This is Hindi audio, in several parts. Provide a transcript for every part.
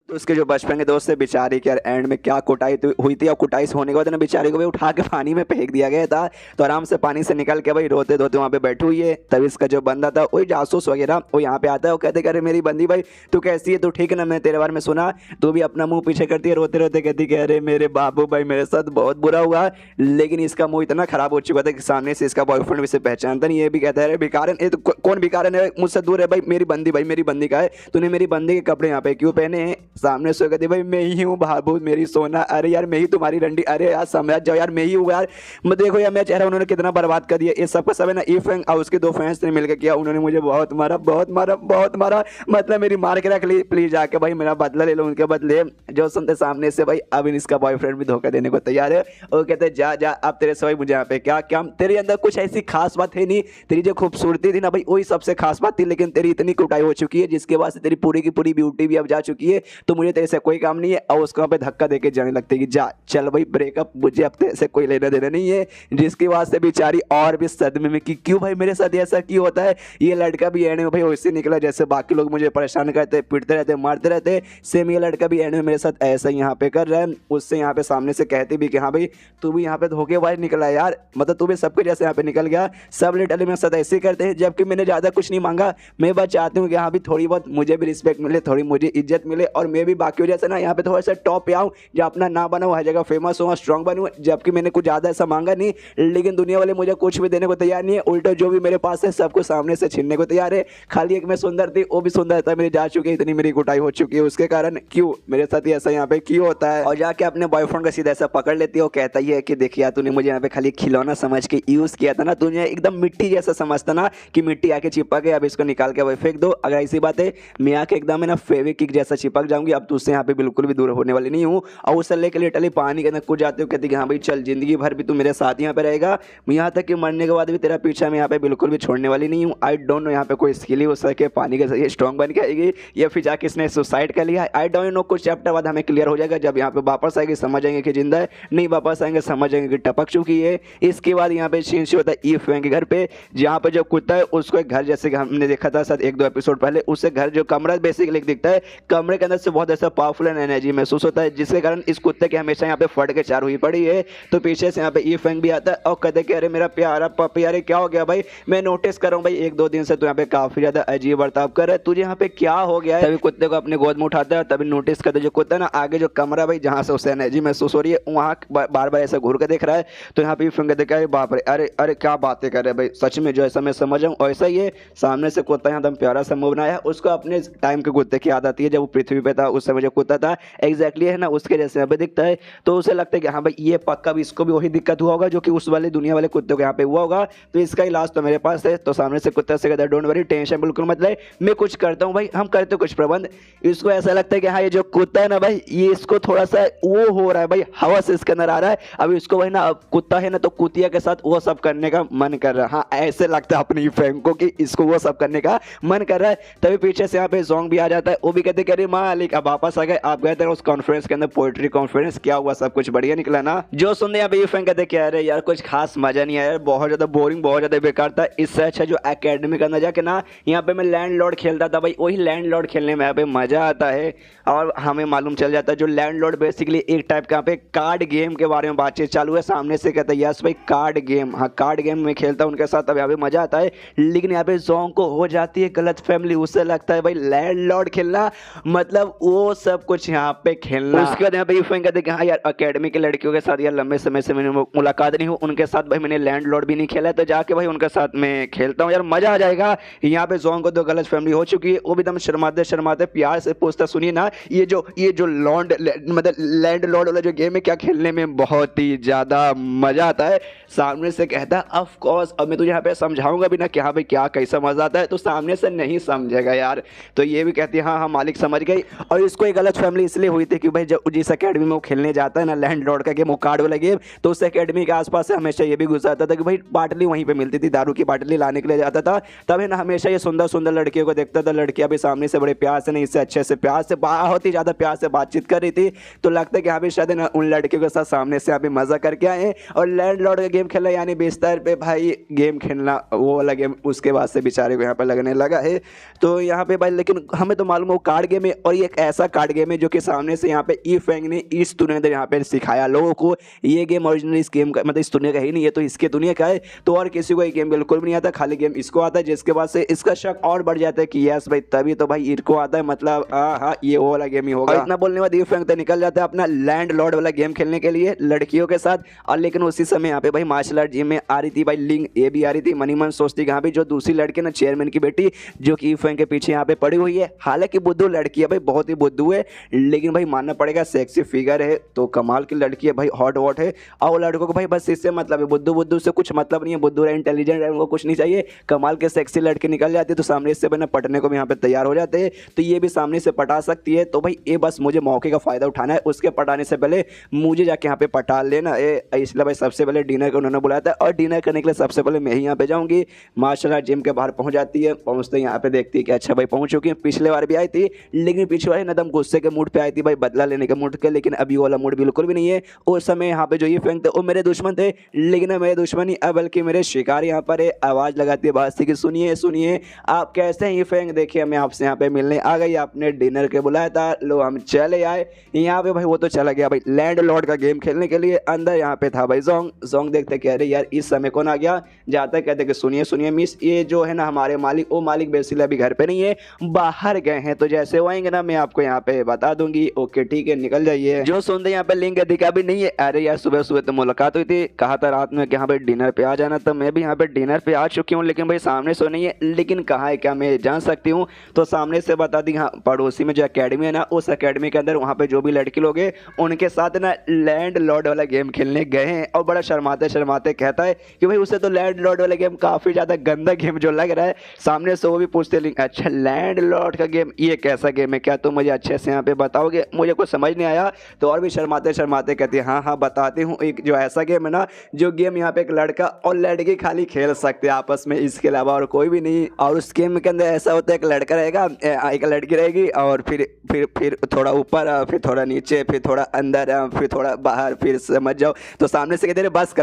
तो उसके जो बचपन के दोस्त थे बेचारे के यार एंड में क्या कुटाई हुई थी, और कुटाई से होने के बाद ना बेचारे को भी उठा के पानी में फेंक दिया गया था। तो आराम से पानी से निकल के भाई रोते धोते वहाँ पे बैठी हुई है। तब इसका जो बंदा था वही जासूस वगैरह वो यहाँ पे आता है, वो कहते कि अरे मेरी बंदी भाई तू कैसी है, तू ठीक है ना, मैं तेरे बारे में सुना, तू भी अपना मुंह पीछे करती है रोते रोते, कहती कि अरे मेरे बाबू भाई मेरे साथ बहुत बुरा हुआ। लेकिन इसका मुंह इतना खराब हो चुका था कि सामने से इसका बॉयफ्रेंड भी इसे पहचानता नहीं। ये भी कहता है अरे भिखारन, ये तो कौन भिखारन है मुझसे दूर है भाई, मेरी बंदी भाई मेरी बंदी का है, तूने मेरी बंदी के कपड़े यहाँ पे क्यों पहने हैं। सामने से कहती भाई मैं ही हूँ बाबू मेरी सोना, अरे यार मैं ही तुम्हारी रंडी, अरे यार समझ जाओ यार मैं ही हूँ यार। मैं देखो यार मेरा चेहरा उन्होंने कितना बर्बाद कर दिया। ये सबका सब है ना ईफेंग और उसके दो फ्रेंड्स ने मिलकर किया, उन्होंने मुझे बहुत मारा बहुत मारा बहुत मारा, मतलब मेरी मार के रख ली, प्लीज आके भाई मेरा बदला ले लो उनके बदले। जो सुनते सामने से भाई अब इसका बॉयफ्रेंड भी धोखा देने को तैयार है। वो कहते जा जा अब तेरे से भाई मुझे यहाँ पे क्या क्या, तेरे अंदर कुछ ऐसी खास बात है नहीं, तेरी जो खूबसूरती थी ना भाई वही सबसे खास बात थी, लेकिन तेरी इतनी कुटाई हो चुकी है जिसके बाद से तेरी पूरी की पूरी ब्यूटी भी अब जा चुकी है, तो मुझे तेरे से कोई काम नहीं है। और उसको वहाँ पे धक्का देके जाने लगते हैं कि जा चल भाई ब्रेकअप, मुझे अब तेरे से कोई लेना देना नहीं है। जिसकी वजह से बेचारी और भी सदमे में कि क्यों भाई मेरे साथ ऐसा क्यों होता है। ये लड़का भी एंड में भाई वैसे निकला जैसे बाकी लोग मुझे परेशान करते पीटते रहते मारते रहते, सेम ये लड़का भी एंड में मेरे साथ ऐसा ही यहाँ पे कर रहा है। उससे यहाँ पे सामने से कहते भी कि हाँ भाई तू भी यहाँ पे धोखेबाज निकला यार, मतलब तू भी सबके जैसे यहाँ पे निकल गया, सब लिटरली मेरे साथ ऐसे करते हैं, जबकि मैंने ज़्यादा कुछ नहीं मांगा। मैं बस चाहती हूँ कि हाँ भी थोड़ी बहुत मुझे भी रिस्पेक्ट मिले, थोड़ी मुझे इज्जत मिले, और मैं भी बाकी जैसे ना यहाँ पे थोड़ा सा टॉप पे आऊँ, जो अपना ना बना हर जगह फेमस हुआ स्ट्रॉन्ग बनूँ। जबकि मैंने कुछ ज़्यादा ऐसा मांगा नहीं, लेकिन दुनिया वाले मुझे कुछ भी देने को तैयार नहीं है, उल्टा जो भी मेरे पास है सबको सामने से छीनने को तैयार है। खाली एक मैं सुंदर थी, वो भी सुंदर था, मेरी जा चुकी है, इतनी मेरी कुटाई हो चुकी है उसके कारण, क्यों मेरे साथ ही ऐसा यहाँ पे क्यों होता है। और जाके अपने बॉयफ्रेंड का सीधा ऐसा पकड़ लेती है, वो कहता ही है कि देखिए तूने मुझे यहाँ पे खाली खिलौना समझ के यूज किया था ना, तुझे एकदम मिट्टी जैसा समझता ना कि मिट्टी आके चिपक गई, अब इसको निकाल के वही फेंक दो। अगर ऐसी बात है मैं आके एकदम है ना फेविक्विक जैसा चिपक जाऊंगी, अब तुझसे यहाँ पे बिल्कुल भी दूर होने वाली नहीं हूँ। और उससे लेकर लिटरली पानी के अंदर कूद जाते हो, कहती कि हाँ भाई चल जिंदगी भर भी तू मेरे साथ यहाँ पे रहेगा, यहाँ तक कि मरने के बाद भी तेरा पीछा मैं यहाँ पे बिल्कुल भी छोड़ने वाली नहीं हूँ। आई डोंट नो यहाँ पे कोई स्किल ही हो सके पानी के जरिए स्ट्रॉन्ग बन के आएगी, या फिर जाके इसने सुसाइड कर लिया, आई डोंट नो। कुछ चैप्टर बाद हमें क्लियर हो जाएगा, जब यहाँ पे वापस आएगी समझ आएंगे कि जिंदा है, नहीं वापस आएंगे समझ आएंगे कि टपक चुकी है। इसके बाद यहाँ पे सीन होता है ई फैंग के घर पे, जहाँ पे जो कुत्ता है उसको एक घर जैसे कि हमने देखा था शायद एक दो एपिसोड पहले, उससे घर जो कमरा बेसिकली दिखता है, कमरे के अंदर से बहुत ऐसा पावरफुल एनर्जी महसूस होता है, जिसके कारण इस कुत्ते के हमेशा यहाँ पे फट के चार हुई पड़ी है। तो पीछे से यहाँ पे ई फैंग भी आता है और कहते कि अरे मेरा प्यारा पपी, अरे क्या हो गया भाई, मैं नोटिस कर रहा हूँ भाई एक दो दिन से तू यहाँ पे काफी ज्यादा अजीब बर्ताव कर रहा है, तुझे यहाँ पे क्या हो गया है। तभी कुत्ते को अपने गोद में उठाता है, तभी नोटिस करते जो कुत्ता ना आगे जो कमरा भाई जहाँ से उसे एनर्जी महसूस हो रही है वहाँ बार बार ऐसा घूर के देख रहा है। तो यहाँ पे फिंगर देखा है, बाप रे अरे अरे क्या बातें कर रहे हैं भाई, सच में जो ऐसा मैं समझ रहा हूँ ऐसा ही है। सामने से कुत्ता यहाँ एकदम प्यारा सा मुंह बनाया, उसको अपने टाइम के कुत्ते की याद आती है, जब वो पृथ्वी पे था उस समय जो कुत्ता था एग्जैक्टली है ना उसके जैसे यहाँ पे दिखता है। तो उसे लगता है कि हाँ भाई ये पक्का भी इसको भी वही दिक्कत हुआ होगा जो कि उस वाले दुनिया वाले कुत्ते को यहाँ पे हुआ होगा, तो इसका इलाज तो मेरे पास है। तो सामने से कुत्ता से कहता है डोंट वरी, टेंशन बिल्कुल मत ले, मैं कुछ करता हूँ भाई, हम करते कुछ प्रबंध। इसको ऐसा लगता है कि हाँ ये जो कुत्ता है ना भाई ये इसको थोड़ा सा वो हो रहा है भाई, हवा से इसके अंदर आ रहा है, अब इसको वही ना कुत्ता है ना तो कुतिया के साथ वो सब करने का मन कर रहा है। हाँ ऐसे लगता है अपनी फैंग को कि इसको वो सब करने का मन कर रहा है। तभी पीछे से यहाँ पे जोंग भी आ जाता है, वो भी कहते अरे मालिक अब वापस आ गए, आप गए थे उस कॉन्फ्रेंस के अंदर पोएट्री कॉन्फ्रेंस, क्या हुआ सब कुछ बढ़िया निकला ना। जो सुनते यहाँ पे फैंग कहते कह रहे यार कुछ खास मजा नहीं आया, बहुत ज्यादा बोरिंग बहुत ज्यादा बेकार था, इससे अच्छा जो एकेडमी के अंदर जाके ना यहाँ पे मैं लैंडलॉर्ड खेलता था भाई, वही लैंडलॉर्ड खेलने में यहाँ पे मजा आता है। और हमें मालूम चल जाता है जो लैंडलॉर्ड बेसिकली एक टाइप का यहाँ पे कार्ड गेम के बारे में बातचीत चालू है। सामने से कहता है यस भाई कार्ड गेम, हाँ कार्ड गेम में खेलता हूँ उनके साथ, अब यहाँ पे मजा आता है। लेकिन यहाँ पे जोंग को हो जाती है गलत फैमिली, उससे लगता है भाई लैंडलॉर्ड खेलना मतलब वो सब कुछ यहाँ पे खेलना। उसके बाद यहाँ पे फैंग कहते कि हाँ यार अकेडमी के लड़कियों के साथ यार लंबे समय से मैंने मुलाकात नहीं हो, उनके साथ भाई मैंने लैंडलॉर्ड भी नहीं खेला है, तो जाके भाई उनके साथ मैं खेलता हूँ यार मजा आ जाएगा। यहाँ पे जोंग को तो गलत फैमिली हो चुकी है, वो भी एकदम शर्माते शर्माते प्यार से पूछता सुनिए ना ये जो लॉन्ड मतलब लैंड लॉर्ड वाला जो गेम है क्या खेलने में बहुत ही ज्यादा मजा आता है। सामने से कहता है ऑफ कोर्स, अब मैं तुझे यहाँ पे समझाऊंगा भी ना कि हाँ भाई क्या कैसा मजा आता है, तो सामने से नहीं समझेगा यार। तो ये भी कहती है हाँ हाँ मालिक समझ गई। और इसको एक गलत फैमिली इसलिए हुई थी कि भाई जब जिस अकेडमी में वो खेलने जाता है ना लैंड लॉर्ड का गेम, वो कार्ड वाला गेम, तो उस अकेडमी के आसपास से हमेशा ये भी गुजरता था कि भाई बाटली वहीं पे मिलती थी, दारू की बाटली लाने के लिए जाता था। तब है ना हमेशा ये सुंदर सुंदर लड़कियों को देखता था, लड़कियां भी सामने से बड़े प्यार से नहीं इससे अच्छे से प्यार से बहुत ही ज्यादा प्यार से बातचीत कर रही थी। तो लगता है कि हाँ भी शायद ना उन लड़कियों के साथ सामने से अभी मजा करके आए और लैंड लॉर्ड का गेम खेला, यानी बिस्तर पे भाई गेम खेलना वो वाला गेम उसके बाद से बेचारे को यहाँ पर लगने लगा है। तो यहाँ पे भाई लेकिन हमें तो मालूम है वो कार्ड गेम है और ये एक ऐसा कार्ड गेम है जो कि सामने से यहाँ पे ई फैंग ने इस दुनिया में यहाँ पे सिखाया लोगों को। ये गेम ओरिजिनल इस गेम का मतलब इस दुनिया का ही नहीं है, तो इसके दुनिया का है, तो और किसी को ये गेम बिल्कुल भी नहीं आता, खाली गेम इसको आता है। जिसके बाद से इसका शक और बढ़ जाता है कि यस भाई तभी तो भाई इनको आता है, मतलब हाँ ये वो वाला गेम ही होगा। इतना बोलने बाद ई फैंग तो निकल जाता है अपना लैंड लॉर्ड वाला गेम खेलने के लिए लड़कियों के साथ। और लेकिन उसी समय यहाँ पे भाई मार्शल आर्ट जिम में आ रही थी भाई लिंग, ये भी आ रही थी, मनी मन सोचती यहाँ पे जो दूसरी लड़की ना चेयरमैन की बेटी जो कि ई फैंग के पीछे यहाँ पे पड़ी हुई है। हालांकि बुद्धू लड़की है भाई, बहुत ही बुद्धू है, लेकिन भाई मानना पड़ेगा सेक्सी फिगर है, तो कमाल की लड़की है भाई, हॉट वॉट है। और लड़कों को भाई बस इससे मतलब है, बुद्धू बुद्धू से कुछ मतलब नहीं है, बुद्धू है इंटेलिजेंट है, उनको कुछ नहीं चाहिए, कमाल के सेक्सी लड़की निकल जाती है तो सामने से बना पटने को भी यहाँ पे तैयार हो जाते हैं, तो ये भी सामने से पटा सकती है। तो भाई ये बस मुझे मौके का फायदा उठाना है, उसके पटाने से पहले मुझे जाके यहाँ पे पटा लेना है। इसलिए भाई सबसे पहले डिनर को उन्होंने बुलाया था, और डिनर करने के लिए सबसे पहले मैं ही यहाँ पे जाऊँगी। मार्शल आर्ट जिम के बाहर पहुँच जाती है, पहुँचते यहाँ पे देखती है कि अच्छा भाई पहुँच चुकी है, पिछले बार भी आई थी, लेकिन पिछले बार एकदम गुस्से के मूड पे आई थी भाई, बदला लेने के मूड के, लेकिन अभी वाला मूड बिल्कुल भी नहीं है। उस समय यहाँ पे जो ये फैंग थे वो मेरे दुश्मन थे, लेकिन मेरे दुश्मन नहीं बल्कि मेरे शिकार यहाँ पर है। आवाज़ लगाती है बाहर से कि सुनिए सुनिए आप कैसे हैं ये फैंग, देखिए मैं आपसे यहाँ पे मिलने आ गई, आपने डिनर के बुलाया था, लो हम चले आए यहाँ पे। भाई वो तो चला गया भाई लैंड लॉर्ड का गेम खेलने के लिए, अंदर यहाँ पे था भाई जोंग देखते कह रहे यार इस समय कौन आ गया, जाता कहते कि सुनिए सुनिए मिस, ये जो है ना हमारे मालिक, वो मालिक बेसिकली अभी घर पे नहीं है, बाहर गए हैं, तो जैसे वो आएंगे ना मैं आपको यहाँ पे बता दूंगी। ओके ठीक है निकल जाइए। जो सुनते यहाँ पे लिंक दिखा भी नहीं है, अरे यार सुबह सुबह तो मुलाकात हुई थी, कहा था रात में कि यहाँ पे डिनर पे आ जाना, तो मैं भी यहाँ पे डिनर पे आ चुकी हूँ, लेकिन भाई सामने सो नहीं है, लेकिन कहाँ है क्या मैं जान सकती हूँ, तो सामने से बता दी हाँ पड़ोसी में जो अकेडमी है ना, उस अकेडमी के अंदर वहाँ पे जो भी लड़की लोग हैं उनके साथ ना लैंड लॉर्ड वाला गेम खेलने गए हैं। और बड़ा शर्माते शर्माते कहता है कि भाई उसे तो लैंड लॉर्ड वाला गेम काफ़ी ज़्यादा गंदा गेम जो लग रहा है। सामने से वो भी पूछते लिंक अच्छा लैंड लॉर्ड का गेम ये कैसा गेम है, क्या तुम मुझे अच्छे से यहाँ पे बताओगे, मुझे कुछ समझ नहीं आया। तो और भी शर्माते शर्माते कहती है हाँ हाँ बताती हूँ, एक जो ऐसा गेम है ना जो गेम यहाँ पे एक लड़का और लड़की खाली खेल सकते हैं आपस में, इसके अलावा और कोई भी नहीं। और उस गेम के अंदर ऐसा होता है एक लड़का रहेगा एक लड़की रहेगी, और फिर थोड़ा ऊपर, फिर थोड़ा नीचे, फिर थोड़ा अंदर, फिर थोड़ा बाहर, फिर समझ जाओ। तो सामने से कहते हैं बस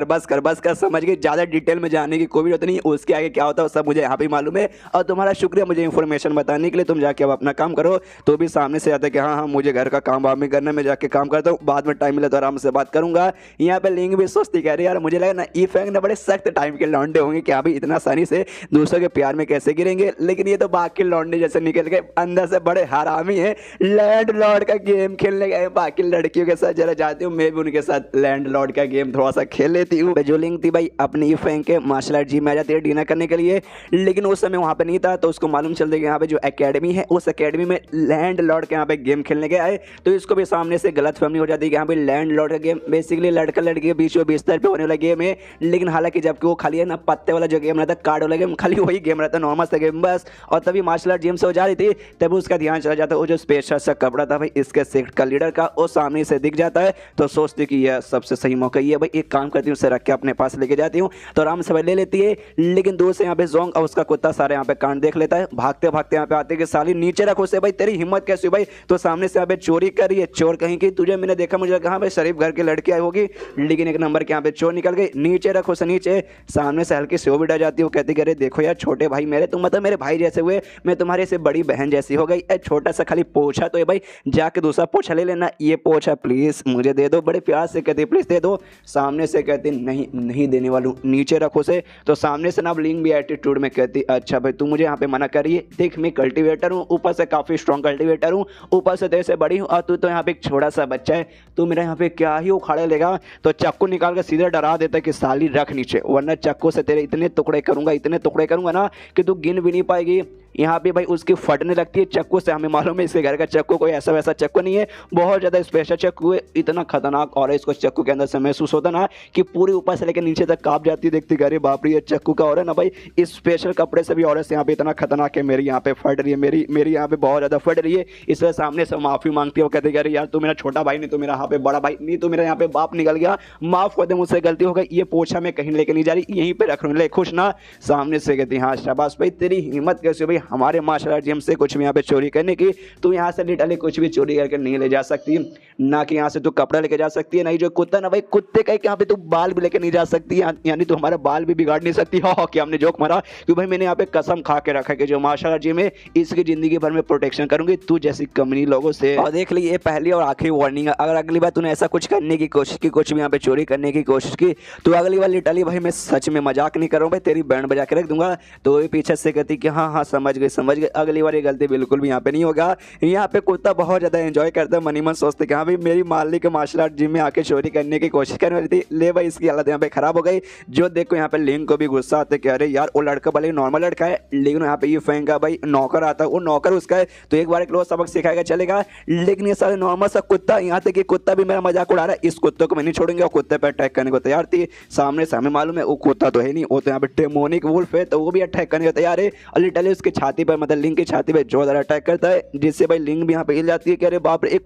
कर समझ गए, ज़्यादा डिटेल में जाने की कोई जरूरत नहीं, उसके आगे क्या होता है सब मुझे यहाँ पे मालूम है। और तुम्हारा शुक्रिया मुझे इन्फॉर्मेशन बताने के लिए, तुम जाके अब अपना काम करो। तो भी सामने से आता है कि हाँ हाँ मुझे घर का काम वाम भी करना है, मैं जाके काम करता हूँ, बाद में टाइम मिला तो आराम से बात करूंगा। यहाँ पे लिंग भी सोचती कह रही यार मुझे लगा ना ई फैंग ना बड़े सख्त टाइम के लौंडे होंगे कि अभी इतना आसानी से दूसरों के प्यार में कैसे गिरेंगे, लेकिन ये तो बाकी लौंडे जैसे निकल के अंदर से बड़े हरामी हैं। लैंड लॉर्ड का गेम खेलने गए बाकी लड़कियों के साथ, जरा जाती हूँ मैं भी उनके साथ लैंड लॉर्ड का गेम थोड़ा सा खेल लेती हूँ। जो लिंग थी भाई अपनी ई फैंग के मार्शल आर्ट जिम में आ जाती है डिनर करने के लिए, लेकिन उस समय वहाँ पे नहीं था, तो उसको मालूम चल गया यहाँ पे जो एकेडमी है उस एकेडमी में लैंड लॉर्ड के यहाँ पे गेम खेलने गया है। तो इसको भी सामने से गलत फहमी हो जाती है कि यहाँ पे लैंड लॉर्ड का गेम बेसिकली लड़का लड़की के बीच में बिस्तर पे होने वाला गेम है, लेकिन हालांकि जबकि वो खाली है ना पत्ते वाला जो गेम रहता है, कार्ड वाला गेम, खाली वही गेम रहता है, नॉर्मल सा गेम बस। और तभी मार्शल आर्ट जिम से हो जा रही थी, तब उसका ध्यान चला जाता है वो जो स्पेशल सा कपड़ा था भाई इसके सेक्ट का लीडर का, वो सामने से दिख जाता है। तो सोचती कि यह सबसे सही मौका ये भाई, एक काम करती हूँ उसे रख के अपने पास लेके जाती हूँ, तो आराम से ले लेती है। लेकिन दूर से यहाँ पे जोंग और उसका कुत्ता सारे यहाँ पे कांड देख लेता है, भागते भागते यहाँ पे आते कि साली नीचे रखो से भाई, तेरी हिम्मत कैसी भाई, तो सामने से यहाँ पे चोरी कर रही है, चोर कहीं की, तुझे मैंने देखा मुझे कहा भाई शरीफ घर की लड़की आई होगी, लेकिन एक नंबर के यहाँ पे चोर निकल गई, नीचे रखो से नीचे। सामने से हल्की से वो भी डर जाती है, वो कहती अरे देखो यार छोटे भाई मेरे, तुम मतलब मेरे भाई जैसे हुए, मैं तुम्हारे से बड़ी बहन जैसी हो गई, छोटा सा खाली पोछा तो है भाई, जाके दूसरा पोछा ले लेना, ये पोछा प्लीज मुझे दे दो, बड़े प्यार से कहती प्लीज दे दो। सामने से कहती नहीं नहीं देने वालू, नीचे रखो से। तो सामने से ना लिंग भी एटीट्यूड में कहती अच्छा भाई तू मुझे यहाँ पे मना करिए, देख मैं कल्टीवेटर हूँ, ऊपर से काफी स्ट्रॉन्ग कल्टीवेटर हूँ, ऊपर से तेरे से बड़ी हूँ, और तू तो यहाँ पे एक छोटा सा बच्चा है, तू मेरा यहाँ पे क्या ही उखाड़े लेगा। तो चाकू निकाल कर सीधे डरा देता है कि साली रख नीचे, वरना चाकू से तेरे इतने टुकड़े करूंगा ना कि तू गिन भी नहीं पाएगी। यहाँ पे भाई उसकी फटने लगती है चक्कू से, हमें मालूम है इसके घर का चक्कू कोई ऐसा वैसा चक्कू नहीं है, बहुत ज़्यादा स्पेशल चक्कू है, इतना खतरनाक और इसको चक्कू के अंदर से महसूस होता ना कि पूरे ऊपर से लेकर नीचे तक कांप जाती है, देखती अरे बाप रे ये चक्कू का और है ना भाई, इस स्पेशल कपड़े से भी औरत यहाँ पे इतना खतरनाक है, मेरी यहाँ पे फट रही है, मेरी यहाँ पे बहुत ज़्यादा फट रही है। इसलिए सामने से माफ़ी मांगती है, वो कहते अरे यार तू मेरा छोटा भाई नहीं, तो मेरा यहाँ पे बड़ा भाई नहीं, तो मेरा यहाँ पे बाप निकल गया, माफ़ कर दे मुझसे गलती हो गई, ये पोछा मैं कहीं लेके नहीं जा रही, यहीं पर रख रही, खुश ना। सामने से कहती हाँ शाबाश भाई तेरी हिम्मत कैसे भाई हमारे मार्शल आर्ट जिम से कुछ भी यहाँ पे चोरी करने की, तू यहाँ से लिटरली कुछ भी चोरी करके नहीं ले जा सकती। ना कि यहाँ से तू कपड़ा लेके जा सकती है, नहीं जो कुत्ता ना भाई कुत्ते का यहाँ पे तू बाल भी लेके नहीं जा सकती, यानी तू हमारा बाल भी बिगाड़ नहीं सकती। हाँ कि हमने जोक मारा कि भाई मैंने यहाँ पे कसम खा के रखा कि जो मार्शल आर्ट जिम है इसकी जिंदगी भर में प्रोटेक्शन करूंगी तू जैसी कमनी लोगों से। और देख ली ये पहली और आखिरी वार्निंग है, अगर अगली बार तूने ऐसा कुछ करने की कोशिश की, कुछ भी यहाँ पे चोरी करने की कोशिश की, तो अगली बार लिटरली भाई मैं सच में मजाक नहीं कर रहा हूँ भाई, तेरी बैंड बजा के रख दूंगा। तो ये पीछे से कहती कि हाँ हाँ समझ गए, अगली बार ये गलती बिल्कुल भी यहाँ पे नहीं होगा। यहाँ पे कुत्ता बहुत ज्यादा एंजॉय करता है, मनी मन सोचते कि हाँ भाई मेरी मालिक मार्शल आर्ट जिम में आके चोरी करने की कोशिश करने वाली थी, ले भाई इसकी हालत यहाँ पे खराब हो गई। जो देखो यहाँ पे लिंक को भी गुस्सा आते कि अरे यार वो लड़का भले नॉर्मल लड़का है, लेकिन यहाँ पे ये फैंग का भाई नौकर आता है, वो नौकर उसका है, तो एक बार एक लोग सबक सिखाएगा चलेगा, लेकिन ये सारे नॉर्मल सा कुत्ता, यहाँ तक कि कुत्ता भी मेरा मजाक उड़ा रहा है, इस कुत्ते को मैं नहीं छोड़ूंगा। और कुत्ते पे अटैक करने को तैयार थी, सामने सामने मालूम है वो कुत्ता तो है नहीं, वो तो यहाँ पे डेमोनिक वुल्फ है, तो वो भी अटैक करने को तैयार है। और लिटरली उसकी छाती पर मतलब लिंक की छाती पर जोरदार अटैक करता है, जिससे भाई लिंक भी यहाँ पे हिल जाती है कि अरे बाप रे एक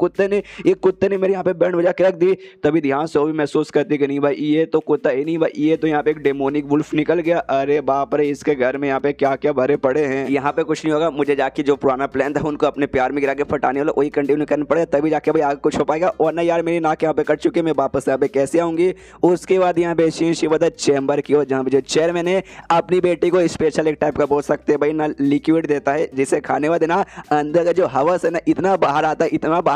कुत्ते ने मेरे यहाँ पे बैंड बजा के रख दी। तभी ध्यान से वो भी महसूस करती कि नहीं भाई ये तो कुत्ता है नहीं भाई, ये तो यहाँ पे एक डेमोनिक वुल्फ निकल गया। अरे बाप रे इसके घर में यहाँ पे क्या क्या भरे पड़े हैं, यहाँ पे कुछ नहीं होगा, मुझे जाके जो पुराना प्लान था उनको अपने प्यार में गिरा के फटाने वाला वही कंटिन्यू करना पड़ेगा, तभी जाके भाई आगे कुछ हो पाएगा। और ना यार मेरी नाक यहाँ पे कट चुकी है, मैं वापस यहाँ पे कैसे आऊंगी। उसके बाद यहाँ पे शिवदा चैम्बर की ओर जहाँ पे जो चेयरमैन है अपनी बेटी को स्पेशल एक टाइप का बोल सकते हैं भाई ना लिक्विड देता है, जिसे खाने बाद ना अंदर का जो हवस है ना इतना बाहर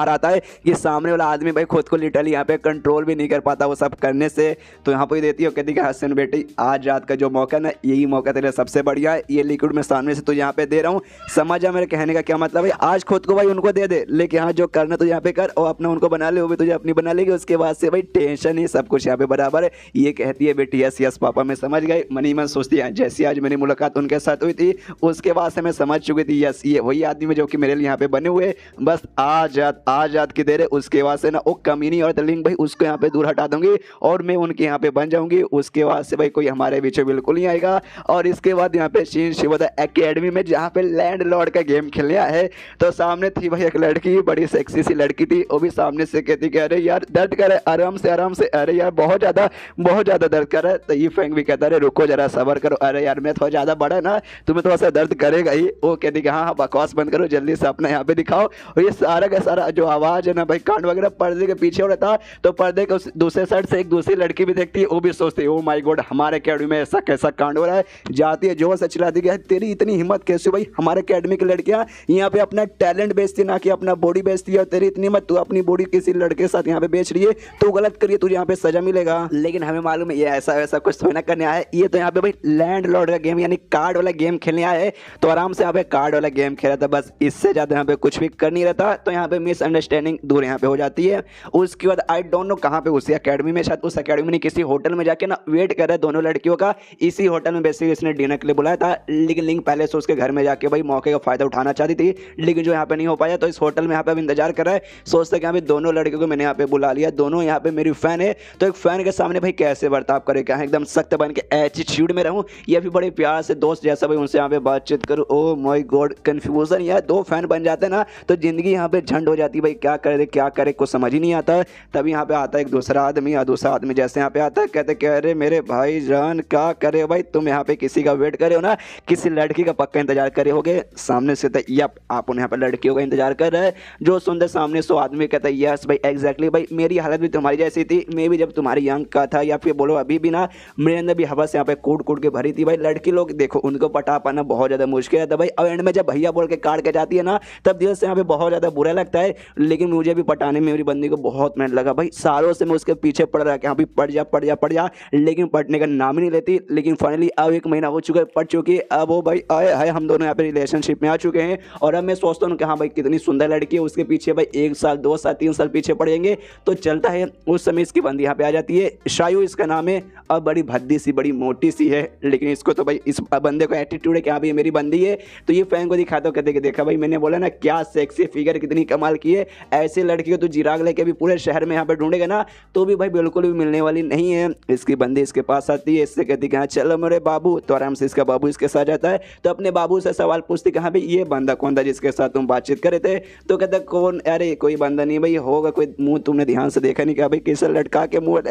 आता है कि सामने वाला आदमी भाई खुद को लिटरली यहाँ पे कंट्रोल भी नहीं कर पाता वो सब करने से। तो यहाँ पे देती है, कहती है हसन बेटी आज रात का जो मौका ना यही मौका तेरे सबसे बढ़िया है, ये लिक्विड मैं सामने से तो यहाँ पे दे रहा हूँ, समझा मेरे कहने का क्या मतलब है। आज खुद को भाई उनको दे दे, लेकिन यहाँ जो करना तो यहाँ पे कर, और अपना उनको बना ले, वो भी तुझे अपनी बना लेगी। उसके बाद से भाई टेंशन ही सब कुछ यहाँ पे बराबर है। ये कहती है बेटी यस यस पापा मैं समझ गई, मनी मन सोचती है जैसी आज मेरी मुलाकात उनके साथ हुई थी उसके बाद से मैं समझ चुकी थी यस ये वही आदमी जो कि मेरे लिए यहाँ पे बने हुए, बस आज रात की देर है। उसके बाद से ना वो कमीनी और लिंक भाई उसको यहाँ पे दूर हटा दूंगी और मैं उनके यहाँ पे बन जाऊंगी। उसके बाद से भाई कोई हमारे बीच बिल्कुल नहीं आएगा। और इसके बाद यहाँ पे शिवदा एकेडमी में जहाँ पे लैंड लॉर्ड का गेम खेलने है, तो सामने थी भाई एक लड़की, बड़ी सेक्सी सी लड़की थी, वो भी सामने से कहती कि अरे यार दर्द कर आराम से, अरे यार बहुत ज़्यादा दर्द कर रहा है। तो ये फैंग भी कहता है रुको जरा सबर करो, अरे यार मैं थोड़ा ज़्यादा बड़ा ना तुम्हें थोड़ा सा दर्द करेगा ही। वो कहती कि हाँ बकवास बंद करो जल्दी से अपना यहाँ पे दिखाओ। और ये सारा का सारा जो आवाज़ है ना भाई कांड वगैरह पर्दे के पीछे हो रहा था, तो पर्दे के दूसरे साइड से एक दूसरी लड़की भी देखती है, वो भी सोचती है ओ माय गॉड हमारे अकेडमी में ऐसा कैसा कांड हो रहा है। जाती है जोर से चिल्लाती है तेरी इतनी हिम्मत कैसे भाई, हमारे अकेडमी की लड़कियां यहाँ पे अपना टैलेंट बेचती ना कि अपना बॉडी बेचती है, और तेरी इतनी हिम्मत तू अपनी बॉडी किसी लड़के के साथ यहाँ पे बेच रही है तो गलत करिए तुझे यहाँ पे सजा मिलेगा। लेकिन हमें मालूम है ये ऐसा वैसा कुछ थोड़ी ना करने आया है, ये तो यहाँ पे भाई लैंड लॉर्ड का गेम यानी कार्ड वाला गेम खेलने आया है। तो आराम से यहाँ पे कार्ड वाला गेम खेला था, बस इससे ज्यादा यहाँ पे कुछ भी कर नहीं रहता। तो यहाँ पे मिसअंडरस्टैंडिंग दूर यहाँ पे हो जाती है। उसके बाद आई डोंट नो कहाँ पे उसी अकेडमी में, शायद उस अकेडमी में किसी होटल में जाके ना वेट कर रहे दोनों लड़कियों का, इसी होटल में बेसिकली इसने डिनर के लिए बुलाया था। लेकिन लिंक पहले से उसके घर में जाके भाई मौके का फायदा उठाना चाहती थी, लेकिन जो यहाँ पे नहीं हो पाया, तो इस होटल में यहाँ पे अब इंतजार कर रहा है। सोचते कि यहाँ पे दोनों लड़कियों को मैंने यहाँ पे बुला लिया, दोनों यहाँ पे मेरी फैन है, तो एक फैन के सामने भाई कैसे बर्ताव करे, क्या एकदम सख्त बन के एटीट्यूड में रहूं या फिर बड़े प्यार से दोस्त जैसा भाई उनसे यहाँ पे बातचीत करूं। ओ माय गॉड कंफ्यूजन यार, दो फैन बन जाते हैं ना तो जिंदगी यहाँ पे झंड हो जाती है भाई, क्या करे कुछ समझ ही नहीं आता। तभी यहाँ पे आता है एक दूसरा आदमी, या दूसरा आदमी जैसे यहाँ पे आता है कहते कह रहे मेरे भाई जान क्या करे भाई, तुम यहाँ पे किसी का वेट करे हो ना, किसी लड़की का पक्का इंतजार करे होगे। सामने से यप आप उन्हें यहाँ पे लड़कियों का इंतजार कर रहे हैं। जो सुनते सामने सो आदमी कहता है यस भाई एग्जैक्टली भाई मेरी हालत भी तुम्हारी जैसी थी, मैं भी जब तुम्हारी यंग का था या फिर बोलो अभी भी ना मेरे अंदर भी हवस यहाँ पे कूट के भरी थी भाई। लड़की लोग देखो उनको पटा पाना बहुत ज्यादा मुश्किल है भाई, और एंड में जब भैया बोल के काट के जाती है ना तब दिल से यहाँ पे बहुत ज्यादा बुरा लगता है। लेकिन मुझे भी पटाने में मेरी बंदी को बहुत मेहनत लगा भाई, सालों से मैं उसके पीछे पड़ रहा कि हाँ भाई पड़ जा, लेकिन पढ़ने का नाम ही नहीं लेती। लेकिन फाइनली अब 1 महीना हो चुका है पढ़ चुकी है, अब वो भाई आए है हम दोनों यहाँ पे रिलेशनशिप में आ चुके हैं। और अब मैं सोचता हूँ कि हाँ भाई कितनी सुंदर लड़की है, उसके पीछे भाई 1 साल 2 साल 3 साल पीछे पड़ जाएंगे तो चलता है। उस समय इसकी बंदी यहाँ पे आ जाती है, शायू इसका नाम है, अब बड़ी भद्दी सी बड़ी मोटी सी है, लेकिन इसको तो भाई इस बंदे को एटीट्यूड है कि हाँ भाई मेरी बंदी है। तो ये फैन को दिखाता हूँ कहते कि देखा भाई मैंने बोला ना क्या सेक्सी फिगर कितनी कमाल की है, ऐसी लड़की को तो जिराग लेके भी पूरे शहर में यहाँ पे ढूंढेगा ना तो भी भाई बिल्कुल भी मिलने वाली नहीं है। इसकी बंदी इसके पास आती है, इससे कहती कि हाँ चलो मेरे बाबू, तो आराम से इसका बाबू इसके साथ जाता है। तो अपने बाबू से सवाल पूछती कि हाँ भाई ये बंदा कौन था जिसके साथ तुम बातचीत करे थे। तो कहता कौन, अरे कोई बंदा नहीं भाई, होगा कोई मुंह तुमने ध्यान से देखा नहीं क्या भाई, किस लटका के मुंह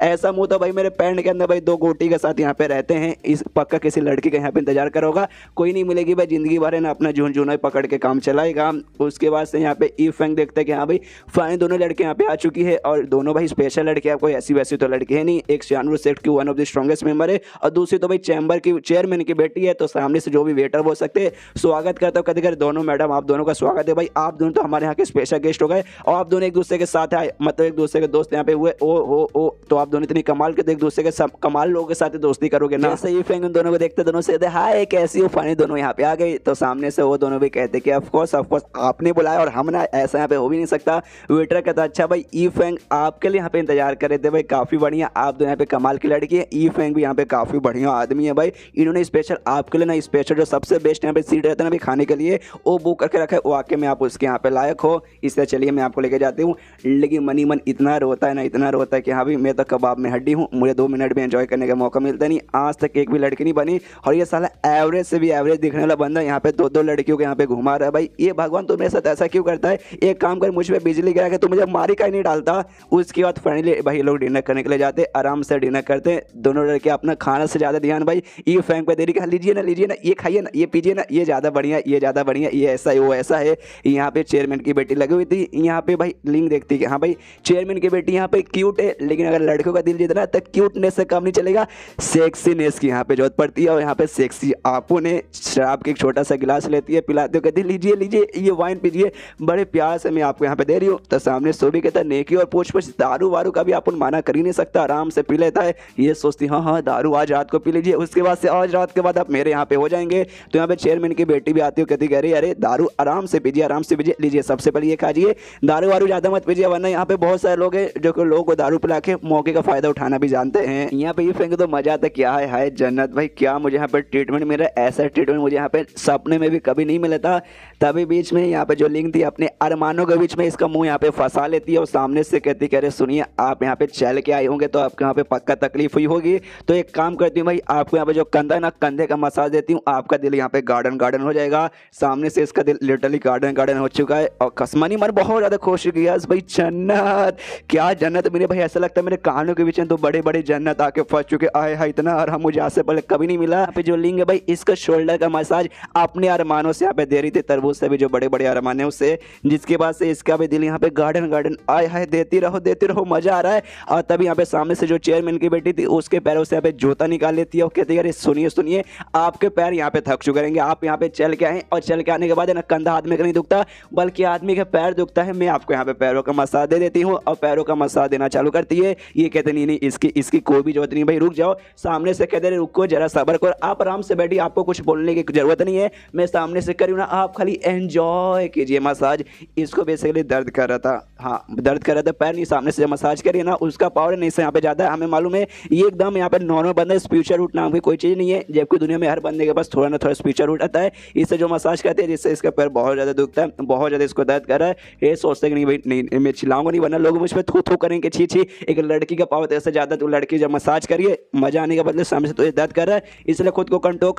ऐसा मुंह तो भाई मेरे पैंट के अंदर भाई 2 गोटी के साथ यहाँ पे रहते हैं, इस पक्का किसी लड़की का यहाँ पे इंतजार करोगा। कोई नहीं मिलेगी भाई जिंदगी भर है ना अपना झुनझुना पकड़ के काम चलाएगा। उसके बाद से यहाँ पे ई फैंग देखते हैं कि हाँ भाई फाइन दोनों लड़के यहाँ पे आ चुकी है और दोनों भाई स्पेशल लड़के हैं, कोई ऐसी वैसी तो लड़की है नहीं। एक शानूर सेक्ट की one of the strongest member है और दूसरी तो भाई चैम्बर की चेयरमैन की बेटी है। तो सामने से जो भी वेटर बोल सकते हैं स्वागत करता हूँ कभी कभी दोनों मैडम आप दोनों का स्वागत है भाई, आप दोनों तो हमारे यहाँ के स्पेशल गेस्ट हो गए और आप दोनों एक दूसरे के साथ आए, मतलब एक दूसरे के दोस्त यहाँ पे हुए। ओ तो आप दोनों इतनी कमाल के एक दूसरे के सब कमाल लोगों के साथ दोस्ती करोगे ना। जैसे ये फैंग उन दोनों को देखते दोनों से हाय कैसी हो फानी, दोनों यहाँ पे आ गई। तो सामने से वो दोनों भी कहते कि ऑफ कोर्स आपने बुलाया और हम ना ऐसा यहाँ पे हो भी नहीं सकता। वेटर कहता अच्छा भाई ई फैंग आपके लिए यहाँ पे इंतजार कर रहे थे भाई, काफी बढ़िया, आप दोनों यहाँ पे कमाल की लड़की है। ई फैंग भी यहाँ पे काफी बढ़िया आदमी है भाई, इन्होंने स्पेशल आपके लिए ना स्पेशल जो सबसे बेस्ट यहाँ पे सीट रहता है ना भाई खाने के लिए वो बुक करके रखा है, वाकई में आप उसके यहाँ पे लायक हो, इसलिए चलिए मैं आपको लेके जाती हूँ। लेकिन मनी मन इतना रोता है ना, इतना रोता है कि हाँ भाई मैं तो कबाब में हड्डी हूँ, मुझे 2 मिनट भी एंजॉय करने का मौका मिलता नहीं, आज तक एक भी लड़की नहीं बनी और ये साला एवरेज से भी एवरेज दिखने वाला बंदा यहाँ पे 2 लड़कियों के यहाँ पे घुमा रहा है भाई। ये भगवान तुम मेरे साथ ऐसा क्यों करता है? एक काम कर मुझ पे बिजली गिरा के तू मुझे मारी का नहीं डालता। उसके बाद फाइनली भाई लोग डिनर करने के लिए जाते, आराम से डिनर करते, दोनों लड़के अपना खाना से ज़्यादा ध्यान भाई ये फैंक पे दे रही, लीजिए ना ये खाइए ना, ये पीजिए ना, ये ज़्यादा बढ़िया, ये ज़्यादा बढ़िया, ये ऐसा है वो ऐसा है। यहाँ पे चेयरमैन की बेटी लगी हुई थी, यहाँ पे भाई लिंक देखती है हाँ भाई चेयरमैन की बेटी यहाँ पे क्यूट है, लेकिन अगर लड़कों का दिल जीतना तो क्यूटनेस से कम नहीं चलेगा, सेक्सीनेस की यहाँ पे जरूरत पड़ती है। और यहाँ पे सेक्सी आपू ने शराब के एक छोटा सा गिलास लेती है, पिलाते हो, कहती है लीजिए ये वाइन पीजिए, बड़े प्यार से मैं आपको यहाँ पे दे रही हूँ। तो सामने सोबी कहता है नेकी और पूछ दारू वारू का भी अपन माना कर ही नहीं सकता, आराम से पी लेता है। ये सोचती हाँ दारू आज रात को पी लीजिए, उसके बाद से आज रात के बाद आप मेरे यहाँ पे हो जाएंगे। तो यहाँ पे चेयरमैन की बेटी भी आती है, कहती कह रही अरे दारू आराम से पीजिए, लीजिए सबसे पहले ये खाइए, दारू वारू ज़्यादा मत पीजिए वरना यहाँ पे बहुत सारे लोग हैं जो कि लोगों को दारू पिला के मौके का फायदा उठाना भी जानते हैं। यहाँ पे ये फेंक तो मजा आता क्या है हाय जन्नत भाई, क्या मुझे यहाँ पे ट्रीटमेंट मिला, ऐसा ट्रीटमेंट मुझे यहाँ पे सपने में भी कभी नहीं मिला था। तभी बीच में यहाँ पे जो लिंक थी अपने अरमानों के बीच में इसका मुंह यहाँ पे फंसा लेती है और सामने से कहती कह रहे सुनिए आप यहाँ पे चल के आए होंगे तो आपको यहाँ पे पक्का तकलीफ हुई होगी, तो एक काम करती हूँ भाई आपको यहाँ पे जो कंधा है ना कंधे का मसाज देती हूँ, आपका दिल यहाँ पे गार्डन हो जाएगा। सामने से इसका दिल लिटरली गार्डन हो चुका है और कसमानी मन बहुत ज़्यादा खुश हो गया भाई। जन्नत क्या जन्नत मेरे भाई, ऐसा लगता है मेरे कानों के बीच में तो बड़े बड़े जन्नत आके फंस चुके, आए हाय इतना आराम मुझे आज से पहले कभी नहीं मिला। यहाँ पे जो लिंग है भाई इसका शोल्डर का मसाज अपने अरमानों से यहाँ पे दे रही थी, तरबूज से भी जो बड़े बड़े अरमान है उससे, जिसके बाद से इसका भी दिल यहाँ पे गार्डन आए हाय देती रहो मजा आ रहा है। और तभी यहाँ पे सामने से जो चेयरमैन की बेटी थी उसके पैरों से यहाँ पे जूता निकाल लेती है और कहती है अरे सुनिए आपके पैर यहाँ पे थक चुके रहेंगे, आप यहाँ पे चल के आए और चल के आने के बाद ना कंधा आदमी का नहीं दुखता बल्कि आदमी का पैर दुखता है, मैं आपको यहाँ पे पैरों का मसाज दे देती हूँ। और पैरों का मसाज देना चालू करती है। ये कहते नहीं इसकी कोई भी जरूरत नहीं भाई, रुक जाओ। सामने से कहते रहे रुको जरा सब्र करो, आप आराम से बैठिए, आपको कुछ बोलने की जरूरत नहीं है, मैं सामने से करूँ ना, आप खाली एंजॉय कीजिए मसाज। इसको बेसिकली दर्द कर रहा था, हाँ दर्द कर रहा था पैर, नहीं सामने से मसाज करिए ना उसका पावर नहीं से यहाँ पे ज़्यादा है, हमें मालूम है ये एकदम यहाँ पे नॉर्मल बंदा, स्पिरिचुअल रूट नाम की कोई चीज़ नहीं है, जबकि दुनिया में हर बंदे के पास थोड़ा ना थोड़ा स्पिरिचुअल रूट आता है। इससे जो मसाज करते हैं जिससे इसका पैर बहुत ज़्यादा दुखता है, बहुत ज़्यादा इसको दर्द कर रहा है। ये सोचते कि नहीं भाई नहीं मैं चिल्लाऊंगा नहीं वरना लोग मुझ पर थू करेंगे, छी एक लड़की का पावर ऐसे ज़्यादा, तो लड़की जब मसाज करिए मजा आने के बदले सामने से तो दर्द कर रहा है, इसलिए खुद को कंट्रोल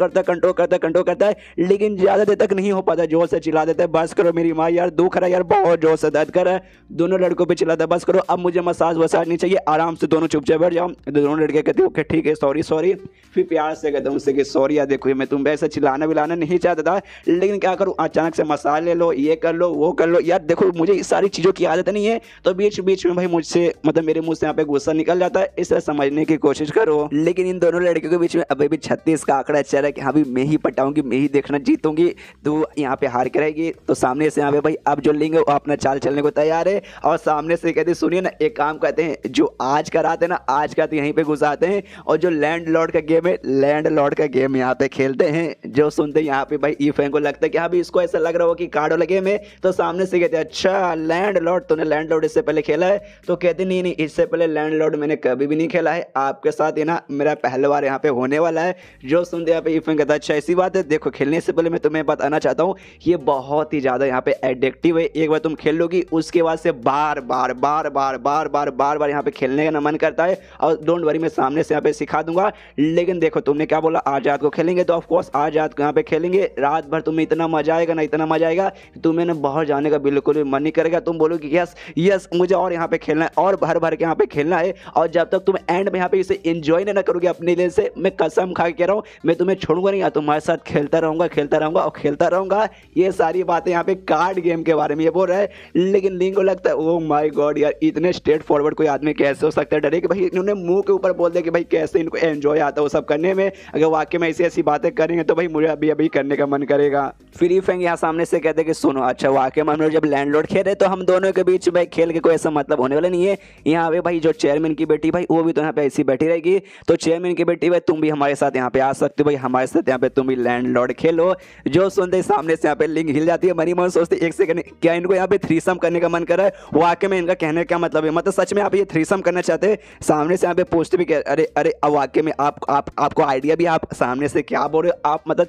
करता है लेकिन ज़्यादा देर तक नहीं हो पाता, जोर से चिल्ला देता है बस करो मेरी माँ यार दुख रहा है यार, बहुत जोर से दर्द कर रहा है। दोनों लड़कों पे चिल्लाता है बस करो अब मुझे मसाज वसाज नहीं चाहिए, आराम से दोनों चुपचाप बैठ जाओ। दोनों लड़के कहते हैं ओके ठीक है सॉरी, फिर प्यार से कहते हैं उससे कि सॉरी यार देखो मैं तुम ऐसा चिल्लाना विलाना नहीं चाहता था लेकिन क्या करूँ अचानक से मसाज ले लो, ये कर लो वो कर लो यार, देखो मुझे इस सारी चीज़ों की आदत नहीं है, तो बीच में भाई मुझसे मतलब मेरे मुंह से यहाँ पे गुस्सा निकल जाता है, इससे समझने की कोशिश करो। लेकिन इन दोनों लड़कियों के बीच में अभी भी 36 का आंकड़ा चल रहा है कि हाँ भाई मैं ही पटाऊंगी, मैं ही देखना जीतूंगी, तो यहाँ पे हार के रहेगी। तो सामने से यहाँ पे भाई अब जो लिंग है वो अपना चाल चलने को तैयार है और सामने से कहते सुनिए ना एक काम करते हैं जो आज कराते हैं ना आज का तो यहीं पे घुसाते हैं और जो लैंडलॉर्ड का गेम है लैंडलॉर्ड का गेम यहाँ पे खेलते हैं। जो सुनते हैं यहाँ पे भाई ई फैंग को लगता है कि हाँ भाई इसको ऐसा लग रहा हो कि कार्ड वाला गेम है, तो सामने से कहते हैं अच्छा लैंडलॉर्ड तूने लैंडलॉर्ड इससे पहले खेला है, तो कहते नहीं इससे पहले लैंडलॉर्ड मैंने कभी भी नहीं खेला है, आपके साथ ही ना मेरा पहली बार यहाँ पे होने वाला है। जो सुनते यहाँ पे ई फैंग कहता है अच्छा ऐसी बात है, देखो खेलने से पहले मैं तुम्हें बताना चाहता हूँ ये बहुत ही ज़्यादा यहाँ पे एडिक्टिव है, एक बार तुम खेल लोगी उसके बाद से बार बार यहाँ पे खेलने का ना मन करता है। और डोंट वरी मैं सामने से यहाँ पे सिखा दूंगा, लेकिन देखो तुमने क्या बोला आज रात को खेलेंगे, तो ऑफकोर्स आज रात को यहाँ पे खेलेंगे, रात भर तुम्हें इतना मजा आएगा ना इतना मजा आएगा तुम्हें ना बाहर जाने का बिल्कुल भी मन नहीं करेगा, तुम बोलोगे यस मुझे और यहाँ पे खेलना है और भर के यहाँ पे खेलना है। और जब तक तुम एंड में यहाँ पे इसे एंजॉय ना करोगे अपने दिल से, मैं कसम खा के कह रहा हूँ मैं तुम्हें छोड़ूंगा नहीं, तुम्हारे साथ साथ खेलता रहूंगा और खेलता रहूंगा। ये सारी बातें यहाँ पे कार्ड गेम के बारे में ये बोल रहा है। लेकिन लिंक को लगता है ओ माय गॉड यार, इतने स्ट्रेट फॉरवर्ड कोई आदमी कैसे हो सकता है। डरे कि भाई इन्होंने मुंह के ऊपर बोल दिया कि भाई कैसे इनको एंजॉय आता है वो सब करने में। अगर वाकई में ऐसी ऐसी बातें करेंगे तो भाई मुझे अभी अभी करने का मन करेगा। फ्री फैंग यहाँ सामने से कहते कि सुनो, अच्छा वाकई में हम लोग जब लैंडलॉर्ड खेल रहे तो हम दोनों के बीच भाई खेल के कोई ऐसा मतलब होने वाला नहीं है। यहाँ पे भाई जो चेयरमैन की बेटी भाई वो भी तो यहाँ पे ऐसी बैठी रहेगी। तो चेयरमैन की बेटी भाई तुम भी हमारे साथ यहाँ पे आ सकते हो भाई, हमारे साथ यहाँ पे तुम भी लैंडलॉर्ड खेलो। जो सुनते सामने से यहाँ पे लिंक हिल जाती है। मनी मन सोचते एक सेकंड, क्या इनको यहाँ पे थ्रीसम करने का मन कर रहा है। वाकई में इनका कहने का मतलब है, मतलब सच में आप ये थ्रीसम करना चाहते हैं। सामने से यहाँ पे पूछते भी क्या, अरे अरे वाकई में आपको आइडिया भी, आप सामने से क्या बोल रहे हो आप, मतलब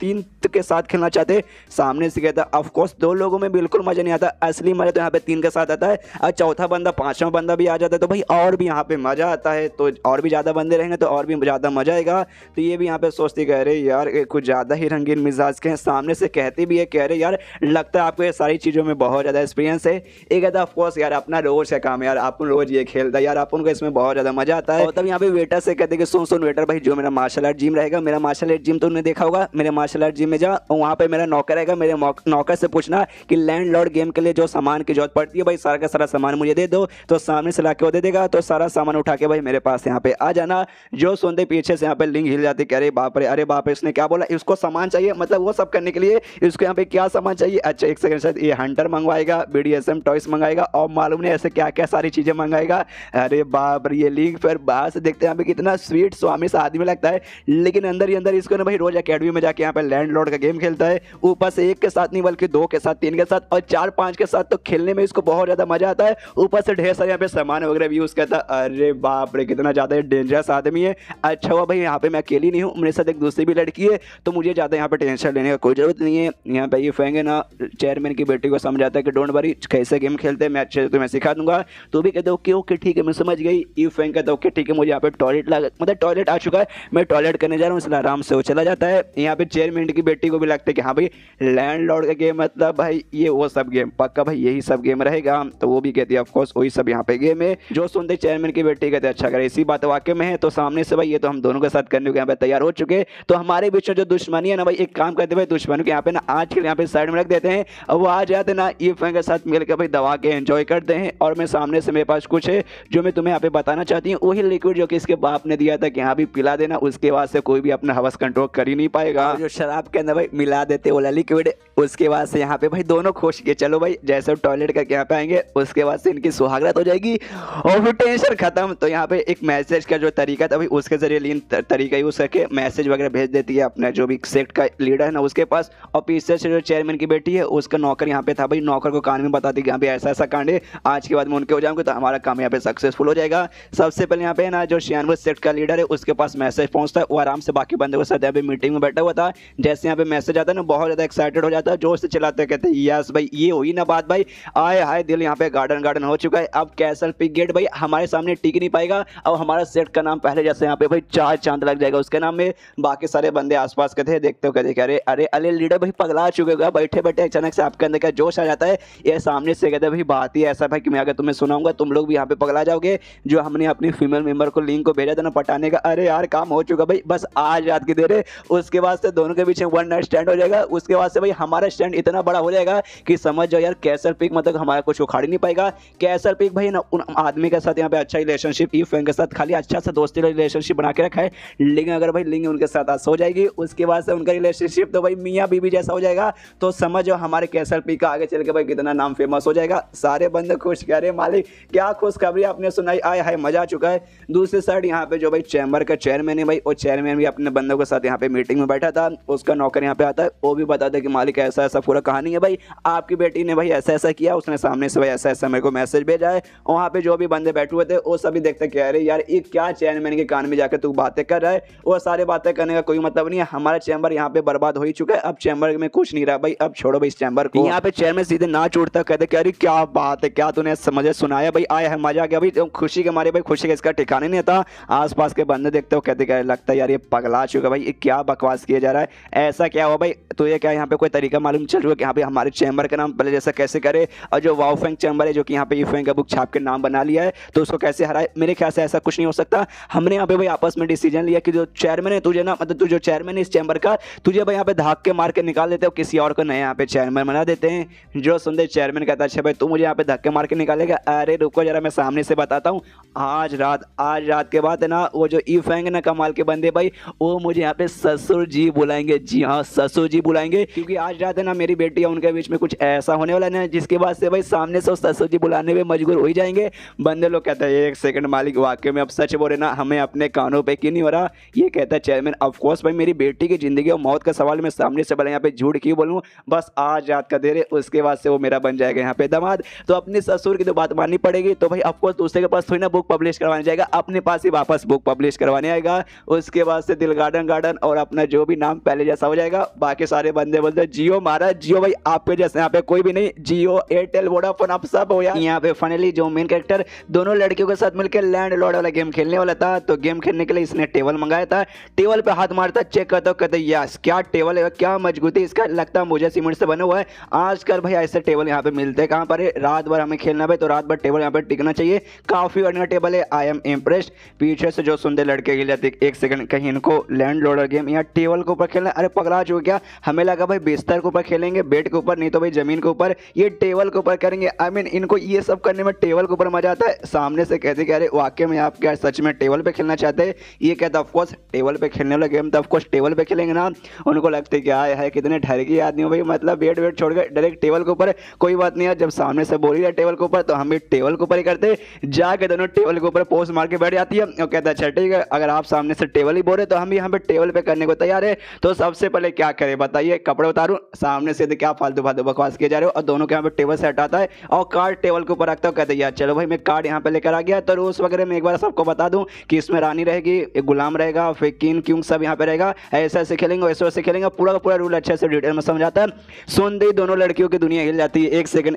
तीन के साथ खेलना चाहते हैं। सामने से कहता है ऑफ कोर्स 2 लोगों में बिल्कुल मजा नहीं आता, असली मजा तो यहाँ पे 3 के साथ आता है। और चौथा बंदा 5वां बंदा भी आ जाता है तो भाई और भी यहाँ पे मजा आता है। तो और भी ज़्यादा बंदे रहेंगे तो और भी ज़्यादा मजा आएगा। तो ये भी यहाँ पे सोचते कह रहे यार कुछ ज़्यादा ही रंगीन मिजाज के हैं। सामने से कहते भी है, कह रहे यार लगता है आपको ये सारी चीज़ों में बहुत ज़्यादा एक्सपीरियंस है। ये कहता है ऑफकोर्स यार अपना रोज का काम है यार, आप रोज ये खेलता है यार, अपन को इसमें बहुत ज़्यादा मजा आता है। और तब यहाँ पे वेटर से कहते कि सुन वेटर भाई, जो मेरा मार्शल आर्ट जिम रहेगा, मेरा मार्शल आर्ट जिम तुमने देखा होगा, मेरे मार्शल आर्ट जिम में जा, वहाँ पे मेरा नौकर रहेगा। मेरे नौकर से पूछना कि लैंडलॉर्ड गेम के लिए जो सामान की जरूरत पड़ती है भाई सारा का सारा सामान मुझे दे दो। तो सामने से लाके वो दे देगा। तो सारा सामान उठा के भाई मेरे पास यहाँ पे आ जाना। जो सुनते पीछे से यहाँ पे लिंक हिल जाती, कह रहे बाप रे, अरे बाप रे, इसने क्या बोला, इसको सामान चाहिए, मतलब वो सब करने के लिए इसको यहाँ पे क्या सामान चाहिए। अच्छा एक सेकंड, शायद ये हंटर मंगवाएगा, BDSM टॉयस मंगाएगा और मालूम नहीं ऐसे क्या क्या सारी चीजें मंगाएगा। अरे बाप रे, ये लिंक फिर बाहर से देखते हैं यहाँ पे कितना स्वीट स्वामी सा आदमी लगता है। लेकिन अंदर ही अंदर इसको ना भाई रोज अकेडमी में जाके यहाँ पे लैंडलॉर्ड का गेम खेलता है। ऊपर से 1 के साथ नहीं बल्कि 2 के साथ, 3 के साथ और 4-5 के साथ। तो खेलने में इसको बहुत ज्यादा मजा आता है। ऊपर से ढेर सारे यहाँ पे सामान वगैरह भी यूज करता है। अरे बाप रे, कितना ज्यादा डेंजरस आदमी है। अच्छा हुआ भाई यहाँ पे मैं अकेली नहीं हूँ, मेरे साथ एक दूसरी भी लड़की है, तो मुझे ज्यादा यहाँ पे टेंशन लेने का कोई जरूरत नहीं है। यहाँ पे ये फैंग है ना, चेयरमैन की बेटी को समझाता है कि डोंट वरी, कैसे गेम खेलते हैं मैं अच्छे से तुम्हें सिखा दूंगा। तो भी कहते ओके ओके ठीक है मैं समझ गई। ये फैंग कहता ओके ठीक है, मुझे यहाँ पे टॉयलेट आ चुका है, मैं टॉयलेट करने जा रहा हूँ, इसलिए आराम से वो चला जाता है। यहाँ पे चेयरमैन की बेटी को भी लगता है कि हाँ भाई लैंडलॉर्ड का गेम मतलब भाई ये वो सब गेम पक्का भाई यही सब गेम रहेगा। तो वो भी कहती है ऑफ कोर्स वही सब यहाँ पे गेम है। जो सुनते चेयरमैन की बेटी कहते अच्छा अगर ऐसी बात वाकई में है तो सामने से भाई ये तो हम दोनों के साथ करने को यहाँ पे तैयार हो चुके। तो हमारे बीच में जो दुश्मनी है ना भाई, एक काम करते भाई दुश्मनों के यहाँ पे ना आज के यहाँ पे साइड में रख देते हैं और वो आ जाते ना ये फैंग के साथ मिलकर भाई दबा के एंजॉय करते हैं। और मैं सामने से मेरे पास कुछ है जो मैं तुम्हें यहाँ पे बताना चाहती हूँ, वही लिक्विड जो कि इसके बाप ने दिया था कि यहाँ भी पिला देना, उसके बाद से कोई भी अपना हवस कंट्रोल कर ही नहीं पाएगा। जो शराब के अंदर भाई मिला देते वाला लिक्विड, उसके बाद से यहाँ पे भाई दोनों खुश के चलो भाई जैसे टॉयलेट करके यहाँ पे आएंगे उसके बाद से इनकी सुहागरात हो जाएगी और फिर टेंशन खत्म। तो यहाँ पे एक मैसेज का जो तरीका था भाई उसके जरिए लीन तरीका यूज करके मैसेज वगैरह भेज देती है अपने जो भी सेक्ट का लीडर है ना उसके पास। और पीछे से जो चेयरमैन की बेटी है उसका नौकर यहाँ पे था भाई, नौकर को कान में बताती कि यहाँ पे ऐसा ऐसा कांड है, आज के बाद में उनके हो जाएंगे तो हमारा काम यहाँ पे सक्सेसफुल हो जाएगा। सबसे पहले यहाँ पे ना जो 96 सेक्ट का लीडर है उसके पास मैसेज पहुंचता है, वो आराम से बाकी बंदों के साथ यहाँ पे मीटिंग में बैठा हुआ था। जैसे यहाँ पे मैसेज आता है ना बहुत ज्यादा एक्साइटेड हो जाता है, जोर से चिल्लाते कहते हैं यस भाई ये हुई ना बात भाई, आए हाय दिल यहाँ पे गार्डन हो चुका है। अब कैसल पिक गेट भाई हमारे सामने टिक नहीं पाएगा। अब हमारा सेट का नाम पहले जैसे यहाँ पे भाई 4 चांद लग जाएगा उसके नाम में। बाकी सारे बंदे आसपास कहते हैं देखते हो कहते अरे अरे अरे लीडर भाई पगला चुके हो, बैठे बैठे अचानक से आपके अंदर का जोश आ जाता है। ये सामने से कहते भाई बात ही ऐसा भाई कि मैं अगर तुम्हें सुनाऊंगा तुम लोग भी यहाँ पे पगला जाओगे। जो हमने अपनी फीमेल मेंबर को लिंक को भेजा था ना पटाने का, अरे यार काम हो चुका भाई, बस आज रात की देर है, उसके बाद से दोनों के बीच वन नाइट स्टैंड हो जाएगा। उसके बाद से भाई हमारा स्टैंड इतना बड़ा हो जाएगा कि समझ जाओ यार कैसल पिक मतलब हमारा कुछ उखाड़ ही नहीं पाएगा। कैसल पिक भाई ना उन आदमी के साथ यहाँ पे अच्छा रिलेशनशिप ई फैंग के साथ खाली अच्छा सा दोस्ती रिलेशनशिप बना के रखा है, लेकिन अगर भाई लिंग उनके साथ हो जाएगी उसके बाद से उनका रिलेशनशिप तो भाई मियाँ बीवी जैसा हो जाएगा। तो समझ जाओ हमारे कैसल पिक का आगे चल के भाई कितना नाम फेमस हो जाएगा। सारे बंदे खुश कह रहे मालिक क्या खुशखबरी आपने सुनाई, आए हाय मजा आ चुका है। दूसरी साइड यहाँ पे जो भाई चैम्बर का चेयरमैन है भाई, और चेयरमैन भी अपने बंदों के साथ यहाँ पे मीटिंग में बैठा था। उसका नौकर यहाँ पे आता है, वो भी बताता है कि मालिक ऐसा ऐसा पूरा कहानी है भाई, आपकी बेटी ने भाई ऐसा ऐसा किया, उसने सामने से भाई ऐसा ऐसा मेरे को मैसेज भेजा है। वहाँ पे जो भी बंदे बैठे हुए थे वो सभी देखते कह रहे यार ये क्या चेयरमैन के कान में जाकर तू बातें कर रहा है, वो सारे बातें करने का कोई मतलब नहीं है, हमारा चैम्बर यहाँ पे बर्बाद हो ही चुका है, अब चैम्बर में कुछ नहीं रहा भाई, अब छोड़ो भाई इस चैम्बर को। यहाँ पे चेयरमैन सीधे ना छोड़ता कहते कि अरे क्या बात है, क्या तूने समझे सुनाया भाई, आया है मजा आ गया भाई, खुशी के मारे भाई खुशी का इसका ठिकाने नहीं था। आसपास के बंदे देखते हो कहते क्या लगता है यार ये पगला चुका भाई, ये क्या बकवास किया जा रहा है, ऐसा क्या हुआ भाई, तुझे क्या यहाँ पे कोई तरीका मालूम चल रहा है कि यहाँ पे हमारे चैम्बर का नाम पहले जैसा कैसे करे, और जो वाओफेंग चैम्बर है जो कि यहाँ पे ईफेंग का बुक छाप के नाम बना लिया है तो उसको कैसे हराए। मेरे ख्याल से ऐसा कुछ नहीं हो सकता। हमने यहाँ पे भाई आपस में डिसीजन लिया कि जो चेयरमैन है तुझे ना, मतलब तू जो चेयरमैन है इस चैम्बर का, तुझे भाई यहाँ पे धाक के मार के निकाल देते हो, किसी और को नया यहाँ पे चेयरमैन बना देते हैं। जो सुनते चेयरमैन कहता है अच्छा भाई तू मुझे यहाँ पे धक्के मार के निकालेगा, अरे रुको जरा मैं सामने से बताता हूँ। आज रात के बाद है ना वो जो ईफेंग ना कमाल के बंदे भाई, वो मुझे यहाँ पे ससुर जी बुलाएंगे। जी हाँ, ससुर जी बुलाएंगे, क्योंकि आज रात है ना मेरी बेटी है उनके बीच में कुछ ऐसा होने वाला है जिसके बाद से भाई सामने से ससुर जी बुलाने में मजबूर हो ही जाएंगे। बंदे लोग कहते हैं एक सेकंड मालिक, वाकई में अब सच बोल रहे ना, हमें अपने कानों पे क्यों नहीं हो रहा। ये कहता है चेयरमैन ऑफ कोर्स भाई मेरी बेटी की जिंदगी और मौत का सवाल, मैं सामने से भले यहाँ पे झूठ क्यों बोलूँ, बस आज रात का देर है, उसके बाद से वो मेरा बन जाएगा यहाँ पे दामाद। तो अपने ससुर की तो बात माननी पड़ेगी। तो भाई ऑफकोर्स दूसरे के पास थोड़ी ना बुक पब्लिश करवाने जाएगा, अपने पास ही वापस बुक पब्लिश करवाने आएगा। उसके बाद से दिल गार्डन और अपना जो भी नाम पहले जैसा हो जाएगा। बाकी सारे बंदे बोलते जियो महाराज जियो भाई, आपके जैसे यहाँ पे कोई भी नहीं, जियो एयरटेल वोडाफोन आप सब हो यार। यहाँ पे फाइनली जो मेन कैरेक्टर दोनों लड़कियों के साथ मिलकर लैंड लॉर्ड वाला गेम खेलने वाला था। तो गेम खेलने के लिए इसने टेबल मंगाया था। टेबल पे हाथ मारता चेक करता, कहते यस क्या टेबल है, क्या मजबूती इसका, लगता मुझे सीमेंट से बना हुआ है। आजकल भाई ऐसे टेबल यहाँ पे मिलते हैं कहाँ पर है, रात भर हमें खेलना भाई तो रात भर टेबल यहाँ पे टिकना चाहिए, काफी बढ़िया टेबल है। I am impressed. पीछे से जो सुनते लड़के के लिए एक सेकंड कहीं इनको लैंड लॉर्ड गेम यहाँ टेबल के ऊपर खेलना, अरे पगला चुके क्या, हमें लगा भाई बिस्तर के ऊपर खेलेंगे, बेड के ऊपर, नहीं तो भाई जमीन के ऊपर, ये टेबल के ऊपर करेंगे। आई मीन इनको ये सब करने में टेबल के ऊपर मजा आता है। सामने से कहते कि अरे वाकई में आप क्या सच में टेबल पे खेलना चाहते हैं, ये कहता ऑफकोर्स टेबल पे खेलने वाला गेम तो ऑफकोर्स टेबल पे खेलेंगे ना। उनको लगता है कि आए है कितने ठहरकी आदमी हो भाई, मतलब बेड वेड छोड़ कर डायरेक्ट टेबल के ऊपर। कोई बात नहीं है, जब सामने से बोल ही है टेबल के ऊपर तो हम भी टेबल के ऊपर ही करते, जाके दोनों टेबल के ऊपर पोस्ट मार के बैठ जाती है और कहता है अच्छा ठीक है, अगर आप सामने से टेबल ही बोल रहे तो हम भी यहाँ पे टेबल पे करने को तैयार है। तो सबसे पहले क्या करें बताइए, कपड़े उतारूं, सामने से क्या फालतू फालतू बकवास किए जा रहे हो। और दोनों के यहाँ पे टेबल से हटाता है और कार्ड टेबल के ऊपर रखता हूँ, कहते यार चलो भाई मैं कार्ड यहाँ पे लेकर आ गया। तो रूल्स वगैरह में एक बार सबको बता दूं कि इसमें रानी रहेगी, एक गुलाम रहेगा, फिर किंग क्यूंग सब यहाँ पे रहेगा, ऐसे ऐसे खेलेंगे वैसे वैसे खेलेंगे, पूरा का पूरा रूल अच्छे से डिटेल में समझाता है। सुनते ही दोनों लड़कियों की दुनिया हिल जाती है।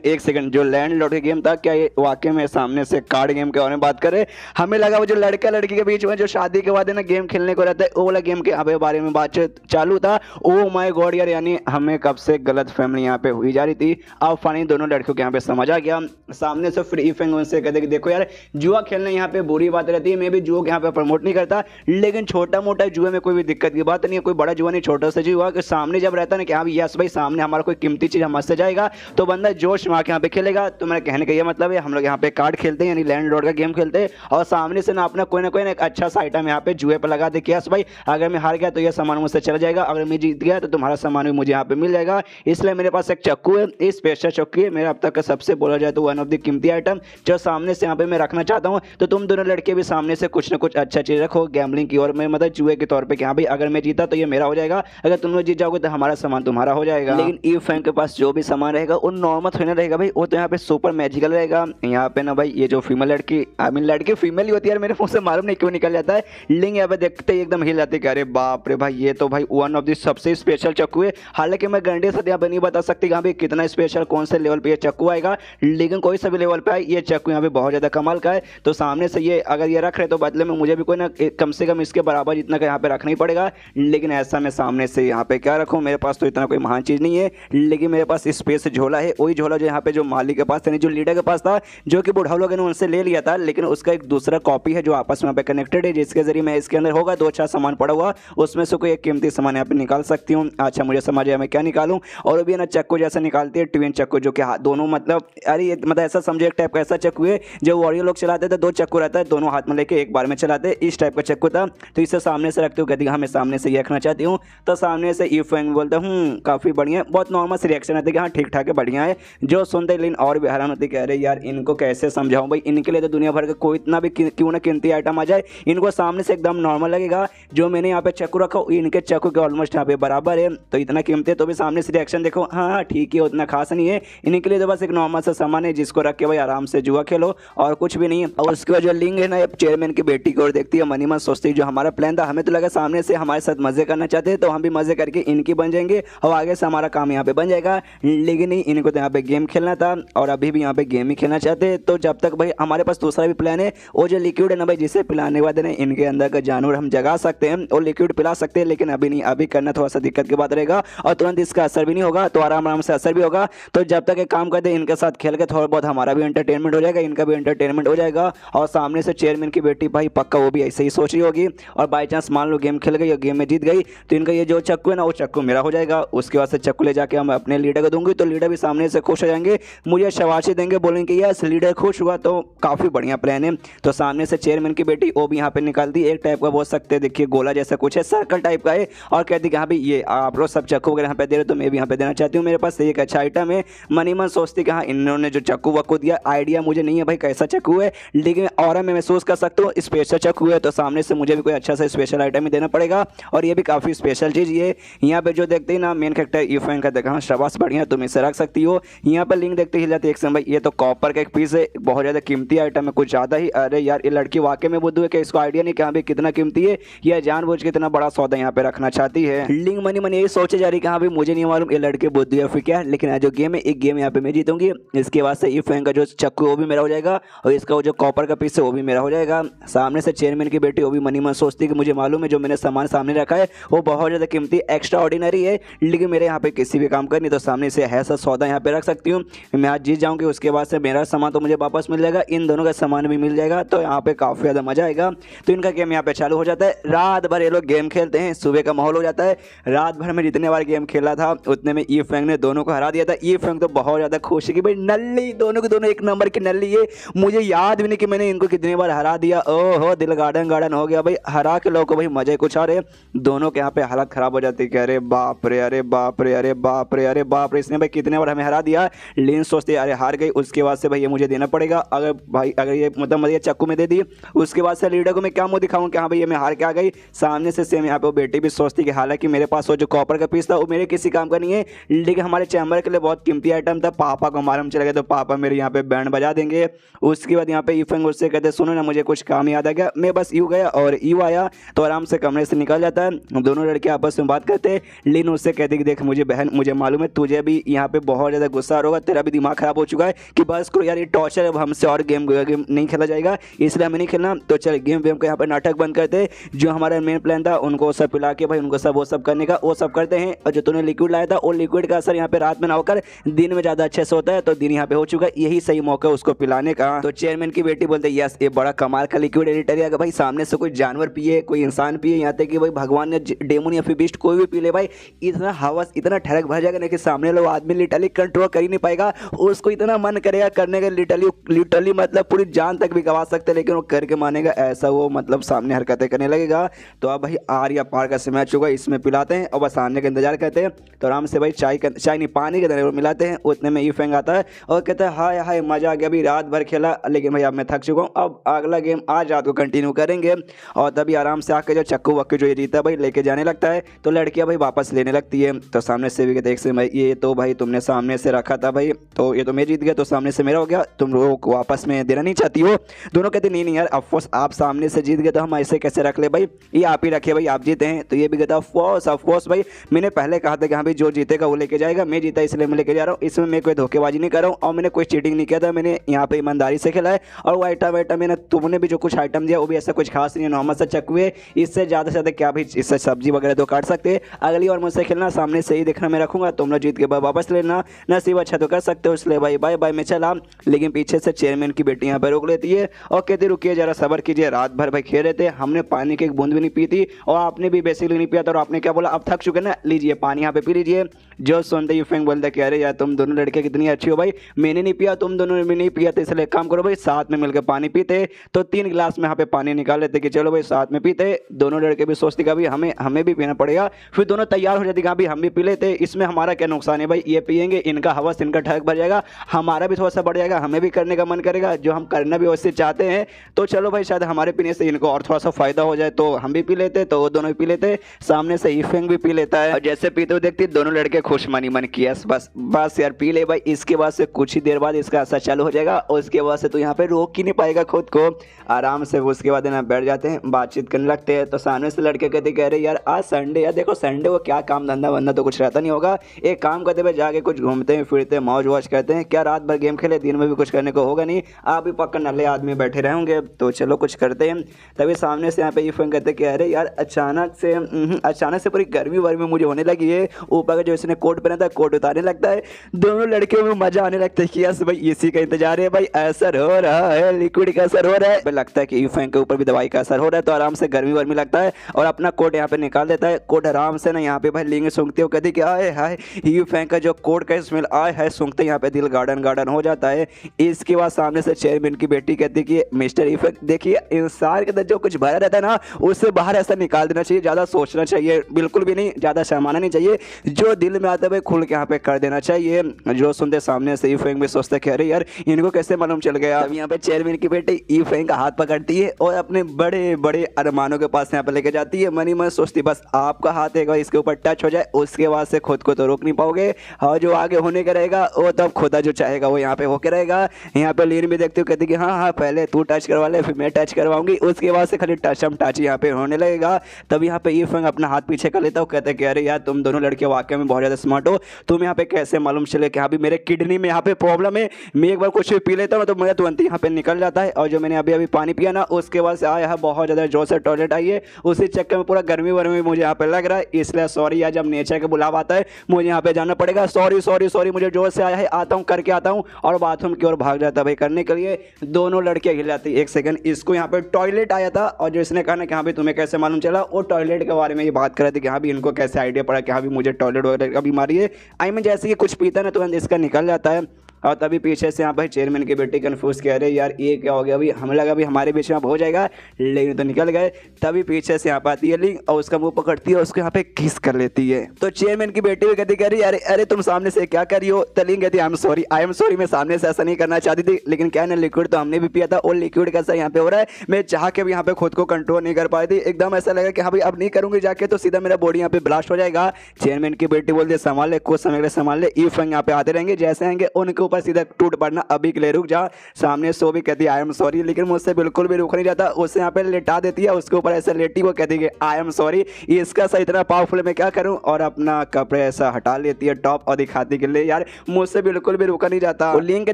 एक सेकंड जो लैंड लॉर्ड का गेम था क्या ये वाकई में सामने से कार्ड गेम के बारे में बात करे। हमें लगा वो जो लड़का लड़की के बीच में जो शादी के बाद है ना गेम खेलने को रहता है वो वाला गेम के बारे में बातचीत चालू था। ओ माय गॉड यार, यानी हमें कब से गलत फैमिली यहाँ पे हुई जा रही थी। अब फाइनली दोनों लड़कियों के यहाँ पे समझ आ गया। सामने से फ्री फेंग उनसे कहते कि देखो यार जुआ खेलना यहाँ पे बुरी बात रहती है, मैं भी जुआ यहाँ पे प्रमोट नहीं करता, लेकिन छोटा मोटा जुए में कोई भी दिक्कत की बात नहीं है, कोई बड़ा जुआ नहीं, छोटा सा जुआ कि सामने जब रहता है ना कि हाँ यस भाई सामने हमारा कोई कीमती चीज हमसे जाएगा तो बंदा जोश में आके यहाँ पे खेलेगा। तो मेरे कहने का ये मतलब है हम लोग यहाँ पे कार्ड खेलते हैं यानी लैंड लॉर्ड का गेम खेलते हैं और सामने से ना अपना कोई ना एक अच्छा सा आइटम यहाँ पे जुए पे लगा दे कि यस भाई अगर मैं हार गया तो यह सामान मुझसे चला जाएगा, अगर मैं जीत गया तो तुम्हारा सामान भी मुझे यहाँ पे मिल जाएगा। इसलिए मेरे पास एक चक्कू है, इस स्पेशल चक्कू है मेरा अब तक का सबसे बोला जाए तो वन ऑफ द कीमती आइटम जो सामने से यहाँ पे मैं रखना चाहता हूँ। तो तुम दोनों लड़के भी सामने से कुछ ना कुछ अच्छा चीज रखो गैम्बलिंग की ओर में, मतलब जुए के तौर पे कि हाँ भाई अगर मैं जीता तो ये मेरा हो जाएगा, अगर तुम लोग जीत जाओगे तो हमारा सामान तुम्हारा हो जाएगा। लेकिन ई फैंग के पास जो भी सामान रहेगा वो नॉर्मल थोड़ी ना रहेगा भाई, वो तो यहाँ पे सुपर मैजिकल रहेगा। यहाँ पे ना भाई ये जो फीमेल लड़की आई मीन लड़की फीमेल ही होती है यार, मेरे मुंह से मालूम नहीं क्यों निकल जाता है, लिंग यहाँ पे देखते ही एकदम हिल जाती है। अरे बाप रे भाई ये तो भाई वन ऑफ द सबसे स्पेशल चक्कू है। हालांकि मैं गारंटी से यहाँ पे नहीं बता सकती यहाँ पे कितना स्पेशल कौन से लेवल पे ये चक्कू आएगा, लेकिन कोई सा भी लेवल पे आए ये चक्कू यहाँ पे बहुत ज्यादा कमाल का है। तो सामने से ये अगर ये रख रहे तो बदले में मुझे भी कोई ना कम से कम इसके बराबर जितना का यहाँ पे रखना ही पड़ेगा। लेकिन ऐसा मैं सामने से यहाँ पे क्या रखूँ, मेरे पास तो इतना कोई महान चीज नहीं है, लेकिन मेरे पास स्पेस झोला है, वही झोला जो यहाँ पे जो मालिक के पास था, जो लीडर के पास था, जो कि बुढ़ा लोगों ने उनसे ले लिया था, लेकिन उसका एक दूसरा कॉपी है जो आपस में कनेक्टेड है, जिसके जरिए मैं इसके अंदर होगा 2-4 सामान पड़ा हुआ, उसमें से कोई एक कीमती सामान यहाँ पे निकाल सकती हूँ। अच्छा मुझे समझ आया मैं क्या निकालूं, और भी ना चक्कू जैसा निकालती है ट्विन चक्कू जो कि दोनों मतलब अरे ये मतलब ऐसा समझो एक टाइप का ऐसा चक्कू है जो वॉरियर लोग चलाते थे, 2 चक्कू रहता है दोनों हाथ में लेके एक बार में चलाते, इस टाइप का चक्कू था। तो इसे सामने से रखते हो, कहती हाँ मैं सामने से ये रखना चाहती हूँ। तो सामने से ई फैंग बोलता हूँ काफ़ी बढ़िया, बहुत नॉर्मल से रिएक्शन आते कि हाँ ठीक ठाक है बढ़िया है। जो सुनते लेकिन और भी हैरान होती कह रहे यार इनको कैसे समझाऊं भाई, इनके लिए तो दुनिया भर का कोई इतना भी क्यों ना कीमती आइटम आ जाए, इनको सामने से एकदम नॉर्मल लगेगा। जो मैंने यहाँ पे चक्कू रखा इनके चक्कू के ऑलमोस्ट यहाँ पे बराबर है, तो इतना कीमती है तो भी सामने से रिएक्शन देखो हाँ ठीक है उतना खास नहीं है, इनके लिए तो बस एक नॉर्मल सा सामान है जिसको रख के भाई आराम से जुआ खेलो और कुछ भी नहीं है। और उसके बाद जो लिंग है ना चेयरमैन की बेटी की ओर देखती है, मनी मन सोचती है जो हमारा प्लान था, हमें तो लगा सामने से हमारे साथ मजे करना चाहते हैं तो हम भी मजे करके इनकी बन जाएंगे और आगे से हमारा काम यहाँ पे बन जाएगा। लेकिन नहीं, इनको तो यहाँ पे गेम खेलना था और अभी भी यहाँ पे गेम ही खेलना चाहते हैं। तो जब तक भाई हमारे पास दूसरा भी प्लान है, वो जो लिक्विड है ना भाई जिसे पिलाने के बाद ना इनके अंदर का जानवर हम जगा सकते हैं और लिक्विड पिला सकते हैं, लेकिन अभी नहीं, अभी करना थोड़ा सा दिक्कत की बात रहेगा और तुरंत इसका असर भी नहीं होगा, तो आराम आराम से असर भी होगा। तो जब तक एक काम करते हैं, इनके साथ खेल के थोड़ा बहुत हमारा भी एंटरटेनमेंट हो जाएगा, इनका भी एंटरटेनमेंट हो जाएगा। और सामने से चेयरमैन की बेटी भाई पक्का वो भी ऐसे ही सोच रही होगी, और बाई चांस मान लो गेम खेल गई और गेम में जीत गई, तो इनका ये जो चक्कू है ना, वो चक्कू मेरा हो जाएगा। उसके बाद से चक्कू ले जाके हम अपने लीडर को दूंगी, तो लीडर भी सामने से खुश हो जाएंगे, मुझे शाबाशी देंगे, बोलेंगे कि यस लीडर खुश हुआ, तो काफ़ी बढ़िया प्लान है। तो सामने से चेयरमैन की बेटी वो भी यहाँ पे निकालती है, एक टाइप का बोल सकते हैं, देखिए गोला जैसा कुछ है, सर्कल टाइप का है, और कहती कि हाँ भाई ये आप लोग सब चक्कू वगैरह यहाँ पे दे रहे, तो मैं भी यहाँ पे देना चाहती हूँ, मेरे पास एक अच्छा आइटम है। मनी मन सोचती कि हाँ इन्होंने जो चक्कू वक्कू दिया, आइडिया मुझे नहीं है भाई कैसा चक्कू है, लेकिन और मैं महसूस कर सकता हूँ स्पेशल चक्कू है, तो सामने से मुझे भी कोई अच्छा सा स्पेशल आइटम ही देना पड़ेगा। और ये भी काफ़ी स्पेशल चीज़ ये यहाँ पे जो देखते हैं ना मेन कैरेक्टर ईफेन का, देखा शाबाश बढ़िया, तुम इसे रख सकती हो। यहाँ पर लिंक देखते ही जाते एक समय, ये तो कॉपर का एक पीस है, बहुत ज़्यादा कीमती आइटम है, कुछ ज़्यादा ही। अरे यार ये लड़की वाकई में बुद्धू है कि इसको आइडिया नहीं कि हाँ भाई कितना कीमती है, यह जानबूझ के इतना बड़ा सौदा यहाँ पे रखना चाहती है। लिंक मनी मन यही सोचे जा रही कि हाँ भाई मुझे नहीं मालूम ये लड़के बुद्धू है फिर क्या, लेकिन जो गेम है एक गेम यहाँ पे मैं जीतूंगी, इसके बाद से ईफेन का जो चक्कू वो भी मेरा हो जाएगा, और इसका वो जो कॉपर का पीस है वो भी मेरा हो जाएगा। सामने से चेयरमैन की बेटी वो भी मनी मन सोचती है कि मुझे मालूम है जो मैंने सामान सामने रखा है वो बहुत ज़्यादा कीमती एक्स्ट्रा ऑर्डिनरी है, लेकिन मेरे यहाँ पे किसी भी काम करनी, तो सामने से ऐसा सौदा यहाँ पे रख सकती हूँ। मैं आज जीत जाऊँगी, उसके बाद से मेरा सामान तो मुझे वापस मिल जाएगा, इन दोनों का सामान भी मिल जाएगा, तो यहाँ पे काफ़ी ज़्यादा मजा आएगा। तो इनका गेम यहाँ पे चालू हो जाता है, रात भर ये लोग गेम खेलते हैं, सुबह का माहौल हो जाता है। रात भर में जितने बार गेम खेला था उतने में ई फैंग ने दोनों को हरा दिया था। ई फैंग तो बहुत ज़्यादा खुश है कि भाई नल्ली, दोनों के दोनों एक नंबर की नल्ली है, मुझे याद भी नहीं कि मैंने इनको कितनी बार हरा दिया। ओहो दिल गार्डन गार्डन हो गया भाई, हरा के लोगों को भाई मजे कुछ आ रहे, दोनों के यहाँ पे हालत खराब हो जाती है कि अरे बाप रे अरे बाप रे अरे बाप रे अरे बाप रे, इसने भाई कितने बार हमें हरा दिया। लेन सोचते अरे हार गई, उसके बाद से भाई ये मुझे देना पड़ेगा, अगर ये मतलब मुझे चक्कू में दे दी, उसके बाद से लीडर को मैं क्या मुंह दिखाऊं कि हाँ भाई ये मैं हार के आ गई। सामने से सेम यहाँ पे वो बेटी भी सोचती कि हालांकि मेरे पास वो जो कॉपर का पीस था वो मेरे किसी काम का नहीं है, लेकिन हमारे चैम्बर के लिए बहुत कीमती आइटम था, पापा को मालूम चला गया तो पापा मेरे यहाँ पे बैंड बजा देंगे। उसके बाद यहाँ पे ईफेंग उससे कहते सुनो ना मुझे कुछ काम याद आ गया, मैं बस यूँ गया और यूँ आया, तो आराम से कमरे से निकल जाता है। दोनों लड़के आपस में बात करते हैं, लिन उससे कहते कि देख मुझे बहन मुझे मालूम है तुझे भी यहाँ पे बहुत ज़्यादा गुस्सा होगा, तेरा भी दिमाग खराब हो चुका है कि बस करो यार ये टॉर्चर, अब हमसे और गेम नहीं खेला जाएगा, इसलिए हमें नहीं खेलना, तो चल गेम वेम को यहाँ पर नाटक बंद करते। जो हमारा मेन प्लान था उनको सब पिला के भाई उनको सब वो सब करने का वो सब करते हैं, और जो तूने लिक्विड लाया था वो लिक्विड का असर यहाँ पे रात में ना होकर दिन में ज़्यादा अच्छे से होता है, तो दिन यहाँ पे हो चुका है, यही सही मौका उसको पिलाने का। तो चेयरमैन की बेटी बोलते यस ये बड़ा कमाल का लिक्विड एडिटर है, भाई सामने से कोई जानवर पिए कोई इंसान पिए, यहाँ तक कि भाई भगवान ने डेमोन या फिर बीस्ट कोई भी पी ले भाई, इतना हवस इतना ठड़क भर जाएगा ना कि सामने लोग आदमी लिटरली कंट्रोल कर ही नहीं पाएगा, उसको इतना मन करेगा करने का, लिटरली मतलब पूरी जान तक भी गवा सकते हैं, लेकिन वो करके मानेगा ऐसा, वो मतलब सामने हरकतें करने लगेगा। तो अब भाई आर या पार का समय चुका, इसमें पिलाते हैं और बस आने का इंतजार करते हैं। तो आराम से भाई चाय नहीं पानी के तरह मिलाते हैं, उतने में ई फैंग आता है और कहता है हाय हाय मजा आ गया, अभी रात भर खेला लेकिन भाई अब मैं थक चुका हूँ, अब अगला गेम आज रात को कंटिन्यू करेंगे। और तभी आराम से आके जो चक्कू वक्कू जो ये जीता भाई लेके जाने लगता है, तो लड़कियां भाई वापस लेने लगती है। तो सामने से भी कहते एक से भाई ये तो भाई तुमने सामने से रखा था भाई, तो ये तो मैं जीत गया, तो सामने से मेरा हो गया, तुम लोग वापस में देना नहीं चाहती हो। दोनों कहते नहीं यार ऑफकोर्स आप सामने से जीत गए तो हम ऐसे कैसे रख ले भाई, ये आप ही रखे भाई आप जीते हैं। तो ये भी कहता ऑफकोर्स भाई मैंने पहले कहा था कि हाँ भाई जो जीतेगा वो लेके जाएगा, मैं जीता इसलिए मैं लेके जा रहा हूँ, इसमें मैं कोई धोखेबाजी नहीं कर रहा हूँ और मैंने कोई चीटिंग नहीं किया था, मैंने यहाँ पे ईमानदारी से खेला है। और वो आइटम मैंने तुमने भी जो कुछ आइटम दिया वो भी ऐसा कुछ खास नहीं है, नॉर्मल सा चक्कू है, इससे ज़्यादा से ज़्यादा क्या भाई इससे सब्जी वगैरह तो काट सकते हैं। अगली बार मुझसे खेलना सामने से ही देखना मैं रखूँगा, तुम लोग जीत के बाद वापस लेना, नसीब अच्छा तो कर सकते हो, इसलिए भाई बाय बाय मैं चला। लेकिन पीछे से चेयरमैन की बेटी यहाँ पर रोक लेती है और कहती रुकिए जरा सब्र कीजिए, रात भर भाई खेल रहे थे, हमने पानी की एक बूंद भी नहीं पी थी और आपने भी बेसिकली नहीं पिया था, और आपने क्या बोला अब थक चुके ना, लीजिए पानी यहाँ पे पी लीजिए। जो सुनते ही फैंग बोलता कि अरे यार तुम दोनों लड़के कितनी अच्छी हो भाई, मैंने नहीं पिया तुम दोनों ने नहीं पिया, तो इसलिए काम करो भाई साथ में मिलकर पानी पीते। तो 3 गिलास में यहाँ पे पानी निकाल लेते कि चलो भाई साथ में पीते। दोनों लड़के भी सोचते कि अभी हमें भी पीना पड़ेगा, फिर दोनों तैयार हो जाते कि अभी हम भी पी लेते, इसमें हमारा क्या नुकसान है भाई, ये पियेंगे इनका हवस इनका ठग भर जाएगा, हमारा भी थोड़ा सा बढ़ जाएगा, हमें भी करने का मन करेगा जो हम करना भी वैसे चाहते हैं। तो चलो भाई शायद हमारे पीने से इनको और थोड़ा सा फायदा हो जाए, तो हम भी पी लेते, तो वो दोनों भी पी लेते, सामने से ईफेंग भी पी लेता है। और जैसे पीते हुए देखती दोनों लड़के खुश मनी मन किया बस यार पी ले भाई, इसके बाद से कुछ ही देर बाद इसका असर चालू हो जाएगा और उसके बाद से तो यहाँ पे रोक ही नहीं पाएगा खुद को। आराम से उसके बाद ना बैठ जाते हैं बातचीत करने लगते हैं। तो सामने से लड़के कहते कह रहे यार आज संडे, यार देखो संडे को क्या काम धंधा वंदा तो कुछ रहता नहीं होगा, एक काम करते भाई जाके कुछ घूमते हैं फिरते मौज वॉज करते हैं, क्या रात भर गेम खेले दिन में भी कुछ करने को होगा नहीं, आप भी पक्का नल्ले आदमी बैठे रहेंगे, तो चलो कुछ करते हैं। तभी सामने से यहाँ पे ईफेंग कहते कह रहे यार अचानक से अचानक से पूरी गर्मी वर्मी मुझे होने लगी है। ऊपर का जो इसने कोट पहना था कोट उतारने लगता है। दोनों लड़कियों में मजा आने लगता है कि यस भाई इसी का इंतजार है, भाई असर हो रहा है, लिक्विड का असर हो रहा है। लगता है कि यूफैंग के ऊपर भी दवाई का असर हो रहा है, तो आराम से गर्मी वर्मी लगता है और अपना कोट यहाँ पे निकाल देता है। कोट आराम से ना यहाँ पे भाई लेंगे सूंघते हो, कहती कि आए हाय यूफैंग का जो कोट का स्मेल आए है, सूंघते यहाँ पे दिल गार्डन गार्डन हो जाता है। इसके बाद सामने से चेयरमैन की बेटी कहती कि मिस्टर यूफैंग देखिए, इंसान के अंदर जो कुछ भरा रहता है ना उससे बाहर ऐसा निकाल देना चाहिए, ज़्यादा सोचना चाहिए बिल्कुल भी नहीं, ज़्यादा शर्माना नहीं चाहिए, जो दिल में आता है खुल के यहाँ पे कर देना चाहिए। जो सुनते सामने से यूफैंग भी सोचते कि अरे यार इनको कैसे मालूम चल गया। अब यहाँ पे चेयरमैन की बेटी यूफैंग का हाथ पकड़ती है और अपने बड़े बड़े अरमानों के पास यहाँ पे लेके जाती है। मनी मन सोचती बस आपका हाथ एक बार इसके ऊपर टच हो जाए, उसके बाद से खुद को तो रोक नहीं पाओगे और जो आगे होने का रहेगा वो तब खुदा जो चाहेगा वो यहाँ पे होके रहेगा। यहाँ पे लीन भी देखते हो, कहती कि हाँ हाँ पहले तू टच करवा ले फिर मैं टच करवाऊंगी, उसके बाद से खाली टच हम टच यहाँ पे होने लगेगा। तब यहाँ पे यूफैंग अपना हाथ पीछे कर लेता हूँ, कहते कि अरे यार तुम दोनों लड़के वाकई में बहुत ज़्यादा स्मार्ट हो, तुम यहाँ पे कैसे मालूम चले कि अभी मेरे किडनी में यहाँ पे प्रॉब्लम है, मैं एक बार कुछ भी पी लेता हूँ तो मेरा तुरंत यहाँ पे निकल जाता है। और जो मैंने अभी अभी पानी पिया ना उसके बाद से आया है बहुत ज़्यादा जोर से टॉयलेट आई है, उसी चक्कर में पूरा गर्मी वर्मी मुझे यहाँ पे लग रहा है, इसलिए सॉरी यार जब नेचर का बुलावा आता है मुझे यहाँ पे जाना पड़ेगा, सॉरी सॉरी सॉरी मुझे जोर से आया है, आता हूँ करके आता हूँ और बाथरूम की ओर भाग जाता है भाई करने के लिए। दोनों लड़कियाँ हिल जाती, एक सेकंड इसको यहाँ पे टॉयलेट आया था और जो इसने कहा ना कि हाँ भाई तुम्हें कैसे मालूम चला, वो टॉयलेट के बारे में ये बात कर रहे थे कि हाँ भी इनको कैसे आइडिया पड़ा कि हाँ भी मुझे टॉयलेट वगैरह का बीमारी है। आई मीन जैसे कि कुछ पीता ना तुरंत इसका निकल जाता है। और तभी पीछे से यहाँ भाई चेयरमैन की बेटी कंफ्यूज कह रहे यार ये क्या हो गया, अभी हमें लगा अभी हमारे बीच में हो जाएगा लेकिन तो निकल गए। तभी पीछे से यहाँ पर आती है लिंग और उसका मुंह पकड़ती है और उसको यहाँ पे किस कर लेती है। तो चेयरमैन की बेटी भी कहती कह रही अरे अरे तुम सामने से क्या कर रही हो। तो लिंग कहती आई एम सॉरी मैं सामने से ऐसा नहीं करना चाहती थी, लेकिन क्या ना लिक्विड तो हमने भी पिया था और लिक्विड का असर यहाँ पे हो रहा है, मैं चाह के भी यहाँ पे खुद को कंट्रोल नहीं कर पाई थी, एकदम ऐसा लगा कि हाँ भाई अब नहीं करूंगी जाके तो सीधा मेरा बॉडी यहाँ पे ब्लास्ट हो जाएगा। चेयरमैन की बेटी बोलती है संभाल ले, कुछ समय के लिए संभाल ले, यूफैंग यहाँ पे आते रहेंगे, जैसे आएंगे उनके ऊपर सीधा टूट पड़ना, अभी के लिए रुक जा। सामने सो भी कहती है आई एम सॉरी, लेकिन मुझसे बिल्कुल भी रुक नहीं जाता, उससे यहाँ पे लेटा देती है, उसके ऊपर ऐसे लेटी वो कहती है आई एम सॉरी, इसका सही इतना पावरफुल मैं क्या करूं, और अपना कपड़े ऐसा हटा लेती है टॉप और दिखाती के लिए यार मुझसे बिल्कुल भी रुका नहीं जाता। और लिंग के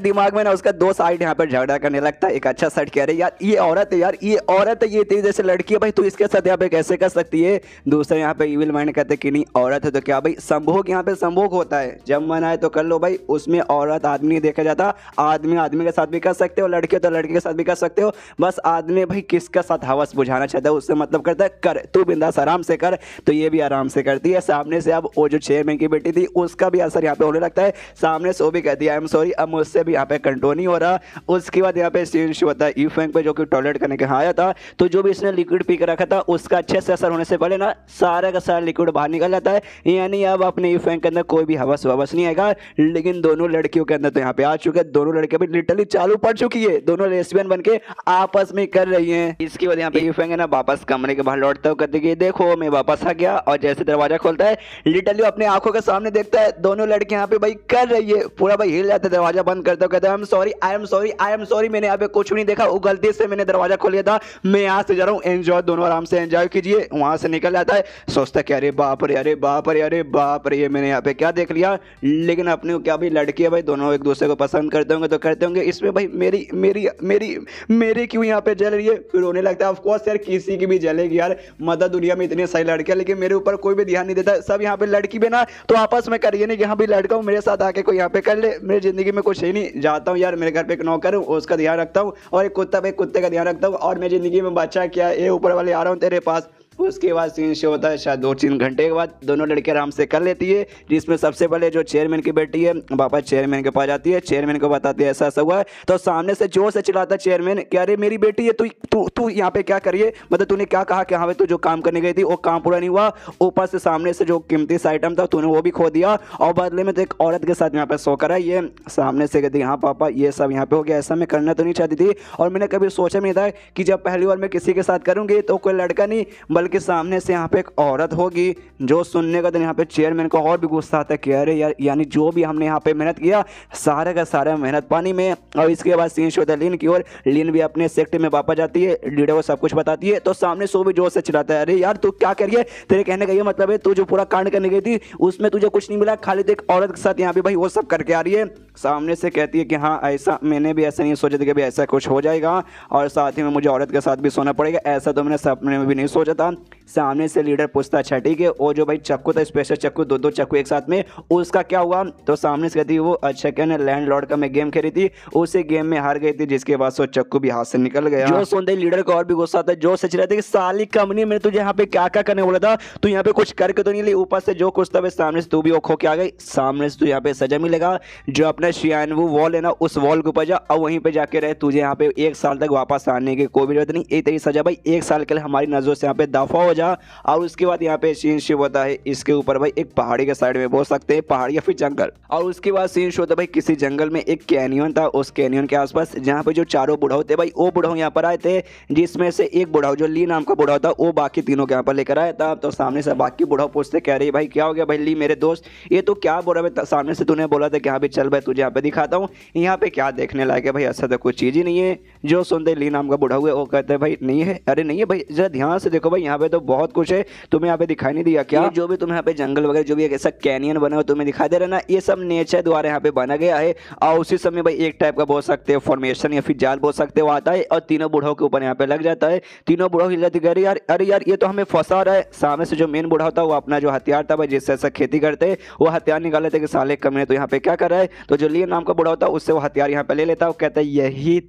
दिमाग में ना उसका दो साइड यहाँ पर झगड़ा करने लगता है। एक अच्छा साइड कह रहे यार ये औरत है, यार ये औरत है, ये तेरी जैसे लड़की है भाई तू इसके साथ यहाँ पे कैसे कर सकती है। दूसरा यहाँ पे इविल माइंड कहते कि नहीं औरत है तो क्या भाई संभोग यहाँ पे संभोग होता है, जब मन आए तो कर लो भाई, उसमें औरत आदमी नहीं देखा जाता, आदमी आदमी के साथ भी कर सकते हो, लड़के तो लड़के के साथ भी कर सकते हो, बस आदमी भाई किसका साथ हवस बुझाना चाहता है उससे मतलब करता है कर तू बिंदास आराम से कर। तो ये भी आराम से करती है। सामने से अब वो जो चेयरमैन की बेटी थी उसका भी असर यहाँ पे होने लगता है, सामने से वो भी कहती है आई एम सॉरी, अब मुझसे भी यहाँ पे कंट्रोल नहीं हो रहा। उसके बाद यहाँ पे सीन शो होता है यूफैंग पे जो कि टॉयलेट करने के आया था, तो जो भी इसने लिक्विड पी के रखा था उसका अच्छे से असर होने से पहले ना सारा का सारा लिक्विड बाहर निकल जाता है, यानी अब अपने यूफैंग के अंदर कोई भी हवस ववस नहीं आएगा। लेकिन दोनों लड़कियों के अंदर तो यहाँ पे आ चुके हैं, दोनों लड़के भी लिटरली चालू पड़ चुकी है, दोनों लेस्बियन बनके आपस में कर रही हैं। इसके बाद यहाँ पे यूफैंग है ना वापस कमरे के बाहर लौटता है, कहते कि देखो मैं वापस आ गया, और जैसे दरवाजा खोलता है लिटरली अपने आंखों के सामने देखता है दोनों लड़के यहाँ पे भाई कर रही है, पूरा भाई हिल जाता है, दरवाजा बंद करता है, कहता है आई am sorry I am sorry I am sorry, मैंने यहाँ पे कुछ भी नहीं देखा, वो गलती से मैंने दरवाजा खोल लिया था, मैं यहाँ से जा रहा हूँ, एंजॉय दोनों आराम से एंजॉय कीजिए। वहां से निकल जाता है, सोचता कि अरे बाप रे अरे बाप रे अरे बाप रे ये मैंने यहाँ पे क्या देख लिया। लेकिन अपने क्या भाई लड़की है भाई, दोनों एक दूसरे को पसंद करते होंगे तो करते होंगे, इसमें भाई मेरी मेरी मेरी मेरी क्यों यहाँ पे जल रही है। फिर रोने लगता है, ऑफ कोर्स यार किसी की भी जलेगी यार, मदद दुनिया में इतनी सही लड़कियां, लेकिन मेरे ऊपर कोई भी ध्यान नहीं देता, सब यहाँ पे लड़की भी ना तो आपस में करिए नहीं कि हाँ भाई लड़का हूँ मेरे साथ आके कोई यहाँ पे कर ले, मेरी जिंदगी में कुछ ही नहीं, जाता हूँ यार मेरे घर पे एक नौकर हूँ उसका ध्यान रखता हूँ, और एक कुत्ता पे कुत्ते का ध्यान रखता हूँ, और मेरी जिंदगी में बच्चा क्या है ये ऊपर वाले आ रहा हूँ तेरे पास। उसके बाद सीन शो होता है शायद 2-3 घंटे के बाद, दोनों लड़के आराम से कर लेती है, जिसमें सबसे पहले जो चेयरमैन की बेटी है वापस चेयरमैन के पास जाती है, चेयरमैन को बताती है ऐसा ऐसा हुआ है, तो सामने से जोर से चिल्लाता है चेयरमैन कि अरे मेरी बेटी है, तू यहाँ पे क्या करिए, मतलब तूने क्या कहा कि हाँ भाई तू जो काम करने गई थी वो काम पूरा नहीं हुआ, ऊपर से सामने से जो कीमती आइटम था तूने वो भी खो दिया, और बदले में तो एक औरत के साथ यहाँ पे सो कर है। ये सामने से कहती हाँ पापा ये सब यहाँ पे हो गया, ऐसा मैं करना तो नहीं चाहती थी, और मैंने कभी सोचा नहीं था कि जब पहली बार मैं किसी के साथ करूँगी तो कोई लड़का नहीं बल्कि सामने से यहाँ पे एक औरत होगी। जो सुनने का तो यहाँ पे चेयरमैन को और भी गुस्सा आता है कि अरे यार यानी जो भी हमने यहाँ पे मेहनत किया सारा का सारा मेहनत पानी में। और इसके बाद सीन होता है लीन की ओर, लीन भी अपने सेक्टर में वापस जाती है, लीडर को सब कुछ बताती है, तो सामने सो भी जोर से चिल्लाता है अरे यार तू क्या करिए, तेरे कहने का ये मतलब है तू जो पूरा कांड करने गई थी उसमें तुझे कुछ नहीं मिला, खाली तो एक औरत के साथ यहाँ पे भाई वो सब करके आ रही है। सामने से कहती है कि हाँ ऐसा मैंने भी ऐसा नहीं सोचा था कि भाई ऐसा कुछ हो जाएगा और साथ ही में मुझे औरत के साथ भी सोना पड़ेगा, ऐसा तो मैंने सपने में भी नहीं सोचा था। सामने से लीडर पूछता अच्छा ठीक है, वो जो भाई चक्कू था स्पेशल चक्कू, दो चक्कू एक साथ में, उसका क्या हुआ? तो सामने से कहती है वो अच्छा क्या ना लैंडलॉर्ड का मैं गेम खेली थी, उसे गेम में हार गई थी, जिसके बाद वो चक्कू भी हाथ से निकल गया। जो सुनते लीडर को और भी गुस्सा आता है, जो सोच रहे थे कि साली कंपनी में तुझे यहाँ पे क्या क्या करने बोला था, तू यहाँ पे कुछ करके तो नहीं ली, ऊपर से जो कुछ था सामने से तू भी खो के आ गई, सामने से तू यहाँ पे सजा मिलेगा, जो अपना शियानवू वॉल है ना उस वॉल के ऊपर जा और वहीं पे जाके रहे, तुझे यहाँ पे 1 साल तक वापस आने की कोई भी जरूरत नहीं, एक तेरी सजा भाई 1 साल के लिए हमारी नजरों से यहाँ पे दफा हो जा। और उसके बाद यहाँ पे सीन शिव होता है, इसके ऊपर भाई एक पहाड़ी के साइड में बोल सकते हैं, पहाड़ी या फिर जंगल, और उसके बाद सीन शो होता है भाई किसी जंगल में एक कैनियन था, उस कैनियन के आसपास जहाँ पे जो चारों बुढ़ाऊ थे भाई वो बुढ़ाऊ यहाँ पर आए थे, जिसमें से एक बुढ़ाऊ जो ली नाम का बुढ़ाऊ था वो बाकी तीनों के यहाँ पर लेकर आया था। तो सामने से बाकी बुढ़ाऊ पूछते कह रही भाई क्या हो गया भाई ली मेरे दोस्त, ये तो क्या बोल रहा है, सामने से तूने बोला था कि हाँ भाई चल भाई तुझे यहाँ पे दिखाता हूँ, यहाँ पे क्या देखने लायक है भाई, ऐसा तो कुछ चीज ही नहीं है। जो सुनते ली नाम का बुढ़ा हुआ वो कहते हैं भाई नहीं है, अरे नहीं है भाई जरा ध्यान से देखो भाई यहाँ पे तो बहुत कुछ है, तुम्हें यहाँ पे दिखाई नहीं दिया क्या? जो भी तुम्हें यहाँ पे जंगल वगैरह जो भी एक ऐसा कैनियन बना हुआ तुम्हें दिखाई दे रहा है ना, ये सब नेचर द्वारा यहाँ पे बना गया है। और उसी समय भाई एक टाइप का बोल सकते हैं फॉर्मेशन या फिर जाल बोल सकते हो आता है और तीनों बुढ़ाओं के ऊपर यहाँ पे लग जाता है। तीनों बुढ़ाओ हिल जाती है यार, अरे यार ये तो हमें फंसा रहा है। सामने से जो मेन बुढ़ा होता है वो अपना जो हथियार था भाई जिससे ऐसा खेती करते वो हथियार निकाल लेते कि साले कमरे तो यहाँ पे क्या कर रहा है। तो जो लियन नाम का बुढ़ा होता है उससे वो हथियार यहाँ पे ले लेता है, वो कहता है यही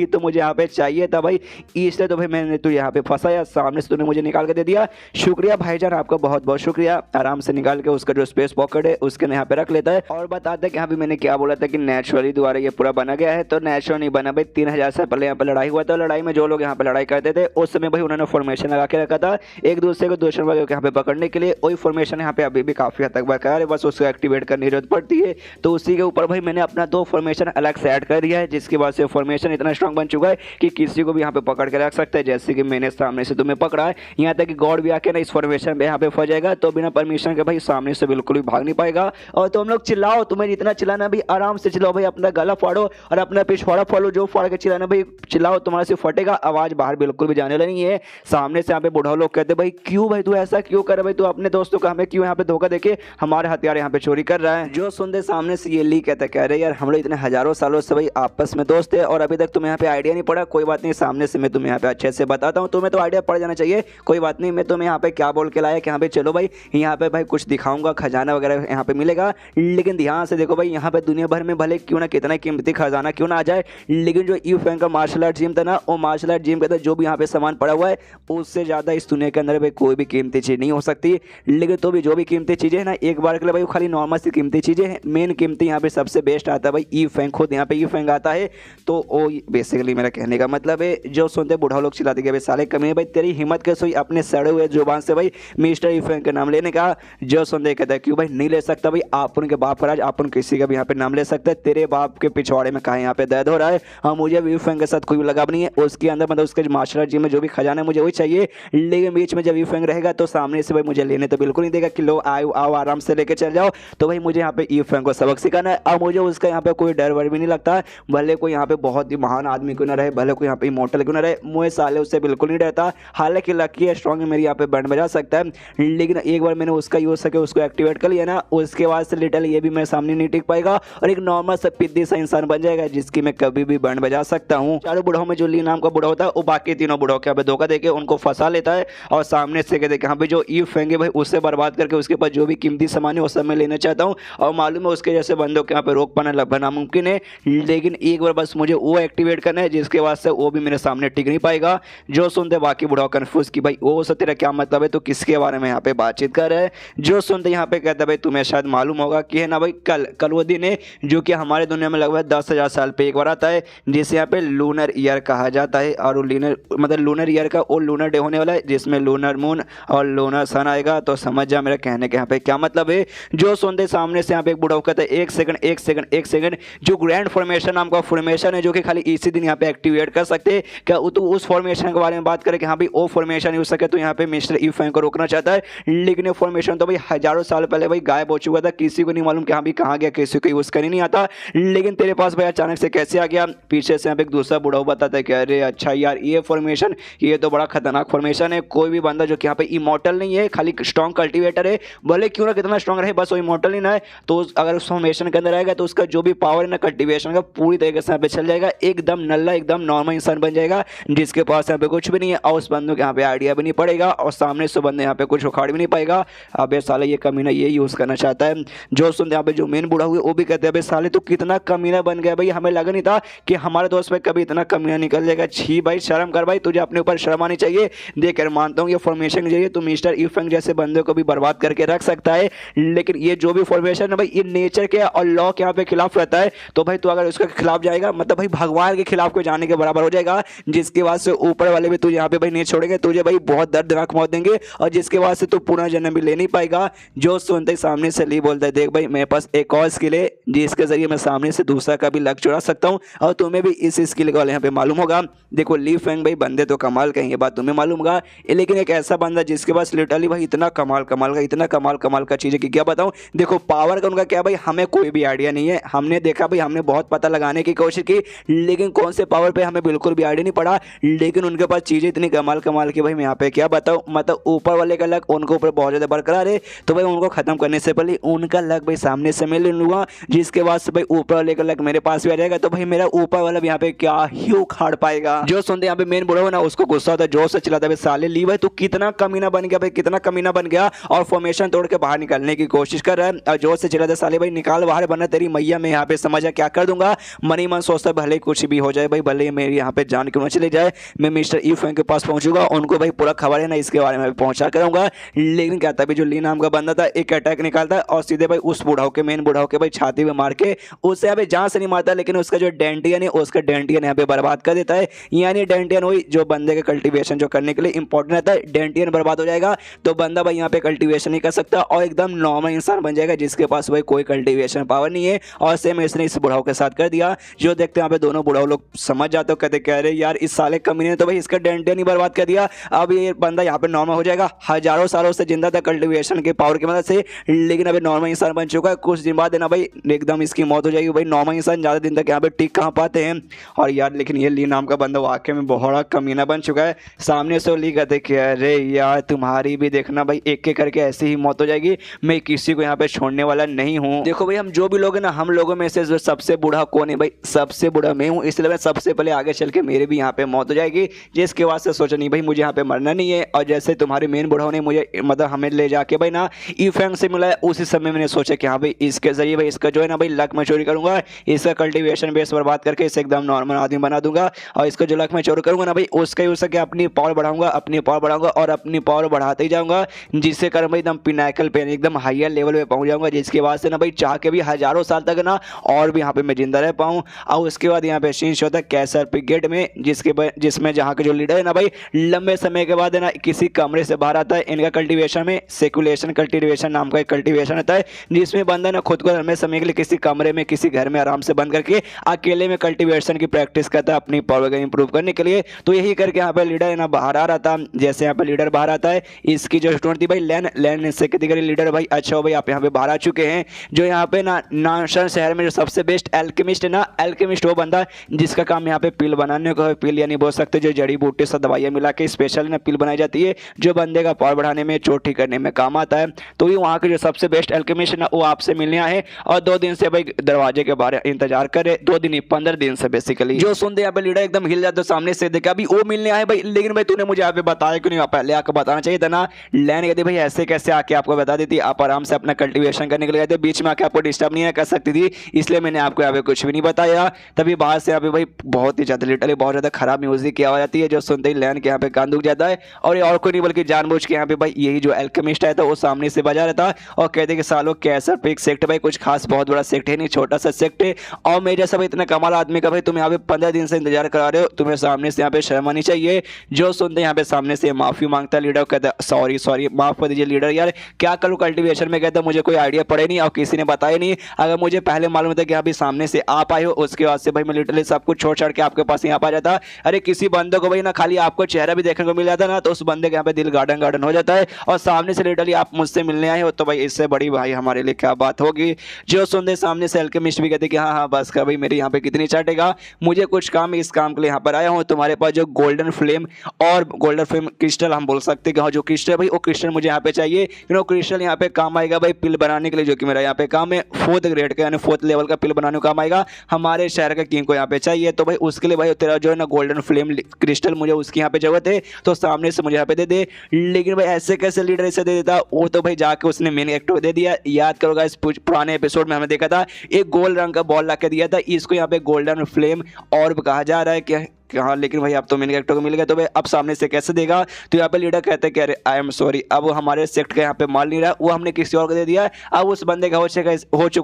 तो मुझे यहाँ पे चाहिए था भाई, इसलिए तो भाई मैंने तो यहाँ पे फंसाया, सामने से तूने मुझे निकाल के दे दिया, शुक्रिया भाईजान आपका बहुत बहुत शुक्रिया। आराम से निकाल के उसका जो स्पेस पॉकेट है उसके यहाँ पे रख लेता है और बताता है कि यहाँ पे मैंने क्या बोला था कि नेचुरली द्वारा ये पूरा बना गया है। तो नेचुरल नहीं बना भाई, 3000 साल पहले यहाँ पे लड़ाई हुआ था, लड़ाई में जो लोग यहाँ पे लड़ाई करते थे उस समय भाई उन्होंने फॉर्मेशन लगा के रखा था एक दूसरे को दुश्मन वगैरह यहाँ पे पकड़ने के लिए। वही फॉर्मेशन यहाँ पे अभी भी काफी हद तक बरकरार है, बस उसको एक्टिवेट करने की जरूरत पड़ती है। तो उसी के ऊपर भाई मैंने अपना 2 फॉर्मेशन अलग से ऐड कर दिया है, जिसके बाद से फॉर्मेशन इतना स्ट्रांग बन चुका है कि किसी को भी यहाँ पे पकड़ के रख सकता है। जैसे कि मैंने सामने से तुम्हें पकड़ा है, यहाँ तक कि गॉड भी आके ना इस फॉर्मेशन में यहाँ पे फंस जाएगा, तो बिना परमिशन के भाई सामने से बिल्कुल भी भाग नहीं पाएगा। और तुम लोग चिल्लाओ, तुम्हें जितना चिल्लाना भाई आराम से चिल्लाओ भाई, अपना गला फाड़ो और अपना पिछवाड़ा फाड़ो, जो फाड़ के चिल्लाना भाई चिल्लाओ, तुम्हारा से फटेगा, आवाज बाहर बिल्कुल भी जाने नहीं है। सामने से यहाँ पे बुढ़ा लोग कहते भाई क्यों भाई तू ऐसा क्यों कर भाई, तू अपने दोस्तों का हमें क्यों यहाँ पे धोखा देके हमारे हथियार यहाँ पे चोरी कर रहा है। जो सुनते सामने से ये ली कहता कह रहे यार हम लोग इतने हजारों सालों से भाई आपस में दोस्त है और अभी तक तुम्हें यहाँ पे आइडिया नहीं पड़ा, कोई बात नहीं सामने से मैं तुम्हें यहाँ पे अच्छे से बताता हूँ, तुम्हें तो आइडिया पड़ जाना चाहिए, कोई बात नहीं। मैं तुम्हें यहाँ पे क्या बोल के लाया कि यहाँ पे चलो भाई यहाँ पे भाई कुछ दिखाऊंगा, खजाना वगैरह यहाँ पे मिलेगा, लेकिन ध्यान से देखो भाई यहाँ पे दुनिया भर में भले क्यों ना कितना कीमती खजाना क्यों ना आ जाए, लेकिन जो यू फैंग का मार्शल आर्ट जिम था ना, वो मार्शल आर्ट जिम के अंदर जो भी यहाँ पे सामान पड़ा हुआ है उससे ज्यादा इस दुनिया के अंदर भाई कोई भी कीमती चीज नहीं हो सकती। लेकिन तो भी जो भी कीमती चीजें है ना एक बार के लिए भाई खाली नॉर्मल सी कीमती चीजें हैं, मेन कीमती यहाँ पे सबसे बेस्ट आता है भाई ई फैंग, खुद यहाँ पे ई फैंग आता है। तो वो बेसिकली मेरा कहने का मतलब है, जो सुनते बूढ़ा लोग चिल्लाते कि भाई साले कमीने भाई तेरी हिम्मत कैसे हुई अपने सड़े हुए जुबान से भाई मिस्टर ई फैंग का नाम लेने का। जो सुनते कहता है क्यों भाई नहीं ले सकता भाई, आप उनके बाप का राज, आप किसी का भी यहाँ पे नाम ले सकते हैं, तेरे बाप के पिछवाड़े में कहा यहाँ पे दर्द हो रहा है। हाँ मुझे ई फैंग के साथ कोई लगाव नहीं है, उसके अंदर मतलब उसके मार्शल आर्ट जिम में जो भी खजाना है मुझे वही चाहिए, लेकिन बीच में जब ई फैंग रहेगा तो सामने से भाई मुझे लेने तो बिल्कुल नहीं देगा कि लो आओ आओ आराम से लेके चल जाओ। तो भाई मुझे यहाँ पे ई फैंग को सबक सिखाना है और मुझे उसका यहाँ पे कोई डर वर भी नहीं लगता, भले कोई यहाँ पे बहुत ही महान आदमी क्यों ना रहे, भले कोई यहाँ पे इमॉर्टल क्यों ना रहे, मुझे साले उससे बिल्कुल नहीं डरता। हालांकि लकी है स्ट्रॉन्ग मेरी यहाँ पे बैंड बजा सकता है, लेकिन एक बार मैंने उसका यूज करके उसको एक्टिवेट कर लिया ना, उसके बाद से लिटल ये भी मेरे सामने नहीं टिक पाएगा और एक नॉर्मल सा पिद्दी सा इंसान बन जाएगा जिसकी मैं कभी भी बैंड बजा सकता हूँ। चारों बुढ़ाओं में जो ली नाम का बुढ़ा होता है वो बाकी तीनों बुढ़ाओं के यहाँ पे धोखा देके उनको फंसा लेता है और सामने से कहते यहाँ पे जो ई फैंग है भाई उससे बर्बाद करके उसके पास जो भी कीमती सामान है वो सब मैं लेना चाहता हूँ और मालूम है उसके जैसे बंदों के यहाँ पे रोक पाना लगभग नामुमकिन है, लेकिन एक बार बस मुझे वो एक्टिवेट करना है जिसके बाद से वो भी मेरे सामने टिक नहीं पाएगा। जो सुनते बाकी बुढ़ाओ कन्फ्यूज कि भाई वो सब तेरा क्या मतलब है, तो किसके बारे में यहाँ पे बातचीत कर रहे हैं। जो सुनते यहाँ पे कहता है भाई तुम्हें शायद मालूम होगा कि है ना भाई कल वो दिन है जो कि हमारे दुनिया में लगभग 10,000 साल पे एक बार आता है जिसे यहाँ पे लूनर ईयर कहा जाता है और लूनर ईयर का वो लूनर डे होने वाला है जिसमें लूनर मून और लूनर सन आएगा। तो समझ जा मेरा कहने के यहाँ पे क्या मतलब है। जो सुनते सामने से यहाँ पे एक बुढ़ाऊ कहता है एक सेकंड जो ग्रैंड फॉर्मेशन नाम का फॉर्मेशन है जो कि खाली इसी दिन यहाँ पे एक्टिवेट कर सकते हैं, क्या तो उस फॉर्मेशन के बारे में बात करें कि हाँ भाई वो फॉर्मेशन यूज सके तो यहाँ पे मिस्टर ई फैंग को रोकना चाहता है, लेकिन ये फॉर्मेशन तो भाई हजारों साल पहले भाई गायब हो चुका था, किसी को नहीं मालूम कि हाँ भाई कहाँ गया, किसी को यूज करने नहीं आता, लेकिन तेरे पास भाई अचानक से कैसे आ गया। पीछे से यहाँ पे एक दूसरा बुढ़ाऊ बताता है कि अरे अच्छा यार ये फॉर्मेशन ये तो बड़ा खतरनाक फॉर्मेशन है, कोई भी बंदा जो कि यहाँ पे इमॉर्टल नहीं है खाली स्ट्रॉन्ग कल्टिवेटर है, भले क्यों ना कितना स्ट्रॉन्ग रहे बस वो इमॉर्टल ही ना है, तो अगर उस फॉर्मेशन के अंदर आएगा तो उसका जो भी पावर है ना कल्टीवेशन का पूरी तरीके से यहाँ पे चल जाएगा, एकदम नल्ला एकदम नॉर्मल इंसान बन जाएगा जिसके पास यहाँ पे कुछ भी नहीं है और उस बंदों के यहाँ पे आइडिया भी नहीं पड़ेगा और सामने से बंदे यहाँ पे कुछ उखाड़ भी नहीं पाएगा। अबे साला ये कमीना ये यूज़ करना चाहता है। जो सुनते यहाँ पे जो मेन बूढ़ा हुए वो भी कहते हैं अबे साले तू कितना कमीना बन गया भाई, हमें लगा नहीं था कि हमारे दोस्त पे कभी इतना कमीना निकल जाएगा। छी भाई शर्म कर भाई, तुझे अपने ऊपर शर्म आनी चाहिए। देख कर मानता हूँ ये फॉर्मेशन के जरिए तू मिस्टर ईफेंग जैसे बंदे को भी बर्बाद करके रख सकता है, लेकिन ये जो भी फॉर्मेशन है भाई ये नेचर के और लॉ के यहाँ पे खिलाफ रहता है। तो भाई तू अगर उसके खिलाफ जाएगा मतलब भाई भगवान के खिलाफ को जाने के बराबर हो जाएगा, जिसके बाद से ऊपर वाले भी तुझे यहाँ पे भाई नहीं छोड़ेंगे, तुझे भाई बहुत दर्दनाक मौत देंगे और जिसके बाद से तू पुनः जन्म भी ले नहीं पाएगा। जो सुनते ही सामने से ली बोलता है देख भाई मेरे पास एक और स्किल है जिसके जरिए मैं सामने से दूसरा का भी लक चुरा सकता हूँ और तुम्हें भी इस स्किल का यहाँ पे मालूम होगा। देखो ली फेंग भाई बंदे तो कमाल कहेंगे, बात तुम्हें मालूम होगा, लेकिन एक ऐसा बंदा जिसके पास लिटरली भाई इतना कमाल कमाल का इतना कमाल कमाल का चीज़ है कि क्या बताऊँ। देखो पावर का उनका क्या भाई हमें कोई भी आइडिया नहीं है, हमने देखा भाई हमने बहुत पता लगाने की कोशिश की लेकिन कौन से पावर पे हमें बिल्कुल भी आइडिया नहीं पड़ा, लेकिन उनके पास चीज़ें इतनी कमाल कमाल की भाई मैं यहाँ पे क्या बताऊँ। मतलब ऊपर वाले का लक उनके ऊपर बहुत ज़्यादा बरकरार है, तो भाई उनको खत्म करने से पहले उनका लक भाई सामने से मैं ले लूँगा, जिसके बाद से भाई ऊपर वाले का लक मेरे पास भी आ जाएगा, तो भाई मेरा ऊपर वाला यहाँ पे क्या ही उखाड़ पाएगा। जो सुनते यहाँ पे मेन बुढ़ा हो ना उसको गुस्सा होता है, जोर से चिल्लाता है साले ली भाई तू कितना कमीना बन गया भाई, कितना कमीना बन गया और फॉर्मेशन तोड़ के बाहर निकलने की कोशिश कर रहा है और जोर से चिल्लाता है साले भाई निकाल बाहर वरना तेरी मैया मैं यहाँ पे समझा क्या कर दूंगा। मन ही मन सोचता भले कुछ भी हो जाए भाई, भले मेरी यहाँ पे जान क्यों न चली जाए, मैं मिस्टर ईफेंग के पास पहुंचूंगा, उनको भाई पूरा खबर है ना इसके बारे में पहुंचा करूंगा। लेकिन क्या था जो ली नाम का बंदा था एक अटैक निकालता है और सीधे भाई उस बुढ़ाओ के मेन बुढ़ाओ के भाई छाती में मार के उससे यहाँ पे जान से नहीं मारता, लेकिन उसका जो डेंटियन है उसका डेंटियन यहाँ पे बर्बाद कर देता है। यानी डेंटियन हुई जो बंदे के कल्टीवेशन जो करने के लिए इंपॉर्टेंट रहता है, डेंटियन बर्बाद हो जाएगा तो बंदा भाई यहाँ पे कल्टीवेशन नहीं कर सकता और एकदम नॉर्मल इंसान बन जाएगा जिसके पास भाई कोई कल्टीवेशन पावर नहीं है। और सेम इसने इस बुढ़ाओ के साथ कर दिया। जो देखते हैं यहाँ पे दोनों बुढ़ाओ लोग समझ जाते हो, कहते कह रहे यार इस साले कमीने ने तो भाई इसका डेंटियन ही बर्बाद कर दिया, अब ये बंदा यहाँ पे नॉर्मल हो जाएगा। हजारों सालों से जिंदा था कल्टीवेशन के पावर की मदद से, लेकिन अभी नॉर्मल इंसान बन चुका है, कुछ दिन बाद ना भाई एकदम इसकी मौत हो जाएगी। भाई नॉर्मल इंसान ज़्यादा दिन तक यहाँ पे टिक कहाँ पाते हैं। और यार लेकिन ये ली नाम का बंदा वाकई में बहुत कमीना बन चुका है। सामने से ली कहते कि अरे यार तुम्हारी भी देखना भाई एक एक करके ऐसी ही मौत हो जाएगी, मैं किसी को यहाँ पे छोड़ने वाला नहीं हूँ। देखो भाई हम जो भी लोग हैं ना हम लोगों में से जो सबसे बूढ़ा कौन है भाई, सबसे बूढ़ा मैं हूँ, इसलिए मैं सबसे पहले आगे चल के मेरे भी यहाँ पे मौत हो जाएगी, जिसके बाद से सोचा नहीं भाई मुझे यहाँ पे मरना नहीं है। और जैसे तुम्हारे मेन बूढ़ाओं ने मुझे मतलब हमें ले जाके भाई ना ईफेंग से मिला है, उसी समय मैंने सोचा कि हाँ भाई इसके जरिए भाई इसका जो है ना भाई लक मैं चोरी करूंगा, इसका कल्टीवेशन बेस बर्बाद करके इसे एकदम नॉर्मल आदमी बना दूंगा और इसका जो लक मैं चोरी करूंगा ना भाई उसका यूज करके अपनी पावर बढ़ाऊंगा और अपनी पावर बढ़ाते ही जाऊंगा, जिससे कर भाई एकदम पिनाकल पे एकदम हायर लेवल पे पहुंच जाऊंगा, जिसके बाद से ना भाई चाह के भी हजारों साल तक ना और भी यहाँ पे मैं जिंदा रह पाऊँ। और उसके बाद यहाँ पे सीन होता है कैसर ब्रिगेड में, जिसमें जहाँ के जो लीडर है ना भाई लंबे समय के बाद है ना किसी कमरे से बाहर आता है। इनका कल्टीवेशन में सेकुलेशन कल्टीवेशन नाम का एक कल्टीवेशन होता है, जिसमें बंदा ना खुद को लंबे समय के लिए किसी कमरे में किसी घर में आराम से बंद करके अकेले में कल्टीवेशन की प्रैक्टिस करता है अपनी पावर को इंप्रूव करने के लिए। तो यही करके यहाँ पे लीडर है ना बाहर आ रहा था। जैसे यहाँ पे लीडर बाहर आता है, इसकी जो स्टूडेंट थी भाई लैन सेक्रेटरी लीडर भाई अच्छा हो भाई आप यहाँ पे बाहर आ चुके हैं। जो यहाँ पे ना नानशन शहर में जो सबसे बेस्ट एल्केमिस्ट है ना, एल्केमिस्ट वो बंदा जिसका काम यहाँ पे पिल बनाने को है, पिल यानी बोल सकते जो जड़ी बूटी से दवाइयाँ मिला के स्पेशल ना पिल बनाई जाती है जो बंदे का पावर बढ़ाने में चोट ठीक करने में काम आता है। तो ये वहाँ के जो सबसे बेस्ट एल्केमिस्ट ना वो आपसे मिलने आए और 2 दिन से भाई दरवाजे के बाहर इंतजार करे, 2 दिन 15 दिन से बेसिकली। जो सुनते यहाँ पे लीडर एकदम हिल जाते सामने से देखा अभी वो मिलने आए भाई, लेकिन भाई तूने मुझे यहाँ पे बताया क्यों नहीं, पहले आकर बताना चाहिए था ना। लैन कहती भाई ऐसे कैसे आके आपको बता देती, आप आराम से अपना कल्टीवेशन करने के लिए गए थे, बीच में आके आपको डिस्टर्ब नहीं कर सकती थी, इसलिए मैंने आपको यहाँ पे कुछ भी नहीं बताया। तभी बाहर से यहाँ पे भाई बहुत ही ज्यादा लिटरली बहुत ज्यादा खराब म्यूजिक की आवाज आती है, जो सुनते ही लैन के यहाँ पे कान दुख जाता है। और ये और कोई नहीं बल्कि जानबूझ के यहाँ पे भाई यही जो एल्केमिस्ट है तो वो सामने से बजा रहता और कहते कि सालों कैसा पिक सेक्ट भाई कुछ खास बहुत बड़ा सेक्ट है नहीं, छोटा सा सेक्ट है और मेरे जैसा भाई इतना कमाल आदमी का भाई तुम यहाँ पे 15 दिन से इंतजार करा रहे हो, तुम्हें सामने से यहाँ पे शर्म आनी चाहिए। जो सुनते यहाँ पे सामने से माफी मांगता है लीडर, कहता है सॉरी माफ कर दीजिए लीडर, यार क्या करूँ कल्टीवेशन में, कहता मुझे कोई आइडिया पड़े नहीं और किसी ने बताया नहीं, अगर मुझे पहले मालूम था कि अभी सामने से आप आए हो उसके बाद से भाई मैं लिटरली सब कुछ छोड़ छाड़ के आपके पास यहाँ आ जाता। अरे किसी बंदे को भाई ना खाली आपको चेहरा भी देखने को मिल जाता ना तो उस बंदे के यहाँ पे दिल गार्डन हो जाता है और सामने से लिटरली आप मुझसे मिलने आए हो तो भाई इससे बड़ी भाई हमारे लिए क्या बात होगी। जो सुनते सामने से एल्केमिस्ट भी कहते कि हाँ बस का भाई मेरे यहाँ पे कितनी चाटेगा, मुझे कुछ काम इस काम के लिए यहाँ पर आया हूँ, तुम्हारे पास जो गोल्डन फ्लेम क्रिस्टल हम बोल सकते हैं कि हाँ जो क्रिस्टल भाई वो क्रिस्टल मुझे यहाँ पे चाहिए, क्योंकि क्रिस्टल यहाँ पे काम आएगा भाई पिल बनाने के लिए जो कि मेरा यहाँ पे काम में 4th ग्रेड का यानी 4th लेवल का पिल बनाने का काम आएगा। हमारे शहर के किंग को यहाँ पे चाहिए, तो भाई उसके लिए भाई तेरा जो है ना गोल्डन फ्लेम क्रिस्टल मुझे उसकी यहाँ पे जरूरत है, तो सामने से मुझे यहाँ पे दे दे। लेकिन भाई ऐसे कैसे लीडर इसे दे देता, वो तो भाई जाके उसने मेन एक्टर दे दिया। याद करोगा इस पुराने एपिसोड में हमने देखा था एक गोल्ड रंग का बॉल ला के दिया था, इसको यहाँ पे गोल्डन फ्लेम ऑर्ब कहा जा रहा है कि हाँ, लेकिन भाई अब तो मेन कैरेक्टर को मिल गया, तो भाई अब सामने से कैसे देगा। तो यहाँ पे लीडर कहते हैं कि अरे आई एम सॉरी, अब वो हमारे सेक्ट का यहाँ पे माल नहीं रहा, वो हमने किसी और को दे दिया, अब उस बंदे का हो चुका है,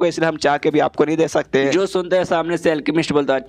इसलिए हम चाह के भी आपको नहीं दे सकते। जो सुनते हैं सामने से एल्केमिस्ट बोलता है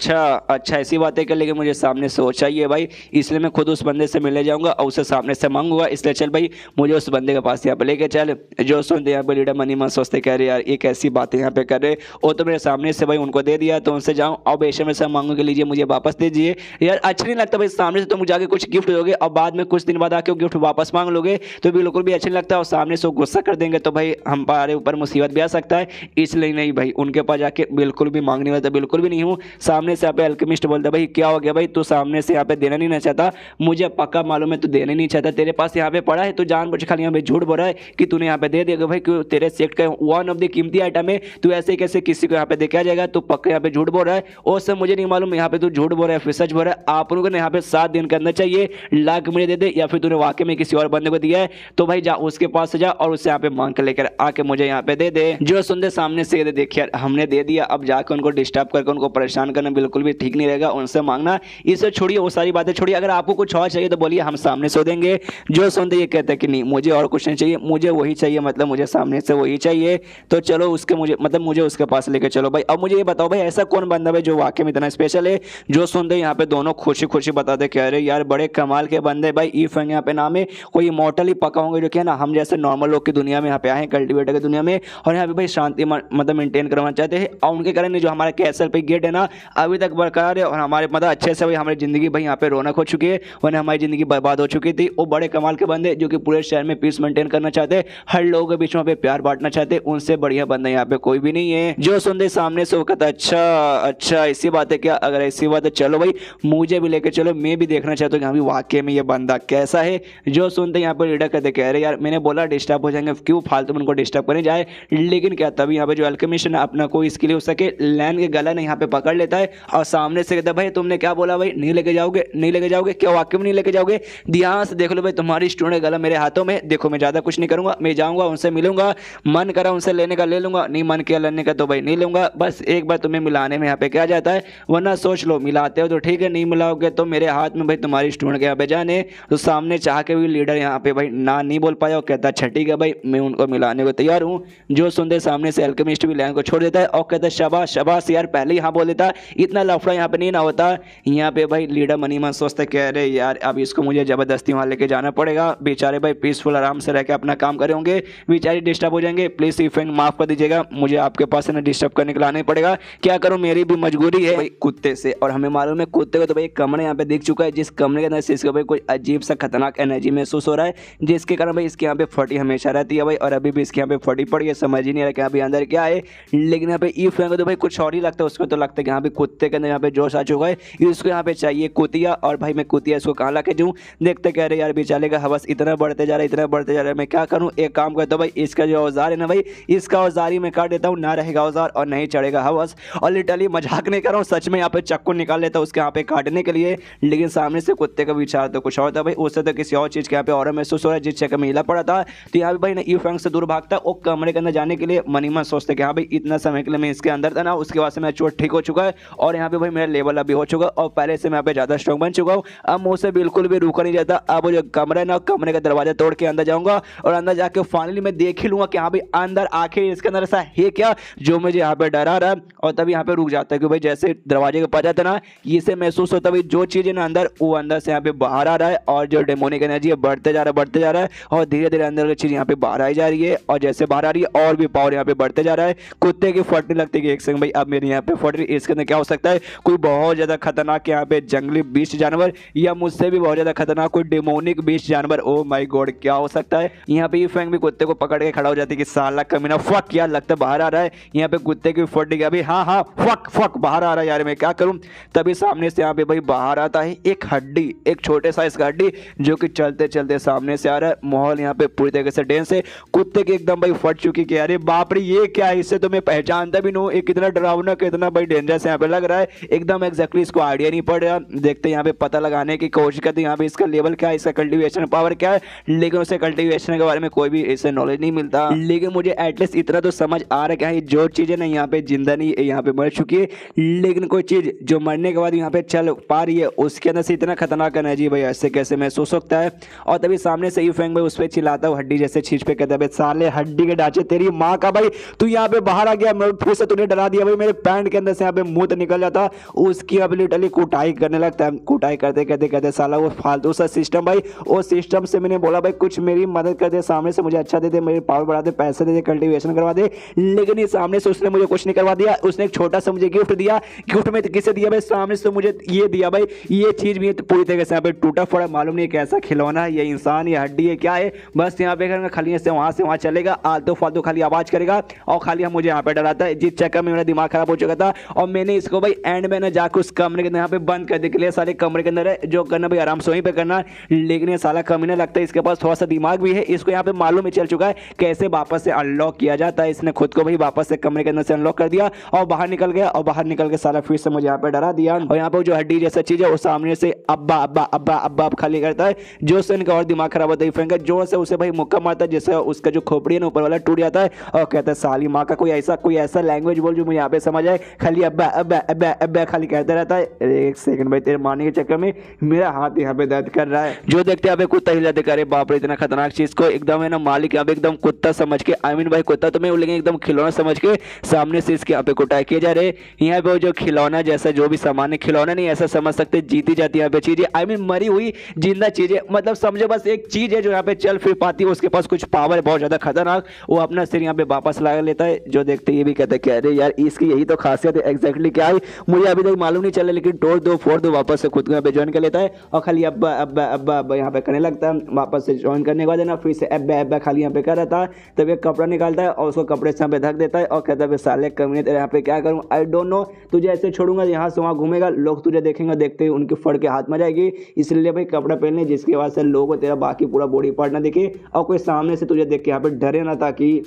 अच्छा ऐसी बात है कि, लेकिन मुझे सामने से वो चाहिए भाई, इसलिए मैं खुद उस बंदे से मिलने जाऊंगा और उसे सामने से मांगूंगा, इसलिए चल भाई मुझे उस बंदे के पास यहाँ पे लेके चल। जो सुनते यहाँ पे लीडर मनी मन सोचते कह रहे यार एक ऐसी बातें यहाँ पे कर रहे, वो तो मेरे सामने से भाई उनको दे दिया, तो उनसे जाऊँ और बेशक में से मांगू के लीजिए मुझे वापस दीजिए। यार अच्छा नहीं लगता सामने से तुम जाके कुछ गिफ्ट दोगे और बाद में कुछ दिन बाद आके वो गिफ्ट वापस मांग लोगे, तो बिल्कुल भी अच्छा नहीं लगता, और सामने से गुस्सा कर देंगे तो भाई हमारे ऊपर मुसीबत भी आ सकता है। इसलिए नहीं भाई उनके पास जाके बिल्कुल भी मांगने वाला तो बिल्कुल भी नहीं हूँ। सामने से यहाँ पे अल्केमिस्ट बोलता भाई क्या हो गया भाई, तू सामने से यहाँ पे देना नहीं चाहता, मुझे पक्का मालूम है तू देना नहीं चाहता, तेरे पास यहाँ पे पड़ा है, तो जानबूझ खाली यहाँ पे झूठ बोल रहा है कि तूने यहाँ पे दे देगा भाई, क्यों तेरे सेक्ट का वन ऑफ द कीमती आइटम है, तू ऐसे कैसे किसी को यहाँ पे देखा जाएगा, तू पक्का यहाँ पे झूठ बोल रहा है। और सब मुझे नहीं मालूम यहाँ पे तू झूठ बोल रहा है फिर सच बोल रहा है, आप लोगों ने यहाँ पे 7 दिन के अंदर चाहिए, ला के मुझे दे दे, या फिर तूने वाकई में किसी और बंदे को दिया है, तो भाई जा उसके पास से जा और उससे यहाँ पे मांग कर लेकर आके मुझे यहाँ पे दे दे। जो सुनते सामने से देखिए हमने दे दिया, अब जाकर उनको डिस्टर्ब करके उनको परेशान करना बिल्कुल भी ठीक नहीं रहेगा, उनसे मांगना इसे छोड़िए, वो सारी बातें छोड़िए, अगर आपको कुछ और चाहिए तो बोलिए हम सामने से देंगे। जो सुनते ये कहते हैं कि नहीं मुझे और कुछ नहीं चाहिए, मुझे वही चाहिए, मतलब मुझे सामने से वही चाहिए, तो चलो उसके मुझे उसके पास लेके चलो भाई। अब मुझे ये बताओ भाई ऐसा कौन बंदा है जो वाकई में इतना स्पेशल है। जो सुनते यहाँ पे दोनों खुशी खुशी बताते कह रहे यार बड़े कमाल के बंदे भाई, ई फंग यहाँ पे नाम है, कोई इमॉर्टल ही पका होंगे जो कि है ना हम जैसे नॉर्मल लोग की दुनिया में यहाँ पे आए हैं, कल्टीवेटर की दुनिया में, और यहाँ पे भाई शांति मतलब मेंटेन करवाना चाहते हैं, और उनके कारण जो हमारा कैसल पे गेट है ना अभी तक बरकरार है, और हमारे मतलब अच्छे से भाई हमारी जिंदगी भाई यहाँ पे रौनक हो चुकी है, वरना हमारी जिंदगी बर्बाद हो चुकी थी। वो बड़े कमाल के बंदे जो कि पूरे शहर में पीस मेंटेन करना चाहते हैं, हर लोगों के बीच में प्यार बांटना चाहते हैं, उनसे बढ़िया बंदा यहाँ पे कोई भी नहीं है। जो सुनते सामने से वो कहता अच्छा ऐसी बात है क्या, अगर ऐसी बात है चलो भाई मुझे भी लेके चलो, मैं भी देखना चाहता हूँ कि वाकई में ये बंदा कैसा है। जो सुनते यहाँ पर लीडर कहते कह रहे यार मैंने बोला डिस्टर्ब हो जाएंगे, क्यों फालतू में उनको डिस्टर्ब करने जाए। लेकिन क्या तभी यहाँ पे जो अल्केमिस्ट है अपना कोई इसके लिए हो सके लैंड के गला ने यहाँ पे पकड़ लेता है और सामने से कहता भाई तुमने क्या बोला भाई, नहीं लेके जाओगे क्या, वाकई में नहीं लेके जाओगे, ध्यान से देख लो भाई तुम्हारी स्टूडेंट गला मेरे हाथों में, देखो मैं ज्यादा कुछ नहीं करूंगा, मैं जाऊंगा उनसे मिलूंगा, मन करा उनसे लेने का ले लूंगा, नहीं मन किया लेने का तो भाई नहीं लूंगा, बस एक बार तुम्हें मिलाने में यहाँ पे क्या जाता है, वरना सोच लो मिलाते हो तो ठीक है, नहीं मिलाओगे तो मेरे हाथ में भाई तुम्हारी स्टूडेंट के यहाँ पे जाने। तो सामने चाह के भी लीडर यहाँ पे भाई ना नहीं बोल पाया और कहता ठीक है भाई मैं उनको मिलाने को तैयार हूँ। जो सुनते सामने से अल्केमिस्ट भी लैंड को छोड़ देता है और कहता है शाबाश यार पहले यहाँ बोल देता, इतना लफड़ा यहाँ पे नहीं ना होता। यहाँ पे भाई लीडर मनी मन सोचते कह रहे यार अब इसको मुझे जबरदस्ती वहाँ लेके जाना पड़ेगा, बेचारे भाई पीसफुल आराम से रह के अपना काम करे होंगे, बेचारे डिस्टर्ब हो जाएंगे, प्लीज इफेक्ट माफ कर दीजिएगा, मुझे आपके पास ना डिस्टर्ब करने के लिए आना ही पड़ेगा, क्या करूँ मेरी भी मजबूरी है भाई कुत्ते से। और हमें मालूम है कुत्ते को तो भाई कमरे यहाँ पे दिख चुका है, जिस कमरे के अंदर से इसको भाई कोई अजीब सा खतरनाक एनर्जी महसूस हो रहा है, जिसके कारण भाई इसके यहाँ पे फटी हमेशा रहती है भाई, और अभी भी इसके यहाँ पे फटी पड़ी है, समझ ही नहीं रहा कि अभी अंदर क्या है। लेकिन यहाँ पे ई फैंग तो भाई कुछ और ही लगता है, उसको तो लगता है कि यहाँ पे कुत्ते के अंदर यहाँ पे जोश आ चुका है, इसको यहाँ पे चाहिए कुतिया, और भाई मैं कुतिया इसको कहाँ ला के दूँ। देखते कह रहे यार बेचारे का हवस इतना बढ़ते जा रहा है, मैं क्या करूँ, एक काम करता हूँ भाई इसका जो औजार है ना भाई इसका औजार ही मैं काट देता हूँ, ना रहेगा औजार और नहीं चढ़ेगा हवस। और लिटरली मजाक नहीं कर रहा हूँ, सच में यहाँ पे चक्कू निकाल लेता हूँ उसके यहाँ पे काटने के लिए। लेकिन सामने से कुत्ते का विचार तो कुछ और था भाई, उससे तो किसी और चीज़ के यहाँ पे और महसूस हो रहा है, जिस जगह में हिला पड़ा था। तो यहाँ पे भाई ना ई फैंग से दूर भागता वो कमरे के अंदर जाने के लिए मनी मन सोचते कि हाँ भाई इतना समय के लिए मैं इसके अंदर था ना, उसके बाद से मेरा चोट ठीक हो चुका है और यहाँ पे भाई मेरा लेवल अभी हो चुका और पहले से मैं यहाँ पे ज़्यादा स्ट्रॉन्ग बन चुका हूँ, अब मुझसे बिल्कुल भी रुका नहीं जाता। अब वो जो कमरा है ना कमरे का दरवाजा तोड़ के अंदर जाऊँगा और अंदर जाके फाइनली मैं देख ही लूँगा कि हाँ भाई अंदर आखिर इसके अंदर ऐसा है क्या जो मुझे यहाँ पे डरा रहा है। और तभी यहाँ पे रुक जाता है कि भाई जैसे दरवाजे के पास जाता ना इसे महसूस होता है जो चीज़ है ना अंदर वो अंदर से यहाँ पे बाहर आ रहा है, और जो डेमोनिक एनर्जी है बढ़ते जा रहा है और धीरे धीरे अंदर की चीज़ यहाँ पे बाहर आई जा रही है, और जैसे बाहर आ रही है और भी पावर यहाँ पे बढ़ते जा रहा है। कुत्ते की फटने लगती है एक सेकंड भाई अब मेरी यहाँ पे फट रही है, इसके अंदर क्या हो सकता है, कोई बहुत ज़्यादा खतरनाक यहाँ पे जंगली बीस्ट जानवर या मुझसे भी बहुत ज़्यादा खतरनाक कोई डेमोनिक बीस्ट जानवर, ओ माय गॉड क्या हो सकता है। यहाँ पे फैंग भी कुत्ते को पकड़ के खड़ा हो जाती है कि साला कमीना फक यार लगता है बाहर आ रहा है। यहाँ पे कुत्ते की फट गई अभी, हाँ फक बाहर आ रहा है यार मैं क्या करूँ। तभी सामने से यहाँ पे भाई बाहर आता है एक हड्डी, एक छोटे साइज का हड्डी जो कि चलते चलते सामने से आ रहा है। माहौल यहाँ पे पूरी तरीके से डेंस है। कुत्ते की एकदम भाई फट चुकी कि अरे बाप रे ये क्या है, इससे तो मैं पहचानता भी नहीं हूँ, ये कितना डरावना कितना भाई डेंजरस यहाँ पे लग रहा है। एकदम एग्जैक्टली इसको आइडिया नहीं पड़ रहा। देखते यहाँ पे पता लगाने की कोशिश करते यहाँ पे इसका लेवल क्या है, इसका कल्टीवेशन पावर क्या है, लेकिन उसे कल्टीवेशन के बारे में कोई भी इससे नॉलेज नहीं मिलता। लेकिन मुझे एटलीस्ट इतना तो समझ आ रहा है कि जो चीजें ना यहाँ पे जिंदा नहीं यहाँ पे मर चुकी है, लेकिन कोई चीज जो मरने के बाद यहाँ पे चल पा रही है उसके अंदर से इतना खतरनाक है जी भाई, ऐसे कैसे महसूस होता है। और तभी सामने से यूफेंग भाई उस पर चिल्लाता हूँ हड्डी जैसे चीज पे, कहता है साले हड्डी के ढांचे तेरी माँ का भाई, तू यहाँ पे बाहर आ गया, मैं फिर से तूने डरा दिया भाई, मेरे पैंट के अंदर से यहाँ पे मुंह निकल जाता। उसकी अब लिटरली कुटाई करने लगता है। कुटाई करते कहते कहते साला वो फालतू सा सिस्टम भाई, वो सिस्टम से मैंने बोला भाई कुछ मेरी मदद कर दे, सामने से मुझे अच्छा दे दे, मेरी पावर बढ़ा दे, पैसे दे दे, कल्टीवेशन करवा दे, लेकिन ये सामने से उसने मुझे कुछ नहीं करवा दिया। उसने एक छोटा सा मुझे गिफ्ट दिया। गिफ्ट में किसे दिया भाई, सामने से मुझे ये दिया भाई, ये चीज भी पूरी तरीके से यहाँ पे टूटा फड़ा, मालूम नहीं कैसा खिलौना है, ये इंसान, ये हड्डी है, क्या है, बस यहाँ पे खाली से वहां चलेगा, आलतू फालतू खाली आवाज करेगा और खाली हम मुझे यहाँ पे डराता है। जिस चक्कर में मेरा दिमाग खराब हो चुका था और मैंने इसको भाई एंड में ना जाकर उस कमरे के अंदर यहाँ पे बंद कर दिया, सारे कमरे के अंदर है जो करना भाई आराम से वहीं पे करना। लेकिन ये साला कमीना लगता है इसके पास थोड़ा सा दिमाग भी है, इसको यहाँ पे मालूम ही चल चुका है कैसे वापस से अनलॉक किया जाता है। इसने खुद को भाई वापस से कमरे के अंदर से अनलॉक कर दिया और बाहर निकल गया, और बाहर निकल के साला फिर से मुझे यहाँ पे डरा दिया। और यहाँ पे जो हड्डी जैसा चीज है वो सामने से अब्बा अब्बा अब्बा अब्बा खाली करता है, जो से इनका और दिमाग खराब होता है। फ्रेंक जोर से उसे भाई मुक्का मारता है, जिससे उसका जो खोपड़ी है ना ऊपर वाला टूट जाता है और कहता है साली माँ का कोई ऐसा लैंग्वेज बोल जो मुझे यहाँ पे समझ आए, खाली अब्बा अब्बा अब्बा अब्बा खाली कहता रहता है। एक सेकंड भाई, तेरे मारने के चक्कर में मेरा हाथ यहाँ पे दर्द कर रहा है। जो देखते हैं कुत्ता हिल जाते, करे बाप रे इतना खतरनाक चीज को एकदम है ना मालिक यहाँ पे एकदम कुत्ता समझ के, आई मीन भाई कुत्ता तो मैं लेकिन एकदम खिलौना समझ के सामने से इसके यहाँ पे कुटाई किए जा रहे। यहाँ पे जो खिलौना जैसा जो भी सामान है, खिलौना नहीं ऐसा समझ सकते, जीती जाती यहाँ पे चीजें, आई मीन मरी हुई जिंदा चीजें, मतलब समझो बस एक चीज है जो यहाँ पे चल फिर पाती है, उसके पास कुछ पावर है बहुत ज्यादा खतरनाक, वो अपना सिर यहाँ पे वापस लगा लेता है। जो देखते ये भी कहते हैं अरे यार इसकी यही तो खासियत है, एग्जैक्टली क्या है मुझे अभी तक मालूम नहीं चला, लेकिन तोड़ दो फोड़ दो वापस से खुद को यहाँ पे ज्वाइन कर लेता है और खाली अब्बा अब्बा अब्बा अब्बा यहाँ पे करने लगता है। वापस से ज्वाइन करने के बाद ना फिर से अब्बा अब्बा खाली यहाँ पे कर रहता है। तब एक कपड़ा निकालता है और उसको कपड़े से यहाँ पे ढक देता है और कहता है साले कमीने तेरे यहाँ पे क्या करूँ, आई डोंट नो, तुझे ऐसे छोड़ूंगा यहाँ से वहाँ घूमेगा, लोग तुझे देखेंगे, देखते ही उनकी फड़ के हाथ में जाएगी, इसलिए भाई कपड़ा पहनने जिसके बाद से लोगों को तेरा बाकी पूरा बॉडी पार्ट ना दिखे और कोई सामने से तुझे देख के यहाँ पे डरे ना, ताकि।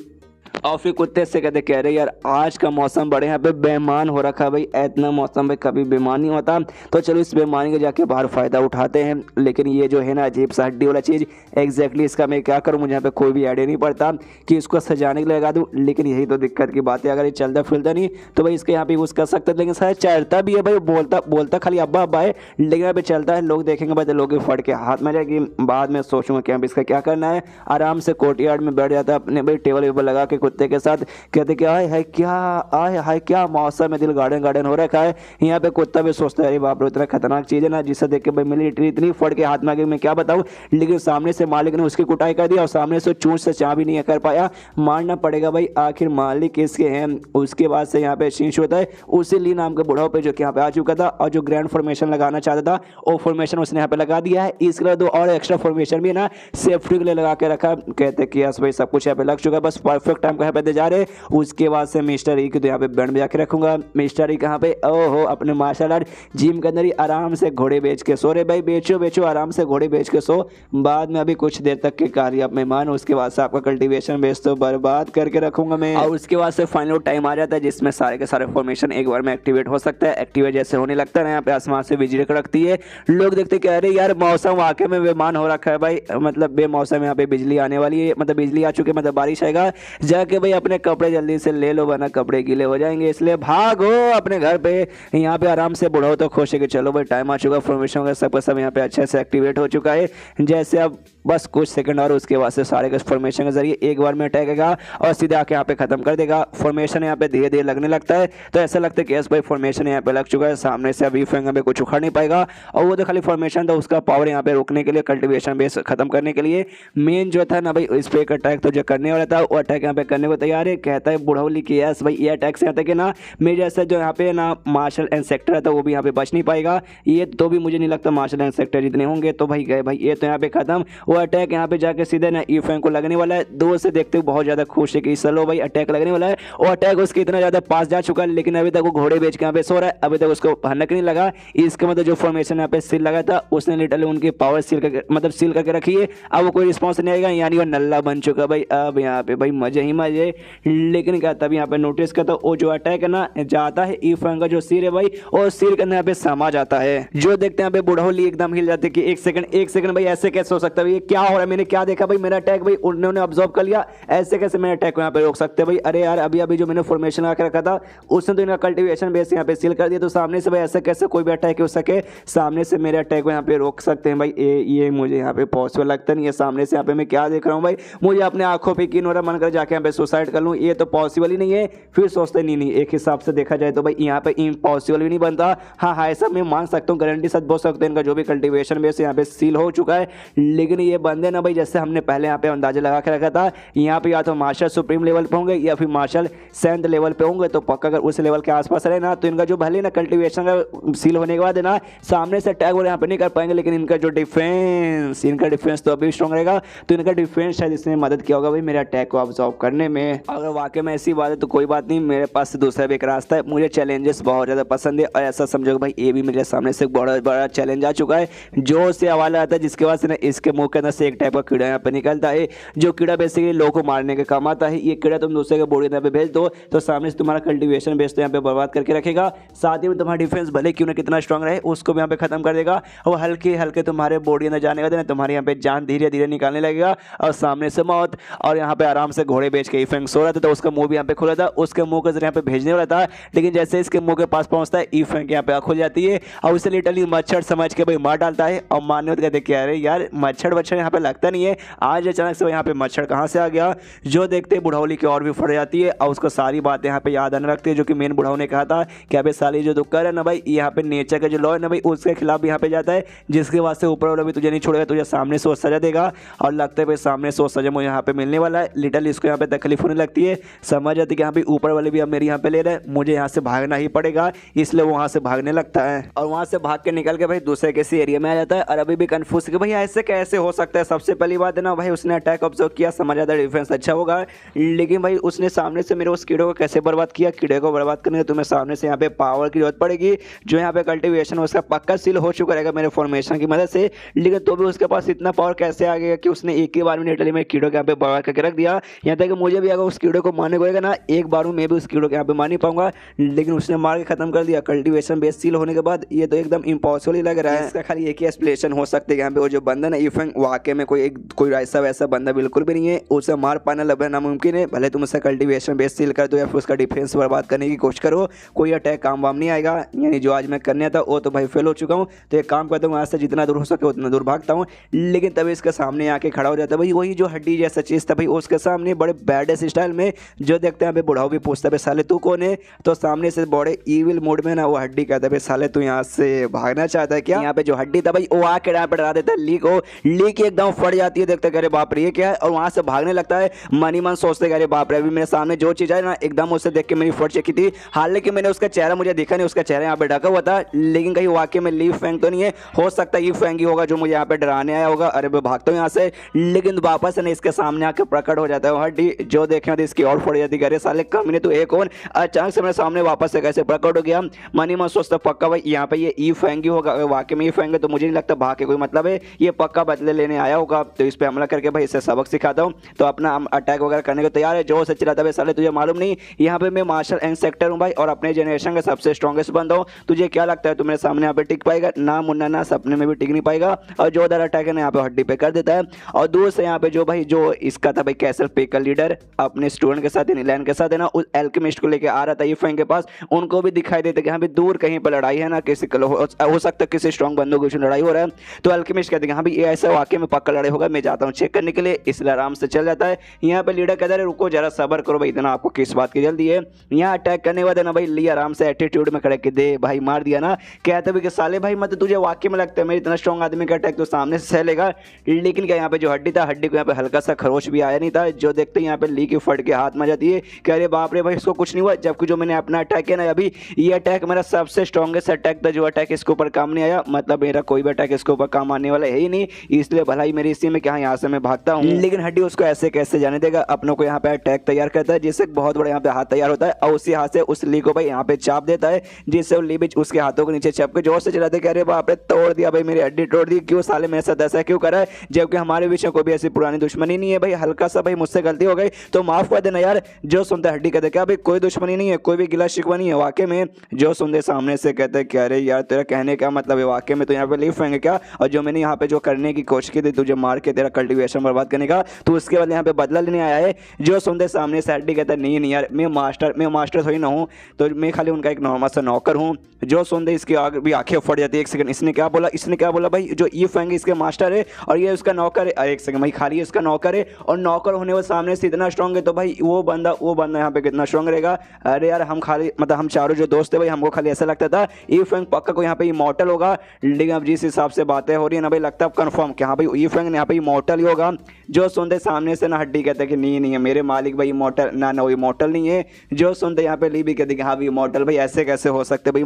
और फिर कुत्ते से कहते कह रहे यार आज का मौसम बड़े यहाँ पे बेईमान हो रखा है भाई, इतना मौसम भाई कभी बेईमान नहीं होता, तो चलो इस बेईमानी के जाके बाहर फायदा उठाते हैं। लेकिन ये जो है ना अजीब सा हड्डी वाला चीज़, एग्जैक्टली इसका मैं क्या करूँ, मुझे यहाँ पे कोई भी आइडिया नहीं पड़ता कि इसको सजाने के लिए लगा दूँ। लेकिन यही तो दिक्कत की बात है, अगर ये चलता फिरता नहीं तो भाई इसके यहाँ पे यूज़ कर सकते, लेकिन शायद चलता भी है भाई, बोलता खाली अब्बा अब्बा है, लेकिन यहाँ पे चलता है, लोग देखेंगे भाई तो लोग फट के हाथ में जाएगी। बाद में सोचूंगा कि अब इसका क्या करना है। आराम से कोर्टयार्ड में बैठ जाता है अपने भाई टेबल वेबल लगा के कुत्ते के साथ, कहते कि आए है क्या मौसम में दिल गार्डन गार्डन हो रखा है। यहाँ पे कुत्ता भी सोचता है अरे बाप रे इतना खतरनाक चीज है ना, जिसे देख के भाई मिलिट्री इतनी फट के हाथ में आ गई, मैं क्या बताऊँ। लेकिन सामने से मालिक ने उसकी कुटाई कर दिया और सामने से चूंच से चाह भी नहीं कर पाया, मारना पड़ेगा भाई, आखिर मालिक किसके हैं। उसके बाद से यहाँ पे शीश होता है उसी ली नाम के बुढ़ाओ पे जो कि यहाँ पे आ चुका था और जो ग्रैंड फॉर्मेशन लगाना चाहता था वो फॉर्मेशन उसने यहाँ पे लगा दिया है। इसके लिए दो और एक्स्ट्रा फॉर्मेशन भी ना सेफ्टी के लिए लगा के रखा। कहते कि यस भाई सब कुछ यहाँ पे लग चुका है, बस परफेक्ट टाइम को यहाँ पे दे जा रहे। उसके बाद से मिस्टर ई को तो यहाँ पे बैंड बजा के रखूंगा। मिस्टर ई कहाँ पे, ओहो अपने मार्शल आर्ट जिम के अंदर ही आराम से घोड़े बेच के सो रहे भाई, बेचो आराम से घोड़े बेच के सो। बाद में अभी कुछ देर तक के कार्य आप मेहमान, उसके बाद से आपका कल्टीवेशन बेच तो बर्बाद करके रखूंगा मैं। और उसके बाद से फाइनल टाइम आ जाता है जिसमें सारे के सारे फॉर्मेशन एक बार में एक्टिवेट हो सकता है। एक्टिवेट जैसे होने लगता है यहाँ पे आसमान से बिजली कड़कती है, लोग देखते कह रहे यार मौसम वाकई में बेमान हो रखा है भाई, मतलब बेमौसम यहाँ पे बिजली आने वाली है, मतलब बिजली आ चुकी है, मतलब बारिश आएगा। जाके भाई अपने कपड़े जल्दी से ले लो वरना कपड़े गीले हो जाएंगे, इसलिए भागो अपने घर पे। यहाँ पे आराम से बुढ़ाओ तो खुश है कि चलो भाई टाइम आ चुका, फॉर्मेशन का सब यहाँ पे अच्छे से एक्टिवेट हो चुका है। जैसे अब बस कुछ सेकंड और उसके बाद से सारे के फॉर्मेशन के जरिए एक बार में अटैक आएगा और सीधे आके यहाँ पे खत्म कर देगा। फॉर्मेशन यहाँ पे धीरे धीरे लगने लगता है, तो ऐसा लगता है कि यस भाई फॉर्मेशन यहाँ पे लग चुका है, सामने से अभी फेंगा पे कुछ उखाड़ नहीं पाएगा। और वो तो खाली फॉर्मेशन था, उसका पावर यहाँ पे रोकने के लिए, कल्टीवेशन बेस खत्म करने के लिए मेन जो था ना भाई इस पे एक अटैक तो जो करने वाला था वो अटैक यहाँ पे करने को तैयार है। कहता है बुढ़ौली की यस भाई ये अटैक से आता है कि ना मेरे जैसा जो यहाँ पे ना मार्शल एंड सेक्टर है तो वो भी यहाँ पे बच नहीं पाएगा। ये तो भी मुझे नहीं लगता मार्शल एंड सेक्टर जितने होंगे, तो भाई गए भाई ये तो यहाँ पे खत्म। वो अटैक यहाँ पे जाके सीधे ना ई फैंग को लगने वाला है। दूर से देखते हुए बहुत ज़्यादा खुश है कि चलो भाई अटैक लगने वाला है, और अटैक उसके इतना ज़्यादा पास जा चुका है, लेकिन अभी तक वो घोड़े बेच के यहाँ पे सो रहा है, अभी तक उसको भनक नहीं लगा। इसके मतलब जो फॉर्मेशन यहाँ पे सील लगा था उसने लिटरली उनकी पावर सील करके मतलब सील करके रखी है। अब वो कोई रिस्पॉन्स नहीं आएगा, यानी वो नल्ला बन चुका भाई। अब यहाँ पे भाई मजे ही मजे। लेकिन क्या तब यहाँ पे नोटिस करता वो जो अटैक है ना जाता है ई फैंग का जो सिर है भाई, और सिर के अंदर यहाँ पे समा जाता है। जो देखते हैं यहाँ पे बुढ़ौली एकदम हिल जाते कि एक सेकंड भाई ऐसे कैसे हो सकता है भाई, ये क्या हो रहा है, मैंने क्या देखा भाई, मेरा अटैक भाई उन्होंने ऑब्जर्व कर लिया, ऐसे कैसे मेरे अटैक को यहाँ पे रोक सकते हैं भाई। अरे यार अभी अभी जो मैंने फॉर्मेशन आकर रखा था उसने तो इनका कल्टीवेशन बेस यहाँ पे सील कर दिया, तो सामने से भाई ऐसे कैसे कोई भी अटैक हो सके, सामने से मेरे अटैक को यहाँ पे रोक सकते हैं भाई। ये मुझे यहाँ पे पॉसिबल लगता नहीं है। सामने से यहाँ पे मैं क्या देख रहा हूँ भाई, मुझे अपने आंखों पे यकीन हो रहा, मन कर जाके यहाँ पे सुसाइड कर लूँ, ये तो पॉसिबल ही नहीं है। फिर सोचते नहीं एक हिसाब से देखा जाए तो भाई यहाँ पे इम्पॉसिबल भी नहीं बनता। हाँ ऐसा मैं मान सकता हूँ, गारंटी साथ बोल सकते हैं इनका जो भी कल्टीवेशन बेस यहाँ पे सील हो चुका है। लेकिन ये बंदे ना भाई जैसे हमने पहले यहाँ पे अंदाजा लगा के रखा था, यहाँ पे या तो मार्शल सुप्रीम लेवल पे होंगे या फिर मार्शल सेंथ लेवल पे होंगे, तो पक्का अगर उस लेवल के आसपास रहे ना तो इनका जो भले ना कल्टीवेशन का सील होने के बाद है ना सामने से अटैक वो यहाँ पे नहीं कर पाएंगे, लेकिन इनका जो डिफेंस तो अभी स्ट्रॉन्ग रहेगा। तो इनका डिफेंस शायद इसने मदद किया होगा भाई मेरे अटैक को ऑब्जर्व करने में। अगर वाकई में ऐसी बात है तो कोई बात नहीं, मेरे पास दूसरा भी एक रास्ता है। मुझे चैलेंजेस बहुत ज़्यादा पसंद है, और ऐसा समझो भाई ये भी मेरे सामने से बड़ा बड़ा चैलेंज आ चुका है। जो से हवाला आता है जिसके बाद से ना इसके मुंह के अंदर से एक टाइप का कीड़ा यहाँ पे निकलता है, जो कीड़ा बेसिकली लोगों को मारने के काम आता है। ये कीड़ा तुम दूसरे के बॉडी यहाँ पे भेज दो तो सामने से तुम्हारा कल्टीवेशन बेस तो यहाँ पे बर्बाद करके रखेगा, साथ ही में तुम्हारा डिफेंस भले क्यों ना कितना स्ट्रांग रहे उसको भी यहाँ पे खत्म कर देगा, और हल्के हल्के तुम्हारे बॉडी अंदर जाने का देना तुम्हारे यहाँ पे जान धीरे धीरे निकालने लगेगा, और सामने से मौत। और यहाँ पे आराम से घोड़े बेच के ई फैंग सो रहा था, तो उसका मुंह भी यहाँ पे खुला था, उसके मुंह के जरिए यहाँ पे भेजने वाला था, लेकिन जैसे इसके मुंह के पास पहुंचता है ई फैंग यहाँ पे खुल जाती है, और उसे लिटरली मच्छर समझ के भाई मार डालता है। और मारने कहते कि अरे यार मच्छर यहाँ पे लगता नहीं है, आज अचानक से यहाँ पे मच्छर कहाँ से आ गया। जो देखते बुढ़ौली की और भी फट जाती है, और उसको सारी बातें यहाँ पे याद आने लगती है, जो कि मेन बुढ़ाऊ ने कहा था कि अबे साली जो दुक्कर है ना भाई, यहाँ पे नेचर का जो लॉ है ना भाई उसके खिलाफ यहाँ पे जाता है, जिसके वास्ते ऊपर वाला भी तुझे नहीं छोड़ेगा, तुझे सामने से वो सजा देगा। और लगता है भाई सामने से वो सजा मुझे यहाँ पे मिलने वाला है। लिटरली इसको यहाँ पे तकलीफ होने लगती है, समझ आती है कि यहाँ पे ऊपर वाले भी अब मेरे यहाँ पे ले रहे हैं, मुझे यहाँ से भागना ही पड़ेगा, इसलिए वो वहाँ से भागने लगता है, और वहाँ से भाग के निकल के भाई दूसरे किसी एरिया में आ जाता है। और अभी भी कंफ्यूज कि भाई ऐसे कैसे हो सकता है। सबसे पहली बात है ना भाई उसने अटैक ऑब्जर्व किया, समझ आता है डिफेंस अच्छा होगा, लेकिन भाई उसने सामने से मेरे उस कीड़े को कैसे बर्बाद किया। कीड़े को बर्बाद करने तुम्हें सामने से यहाँ पे पावर की जरूरत पड़ेगी, जो यहाँ पे कल्टीवेशन उसका पक्का सील हो चुका रहेगा मेरे फॉर्मेशन की मदद से, लेकिन तो भी उसके पास इतना पावर कैसे आ गया कि उसने एक ही बार में लिटरली मेरे कीड़ों के यहाँ पे बर्बाद करके रख दिया। यहाँ तक कि मुझे भी अगर उस कीड़े को मारने को होगा ना एक बार में भी उस कीड़ों के यहाँ पे मार नहीं पाऊंगा, लेकिन उसने मार के खत्म कर दिया कल्टीवेशन बेस सील होने के बाद। ये तो एकदम इम्पॉसिबल ही लग रहा है। इसका खाली एक ही एक्सप्लेनेशन हो सकता है यहाँ पे वो जो बंदा ना ई फैंग वाकई में कोई ऐसा वैसा बंदा बिल्कुल भी नहीं है, उसे मार पाना लगभग नामुमकिन है। भले तुम उसका कल्टीवेशन बेस सील कर दो या फिर उसका डिफेंस बर्बाद करने की कोशिश करो, कोई अटैक काम वाम नहीं आएगा। यानी जो आज मैं करने था वो तो भाई फेल हो चुका हूँ, तो एक काम करता हूँ आज से जितना दूर हो सके उतना दूर भागता हूँ। लेकिन तभी इसके सामने आके खड़ा हो जाता है भाई वही जो हड्डी जैसा चीज़ था भाई, उसके सामने बड़े बैडेस्ट स्टाइल में जो देखते हैं भाई बुढ़ाऊ भी पूछता है साले तू कौन है, तो सामने से बड़े ईविल मोड में ना वो हड्डी कहता है साले तू यहाँ से भागना चाहता है क्या। यहाँ पे जो हड्डी था भाई वो आके यहाँ पे डरा देता है लीक एकदम फट जाती है, देखते अरे बाप रे ये क्या है, और वहां से भागने लगता है। मन ही मन सोचते अरे बाप रे अभी मेरे सामने जो चीज है ना एकदम उसे देख के मेरी फट चुकी थी। हालांकि मैंने उसका चेहरा मुझे दिखा नहीं, उसका चेहरा यहाँ पे ढका हुआ था, लेकिन कहीं वाकई में लीफ फैंग तो नहीं है, हो सकता है ये फैंग ही होगा जो मुझे यहाँ पे डराने आया होगा। अरे मैं भागता हूँ यहाँ से, लेकिन वापस ना इसके सामने आके प्रकट हो जाता है हड्डी, जो देखे तो इसकी और फट जाती है। अरे साले कमीने तू एक और अचानक से मेरे सामने वापस से कैसे प्रकट हो गया। मन ही मन सोचता पक्का भाई यहाँ पे ये ई फैंग ही होगा, वाकई में ई फैंग है तो मुझे नहीं लगता भाग के कोई मतलब है, ये पक्का बदले लेने आया होगा। तो इस पे हमला करके भाई इसे सबक सिखाता हूँ, तो अपना अटैक वगैरह करने को तैयार है। जो से चिल्लाता है साले तुझे मालूम नहीं यहाँ पे मैं मार्शल इंसेक्टर हूँ भाई, और अपने जनरेशन का सबसे स्ट्रॉन्गेस्ट बंदा हूँ, तुझे क्या लगता है तू मेरे सामने यहाँ पे टिक पाएगा ना मुन्ना, ना सपने में भी टिक नहीं पाएगा। और जो उधर अटैक है ना यहाँ पे हड्डी पे कर देता है, और दूर से यहाँ पे जो भाई जो इसका था भाई कैसल पे का लीडर अपने स्टूडेंट के साथ नीलैंड के साथ है ना उस एल्केमिस्ट को लेके आ रहा था ये फैंग के पास, उनको भी दिखाई देता कि यहाँ पे दूर कहीं पर लड़ाई है ना, किसी हो सकता है किसी स्ट्रॉन्ग बंदों की लड़ाई हो रहा है। तो एल्केमिस्ट कहते हैं हाँ भाई ये ऐसा वाकई में पक्का लड़ाई होगा, मैं जाता हूँ चेक करने के लिए, इसलिए आराम से चल जाता है। यहाँ पे लीडर कहता है रुको जरा सबर करो भाई, इतना आपको किस बात की जल्दी है। यहाँ अटैक करने वाले ना भाई ली आराम से एटीट्यूड में खड़े के दे भाई मार दिया ना, कहते भी कि साले भाई मतलब तुझे वाकई में लगता है मेरे इतना स्ट्रॉन्ग आदमी का अटैक तो सामने से सहलेगा। लेकिन क्या यहाँ पे जो हड्डी था हड्डी को यहाँ पे हल्का सा खरोच भी आया नहीं था, जो देखते हैं यहाँ पे ली की फट के हाथ में जाती है, कह रहे बाप रे भाई इसको कुछ नहीं हुआ, जबकि जो मैंने अपना अटैक किया ना अभी ये अटैक मेरा सबसे स्ट्रॉन्गेस्ट अटैक था, जो अटैक इसके ऊपर काम नहीं आया, मतलब मेरा कोई भी अटैक इसके ऊपर काम आने वाला है ही नहीं, इसलिए है भलाई मेरी इसी में क्या, यहाँ से मैं भागता हूँ। लेकिन हड्डी उसको ऐसे कैसे जाने देगा, अपनों को यहाँ पे अटैक तैयार करता है, जिससे बहुत बड़ा यहाँ पे हाथ तैयार होता है और उसी हाथ से उस ली को भाई यहाँ पे चाप देता है, जिससे वो ली भी उसके हाथों के नीचे चप के जोर से चलाते, कह रहे बाप रे तोड़ दिया भाई, मेरी हड्डी तोड़ दी, क्यों साले मेरे साथ ऐसा क्यों करा है, जबकि हमारे बीच में कोई भी ऐसी पुरानी दुश्मनी नहीं है भाई, हल्का सा भाई मुझसे गलती हो गई तो माफ कर देना यार। जो सुनते हड्डी कहते क्या भाई कोई दुश्मनी नहीं है, कोई भी गिला शिकवा नहीं है वाकई में। जो सुनते सामने से कहते क्या रे यार तेरा कहने का मतलब है वाकई में तो यहाँ पे लीफ फेंगे क्या, और जो मैंने यहाँ पे जो करने की कोशिश की थी तुझे मार के तेरा कल्टीवेशन बर्बाद करने का, तो उसके बाद यहाँ पे बदला लेने आया है। जो सुनते सामने से हड्डी कहता नहीं यार मैं मास्टर थोड़ी ना हूँ, तो मैं खाली उनका एक नॉर्मल सा नौकर हूँ। जो सुनते इसकी आगे भी आंखें फट जाती है। एक सेकंड, इसने क्या बोला भाई जो ये फेंग इसके मास्टर है और ये उसका नौकर है। एक सेकंड भाई, खाली इसका नौकर है और नौकर होने वो सामने से इतना स्ट्रांग है, तो भाई वो बंदा यहाँ पे कितना स्ट्रांग रहेगा। अरे यार हम खाली मतलब हम चारों जो दोस्त है भाई, हमको खाली ऐसा लगता था ये फेंग पक्का को यहाँ पे इमॉर्टल होगा, लेकिन अब जिस हिसाब से बातें हो रही है ना भाई, लगता है कंफर्म कि हाँ भाई ये फेंग यहाँ पे इमॉर्टल ही होगा। जो सुनते सामने से ना हड्डी कहते कि नहीं है मेरे मालिक भाई इमॉर्टल ना वो इमॉर्टल नहीं है। जो सुनते यहाँ पे ली भी कहते कि हाँ भाई इमॉर्टल भाई ऐसे कैसे हो सकते भाई,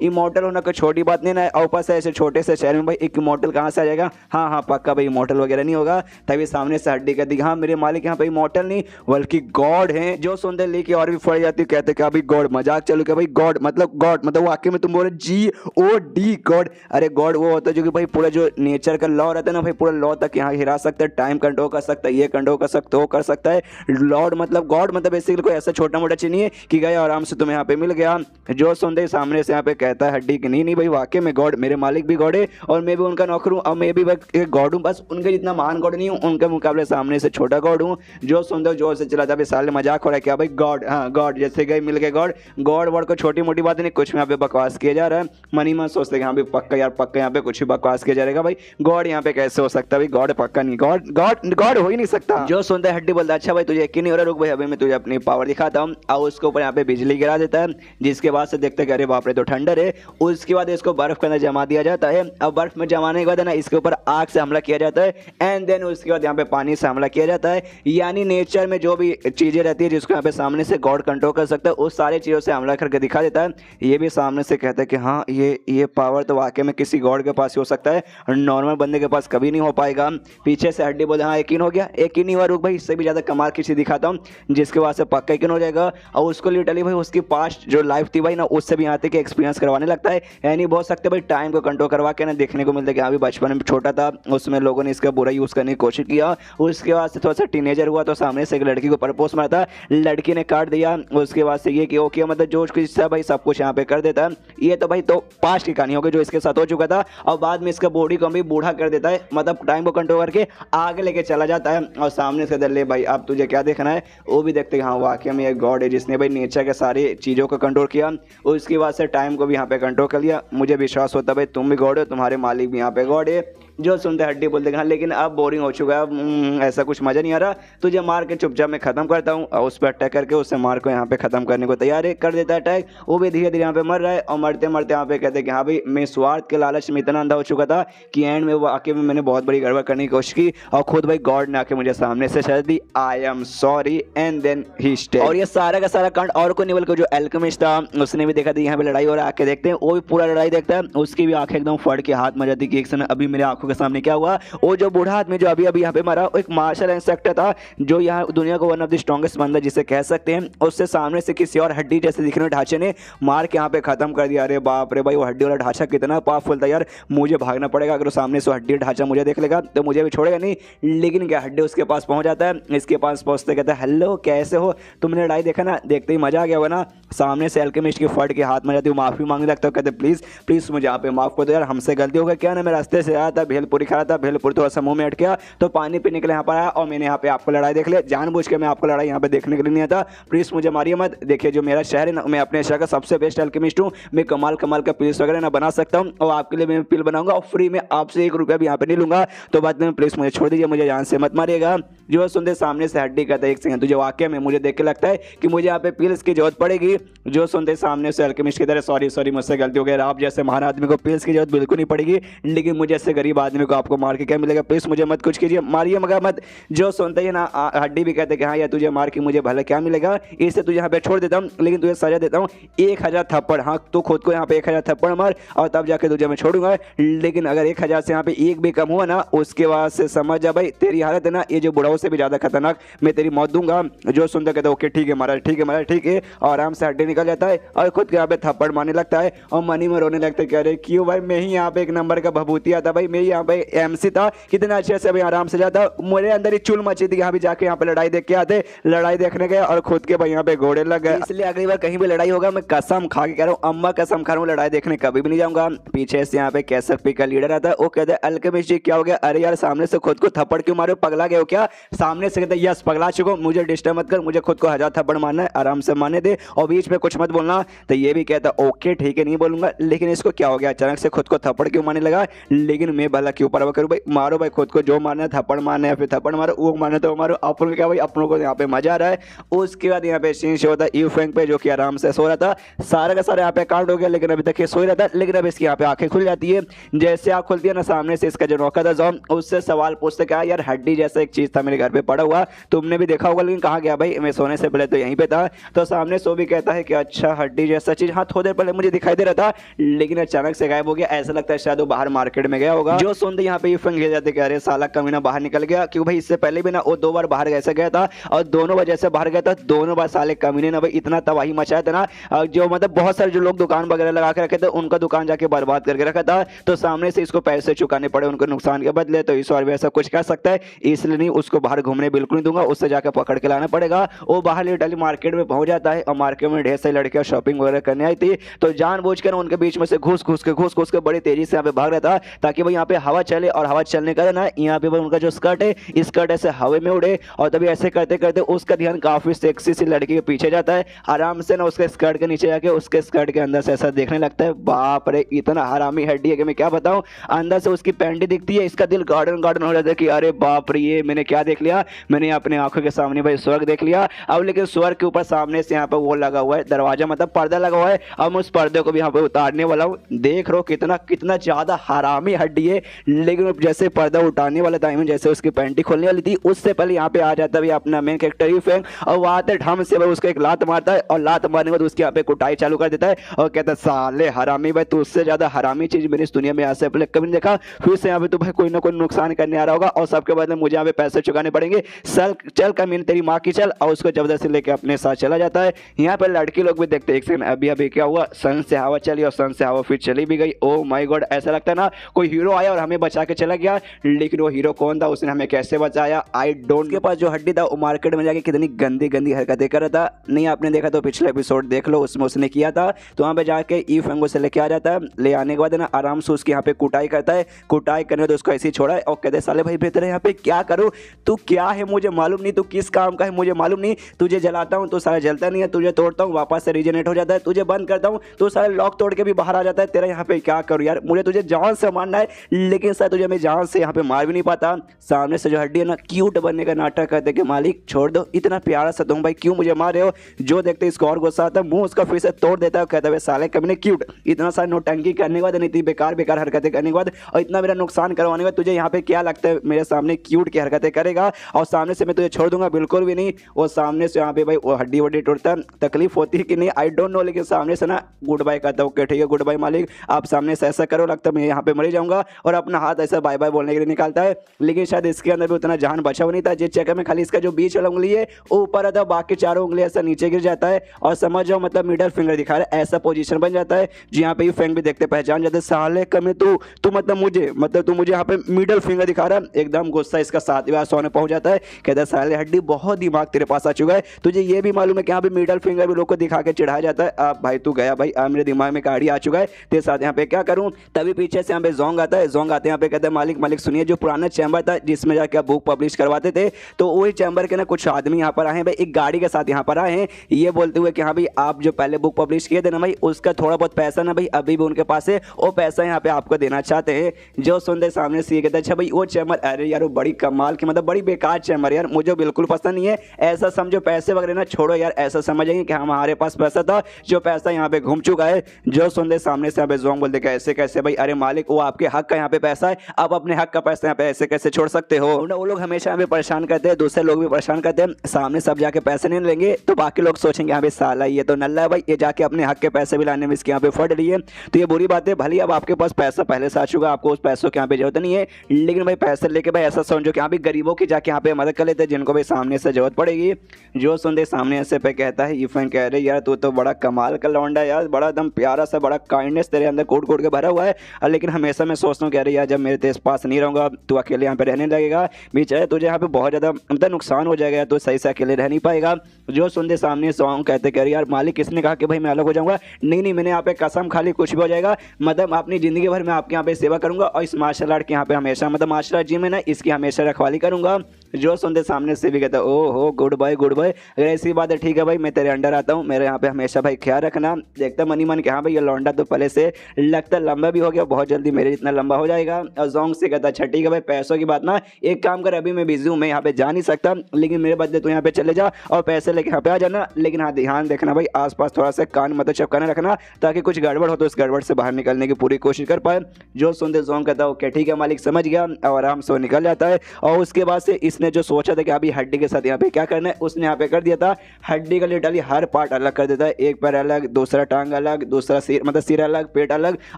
इमॉर्टल होना कोई छोटी बात नहीं ना। और ऊपर से ऐसे छोटे से शहर में भाई एक इमॉर्टल कहाँ से आ जाएगा, हाँ पक्का भाई इमॉर्टल वगैरह नहीं होगा। तभी सामने से हड्डी कहती हाँ मेरे मालिक यहाँ पे इमॉर्टल नहीं बल्कि गॉड है। जो सुनते लेके और भी फट जाती कहते क्या भाई गॉड, मजाक चलो क्या भाई गॉड मतलब वाकई में तुम बोले GOD गॉड। अरे गॉड वो होता है जो कि भाई पूरा जो नेचर का लॉ रहता है ना भाई, पूरा लॉ तक यहाँ हिरा सकता है, टाइम कंट्रोल कर सकता है, ये कंट्रोल कर सकता है, वो कर सकता है। लॉर्ड मतलब गॉड मतलब बेसिकली कोई ऐसा छोटा मोटा चीज नहीं है कि गया आराम से तुम्हें यहाँ पे मिल गया। जो सुनते सामने से यहाँ पे कहता है हड्डी की नहीं भाई वाकई में गॉड, मेरे मालिक भी गॉड है और मैं भी उनका नौकर हूँ और मैं भी गॉड हूँ, बस उनके जितना महान गॉड नहीं हूँ, उनके मुकाबले सामने से छोटा गॉड हूँ। जो सुनते जोर से चला था साले मजाक हो रहा है क्या भाई गॉड, हाँ गॉड जैसे गए मिल गए गॉड वर्ड को छोटी मोटी बात नहीं, कुछ में यहाँ पे बकवास किया जा रहा है। मनी मन सोचते हैं यहाँ पे पक्का यहाँ पे कुछ भी बकवास किया जाएगा भाई, गॉड यहाँ पे कैसे हो सकता है भाई, गॉड पक्का नहीं, गॉड हो ही नहीं सकता। जो सुनता है हड्डी बोलता अच्छा भाई तुझे यकीन नहीं हो रहा, रुक भाई अभी मैं तुझे अपनी पावर दिखाता हूँ, और उसके ऊपर यहाँ पे बिजली गिरा देता है, जिसके बाद से देखते हैं अरे बाप रे तो ठंडर है। उसके बाद इसको बर्फ के अंदर जमा दिया जाता है, अब बर्फ में जमाने के बाद ना इसके ऊपर आग से हमला किया जाता है, एंड देन उसके बाद यहाँ पे पानी से हमला किया जाता है। यानी नेचर में जो भी चीजें रहती है जिसको यहाँ पे सामने से गॉड कंट्रोल कर सकता है उस सारी चीजों से हमला करके दिखा देता है। ये भी सामने से कहता है कि हाँ ये पावर तो वाकई में किसी गॉड के पास ही हो सकता है, नॉर्मल बंदे के पास कभी नहीं हो पाएगा। पीछे से हड्डी बोले हाँ यकीन हो गया, यकीन नहीं हुआ, रुक भाई इससे भी ज्यादा कमाल की चीज दिखाता हूँ जिसके बाद से पक्का यकीन हो जाएगा। और उसको लिटरली भाई उसकी पास्ट जो लाइफ थी भाई ना उससे भी यहाँ तक एक्सपीरियंस करवाने लगता है। यानी बहुत सकते भाई टाइम को कंट्रोल करवा के ना देखने को मिलता है कि हाँ भी बचपन में छोटा था उसमें लोगों ने इसका बुरा यूज करने की कोशिश किया, उसके बाद से थोड़ा सा टीनेजर हुआ तो सामने से एक लड़की को प्रपोज मारा था, लड़की ने काट दिया, उसके बाद से ये कि ओके मतलब जो उसकी इच्छा भाई सब कुछ यहाँ पे कर देता है। ये तो भाई तो पास्ट की कहानी होगी जो इसके साथ हो चुका था, और बाद में इसका बॉडी को भी बूढ़ा कर देता है, मतलब टाइम को कंट्रोल करके आगे लेके चला जाता है। और सामने से ले भाई अब तुझे क्या देखना है, वो भी देखते हैं हाँ वाकई में एक गॉड है जिसने भाई नेचर के सारी चीज़ों को कंट्रोल किया, उसके बाद से टाइम को भी यहाँ पे कंट्रोल कर लिया। मुझे विश्वास होता है भाई तुम भी गॉड हो, तुम्हारे मालिक भी यहाँ पे गॉड है। जो सुनते हड्डी बोलते हाँ लेकिन अब बोरिंग हो चुका है, अब ऐसा कुछ मजा नहीं आ रहा, तुझे मार के चुपचाप मैं खत्म करता हूँ। और उस पर अटैक करके उससे मार को यहाँ पे खत्म करने को तैयार है, कर देता है अटैक। वो भी धीरे धीरे यहाँ पे मर रहा है और मरते मरते यहाँ पे कहते हैं कि हाँ भाई मैं स्वार्थ के लालच में इतना अंधा हो चुका था कि एंड में वाकई में मैंने बहुत बड़ी गड़बड़ करने की कोशिश की और खुद भाई गॉड ने आके मुझे सामने से शर्त दी I am sorry and then he stay. और ये सारा का सारा कांड और कोई नहीं बल्कि जो एल्केमिस्ट था उसने भी देखा था यहाँ पे लड़ाई हो रहा है, आके देखते हैं वो भी पूरा लड़ाई देखता है, उसकी भी आंखें एकदम फट के हाथ मर जाती कि एक समय अभी मेरे आंखों के सामने क्या हुआ। वो जो बूढ़ा आदमी जो अभी यहाँ पे मरा एक मार्शल इंस्ट्रक्टर था जो यहाँ दुनिया को वन ऑफ द स्ट्रॉन्गेस्ट बंदा जिसे कह सकते हैं, उससे सामने से किसी और हड्डी जैसे दिखने वाले ढांचे ने मार के यहाँ पे खत्म कर दिया। अरे बाप रे भाई वो हड्डी वाला ढांचा कितना पावरफुल था यार, मुझे भागना पड़ेगा, अगर सामने से हड्डी ढांचा मुझे देख लेगा तो मुझे भी छोड़ेगा नहीं। लेकिन क्या हड्डी उसके पास पहुंच जाता है, इसके पास पहुंचते कहता है हेलो कैसे हो, तुमने लड़ाई देखा ना, देखते ही मजा आ गया होगा ना। सामने से एल्केमिस्ट की फट के हाथ में जाती है, माफी मांगने लगता है, कहते प्लीज मुझे यहाँ पे माफ कर दो यार, हमसे गलती हो गई, क्या ना मैं रास्ते से आया था, भेलपुरी खा रहा था, भेलपुरी थोड़ा सा मुंह में अट गया तो पानी पीने के लिए यहाँ पर आया और मैंने यहाँ पे आपको लड़ाई देख लिया, जानबूझ के मैं आपको लड़ाई यहाँ पे देखने के लिए नहीं आता, प्लीज मुझे मारिए मत। देखिए जो मेरा शहर है ना, मैं अपने शहर का सबसे बेस्ट एल्केमिस्ट हूँ, मैं कमाल का पिल्स वगैरह ना बना सकता हूँ और आपके लिए मैं पिल बनाऊंगा और फ्री में आपसे 1 रुपया भी यहाँ पे नहीं लूंगा, तो बात में प्लीज मुझे छोड़ दीजिए, मुझे जान से मत मारिएगा। जो सुनते सामने से हड्डी कहता है एक सेकंड तुझे वाकई में मुझे देख के लगता है कि मुझे यहाँ पे पिल्स की जरूरत पड़ेगी। जो सुनते सामने से अल्केमिस्ट की तरह सॉरी मुझसे गलती हो गई, आप जैसे महान आदमी को पिल्स की जरूरत बिल्कुल नहीं पड़ेगी, लेकिन मुझे ऐसे गरीब आदमी को आपको मार के क्या मिलेगा, प्लीज मुझे मत कुछ कीजिए, मारिए मगर मत। जो सुनते ही ना हड्डी भी कहते कि हाँ यार तुझे मार के मुझे भला क्या मिलेगा, इससे तुझे यहाँ पे छोड़ देता हूँ, लेकिन तुझे सजा देता हूँ 1000 थप्पड़। हाँ तू खुद को यहाँ पे 1000 थप्पड़ मार और तब जाके तुझे मैं छोड़ूंगा, लेकिन अगर 1000 से यहाँ पे एक भी कम हुआ ना उसके बाद से समझ जा भाई तेरी हालत है ना ये जो बुढ़ाओं से भी ज्यादा खतरनाक, मैं तेरी मौत दूंगा। जो सुनते कहते ओके ठीक है महाराज ठीक है महाराज ठीक है, और आराम से हड्डी निकल जाता है और खुद के यहाँ पे थप्पड़ मारने लगता है और मनी में रोने लगता है। कह रहे क्यों भाई, मैं ही यहाँ पे एक नंबर का भभूतिया था भाई, मैं ही यहाँ पे MC था, कितना अच्छे से भाई आराम से जाता, मेरे अंदर ही चुल मची थी, यहाँ भी जाके यहाँ पे लड़ाई देख के आते, लड़ाई देखने गए और खुद के भाई यहाँ पे घोड़े लग गए। इसलिए अगली बार कहीं भी लड़ाई होगा मैं कसम खा के कह रहा हूँ, अम्मा कसम खा रहा हूँ, लड़ाई देखने कभी भी नहीं जाऊंगा। पीछे से यहाँ पे KSFP का लीडर आता है, वो कहते हैं अल्केमिस्ट जी क्या हो गया, अरे यार सामने से खुद को थप्पड़ क्यों मारे, पगला गए हो क्या। सामने से कहते हैं यस पगला चुको, मुझे डिस्टर्ब मत कर, मुझे खुद को 1000 थप्पड़ मारना है, आराम से मारने दे और बीच में कुछ मत बोलना। तो ये भी कहता ओके ठीक है नहीं बोलूंगा, लेकिन इसको क्या हो गया अचानक से खुद को थप्पड़ क्यों मारने लगा, लेकिन मैं भला क्यों परवाह करूं भाई, मारो भाई खुद को, जो मारना है थप्पड़ मारना है फिर थप्पड़ मारो, वो मारना तो मारो, अपनों क्या भाई अपनों को यहाँ पे मजा आ रहा है। उसके बाद यहाँ पे सीन शो होता है यू फेंग पे जो कि आराम से सो रहा था, सारा का सारा यहाँ पे कांड हो गया, लेकिन अभी तक ये सो ही रहा था, लेकिन अब इसकी यहाँ पे आंखें खुल जाती है। जैसे आँख खुलती है ना सामने से इसका जो नौकर था जॉन उससे सवाल पूछते क्या यार हड्डी जैसा एक चीज था मेरे घर पे पड़ा हुआ, तुमने भी देखा होगा लेकिन कहाँ गया भाई, मैं सोने से पहले तो यहीं पे था। तो सामने सो भी कहता है कि अच्छा हड्डी जैसा चीज हाँ थोड़ी देर पहले मुझे दिखाई दे रहा था, लेकिन अचानक से गायब हो गया, ऐसा लगता है शायद वो बाहर मार्केट में गया होगा। जो सुनते यहाँ पे फंग ले जाते अरे साला कमीना बाहर निकल गया, क्यों भाई इससे पहले भी ना वो 2 बार बाहर ऐसे गया था और दोनों बार जैसे बाहर गया था दोनों बार साले कमीने ना भाई इतना तबाही मचाया था ना, जो मतलब बहुत सारे जो लोग दुकान वगैरह लगा के रखे थे उनका दुकान जाके बर्बाद करके रखा था। तो सामने से इसको पैसे चुकाने पड़े उनको नुकसान के बदले, तो इस बार भी ऐसा कुछ कर सकता है, इसलिए नहीं उसको बाहर घूमने बिल्कुल नहीं दूंगा, उससे जाकर पकड़ के लाना पड़ेगा। वो बाहर लिटरली मार्केट में पहुंच जाता है और मार्केट में ढेर सारी लड़कियां शॉपिंग वगैरह करने आई थी, तो जानबूझकर उनके बीच में से घुस घुस के बड़ी तेजी से यहाँ पे भाग रहा था ताकि भाई यहाँ पे हवा चले, और हवा चलने का ना यहाँ पे उनका जो स्कर्ट है स्कर्ट ऐसे हवा में उड़े, और तभी ऐसे करते करते उसका ध्यान काफी सेक्सी सी लड़की के पीछे जाता है, आराम से ना उसके स्कर्ट के नीचे जाके उसके स्कर्ट के अंदर से ऐसा देखने लगता है, बाप रे इतना हरामी हड्डी है कि मैं क्या बताऊं। अंदर से उसकी पैंटी दिखती है, इसका दिल गार्डन हो जाता है कि अरे बाप रे ये मैंने क्या देख लिया, मैंने अपने आंखों के सामने भाई स्वर्ग देख लिया। अब लेकिन स्वर्ग के ऊपर सामने से यहाँ पे वो लगा हुआ है दरवाजा, मतलब पर्दा लगा हुआ है, अब मैं उस पर्दे को भी यहाँ पे उतारने वाला हूँ। देख रो कितना ज्यादा हरामी हड्डी है, लेकिन जैसे पर्दा उतारने वाला था जैसे उसकी पैंटी खोलने वाली थी उससे पहले यहाँ पे आ जाता है अपना मेन कैरेक्टर यू फेंग, और वो आते ढम से भाई उसको एक लात मारता है, और लात मारने के बाद उसकी यहाँ पे कुटाई चालू कर देता है और कहता है साले हरामी भाई तू उससे ज्यादा हरामी चीज मैंने इस दुनिया में आज से पहले कभी नहीं देखा, फिर से यहाँ पे तू भाई कोई ना कोई नुकसान करने आ रहा होगा और सबके बदले मुझे यहाँ पे पैसे चुकाने पड़ेंगे, चल कमीन तेरी माँ की चल, और उसको जबरदस्ती लेके अपने साथ चला जाता है। यहाँ पे लड़की लोग भी देखते एक सेकंड अभी क्या हुआ, सन से हवा चली और सन से हवा फिर चली भी गई। ओ माय गॉड, ऐसा लगता है ना कोई हीरो आया और हमें बचा के चला गया, लेकिन वो हीरो कौन था, उसने हमें कैसे बचाया आई डोंट। के पास जो हड्डी था वो मार्केट में जाके कितनी गंदी हरकतें कर रहा था, नहीं आपने देखा तो पिछले एपिसोड देख लो उसमें उसने किया था। तो वहाँ पे जाके ई फेंगो से लेके आ जाता है, ले आने के बाद ना आराम से उसकी यहाँ पे कुटाई करता है, कुटाई करने तो उसको ऐसे ही छोड़ा है और कहते साले भाई बेहतर है यहाँ पे क्या करूँ, तू क्या है मुझे मालूम नहीं, तू किस काम का है मुझे मालूम नहीं, तुझे जलाता हूँ तो सारा जलता नहीं है, तुझे तोड़ता हूँ वापस से रीजनरेट हो जाता है, तुझे बंद करता हूँ तो सारा लॉक तोड़ के भी बाहर आ जाता है, तेरा यहाँ पे क्या करूँ यार, मुझे तुझे जान से मारना है लेकिन सर तुझे मैं जान से यहाँ पे मार भी नहीं पाता। सामने से जो हड्डी है ना क्यूट बनने का नाटक करते कि मालिक छोड़ दो, इतना प्यारा सा तुम भाई क्यों मुझे मार रहे हो। जो देखते इसको और गुस्सा आता है, मुंह उसका फिर से तोड़ देता है, कहता है साले कभी ने क्यूट, इतना सारा नोटंकी करने के बाद इतनी बेकार हरकतें करने के बाद और इतना मेरा नुकसान करवाने के बाद तुझे यहाँ पे क्या लगता है मेरे सामने क्यूट की हरकतें करेगा और सामने से मैं तुझे छोड़ दूंगा, बिल्कुल भी नहीं। वो सामने से यहाँ पे भाई वो हड्डी वड्डी टूटता है, तकलीफ होती है कि नहीं आई डोंट नो, लेकिन सामने से ना गुड बाय कहता है, ओके ठीक है गुड बाय मालिक, आप सामने से ऐसा करो, लगता है मैं यहाँ पे मर जाऊंगा, और अपना हाथ ऐसा बाय बाय बोलने के लिए निकालता है। लेकिन शायद इसके अंदर भी उतना जान बचा हुआ नहीं था, जिस चक्कर में खाली इसका जो बीच वाला उंगली है ऊपर आता है, बाकी चारों उंगली ऐसा नीचे गिर जाता है और समझ जाओ मतलब मिडल फिंगर दिखा रहा है, ऐसा पोजीशन बन जाता है। जी यहाँ पे यू फेंग भी देखते पहचान जाते साले कमी तू मतलब तू मुझे यहाँ पे मिडल फिंगर दिखा रहा है, एकदम गुस्सा इसका 7वें आसमान में पहुंच जाता है, कहता है साले हड्डी बहुत दिमाग तेरे पास आ चुका है, तुझे ये भी मालूम है कि यहाँ पे मिडल फिंगर भी लोग को दिखा के चिढ़ाया जाता है, अब भाई तू गया भाई, अब मेरे दिमाग में गाड़ी आ चुका है तेरे साथ, यहाँ पे क्या करूँ। तभी पीछे से यहाँ पे जोंग आता है, जोंग आते हैं यहाँ पे कहते हैं मालिक सुनिए, जो पुराना चैम्बर था जिसमें जाके आप बुक पब्लिश करवाते थे, तो वही चैम्बर के ना कुछ आदमी यहाँ पर आए हैं भाई, एक गाड़ी के साथ यहाँ पर आए हैं, ये बोलते हुए कि हाँ भाई आप जो पहले बुक पब्लिश किए थे ना भाई उसका थोड़ा बहुत पैसा ना भाई अभी भी उनके पास है, वो पैसा यहाँ पे आपको देना चाहते हैं। जो सुनते सामने से ये कहते अच्छा भाई वो चैम्बर, अरे यार वो बड़ी कमाल की मतलब बड़ी बड़ी बेकार चैम्बर यार, मुझे बिल्कुल पसंद नहीं है। ऐसा समझो पैसे वगैरह ना छोड़ो यार, ऐसा समझेंगे कि हमारे पास पैसा था, जो पैसा यहाँ पे घूम चुका है। जो सुन दे सामने से यहाँ पे जोंग बोलते कैसे कैसे भाई, अरे मालिक वो आपके हक का यहाँ पे पैसा है, आप अपने हक का पैसा यहाँ पे ऐसे कैसे छोड़ सकते हो। वो लोग हमेशा यहाँ पे परेशान करते हैं, दूसरे लोग भी परेशान करते हैं। सामने सब जाके पैसे नहीं लेंगे तो बाकी लोग सोचेंगे यहाँ पे साला ये तो नल्ला है भाई, ये जाके अपने हक के पैसे भी लाने में इसके यहाँ पे फट रही है। तो ये बुरी बात है। भले अब आपके पास पैसा पहले से आ चुका, आपको उस पैसों की यहाँ पे जरूरत नहीं है, लेकिन भाई पैसे लेके भाई ऐसा समझो कि यहाँ पे गरीबों की जाके यहाँ पे मदद कर लेते हैं, जिनको भाई सामने से जरूरत पड़ेगी। जो सुनते सामने ऐसे पे कहता है यूफेंग कह रहे यार तू तो बड़ा कमाल का लौंडा यार, बड़ा एकदम प्यारा सा, बड़ा काइंडनेस तेरे अंदर कोट कोट के भरा हुआ है। लेकिन हमेशा मैं सोचता हूँ कह रहे यार जब मेरे तेरे पास नहीं रहूँगा, तू अकेले यहाँ पे रहने लगेगा, बीच है तुझे यहाँ पे बहुत ज़्यादा मतलब नुकसान हो जाएगा, तो सही से अकेले रह नहीं पाएगा। जो सुनते सामने सॉन्ग कहते कह रहे यार मालिक किसने कहा कि भाई मैं अलग हो जाऊँगा, नहीं मैंने यहाँ पे कसम खाली कुछ भी हो जाएगा, मतलब अपनी ज़िंदगी भर मैं आपके यहाँ पे सेवा करूँगा और इस मार्शल आर्ट के यहाँ पे हमेशा मतलब मार्शल आर्ट जिम है ना, इसकी हमेशा रखवाली करूँगा। जो सुनते सामने से भी कहता ओ हो गुड बाय गुड बाय, अगर ऐसी बात है ठीक है भाई मैं तेरे अंडर आता हूँ, मेरे यहाँ पे हमेशा भाई ख्याल रखना। देखता मनी मन के हाँ भाई ये लौंडा तो पहले से लगता लंबा भी हो गया, बहुत जल्दी मेरे जितना लंबा हो जाएगा। और जोंग से कहता अच्छा ठीक है भाई पैसों की बात ना, एक काम कर अभी मैं बिजी हूँ, मैं यहाँ पे जा नहीं सकता, लेकिन मेरे बदले तू यहाँ पे चले जा और पैसे लेके यहाँ पे आ जाना। लेकिन हाँ ध्यान देखना भाई आसपास थोड़ा सा कान मतलब चपकाना रखना, ताकि कुछ गड़बड़ हो तो इस गड़बड़ से बाहर निकलने की पूरी कोशिश कर पाए। जो सुनते जोंग कहता है ओके ठीक है मालिक समझ गया, और आराम से वो निकल जाता है। और उसके बाद से इसने जो सोचा था कि अभी हड्डी के साथ यहाँ पे क्या करना है, उसने यहाँ पे कर दिया था। हड्डी का लिटरली हर पार्ट अलग कर देता है, एक पैर अलग, दूसरा टांग अलग, दूसरा सिर मतलब सिर अलग, पेट अलग,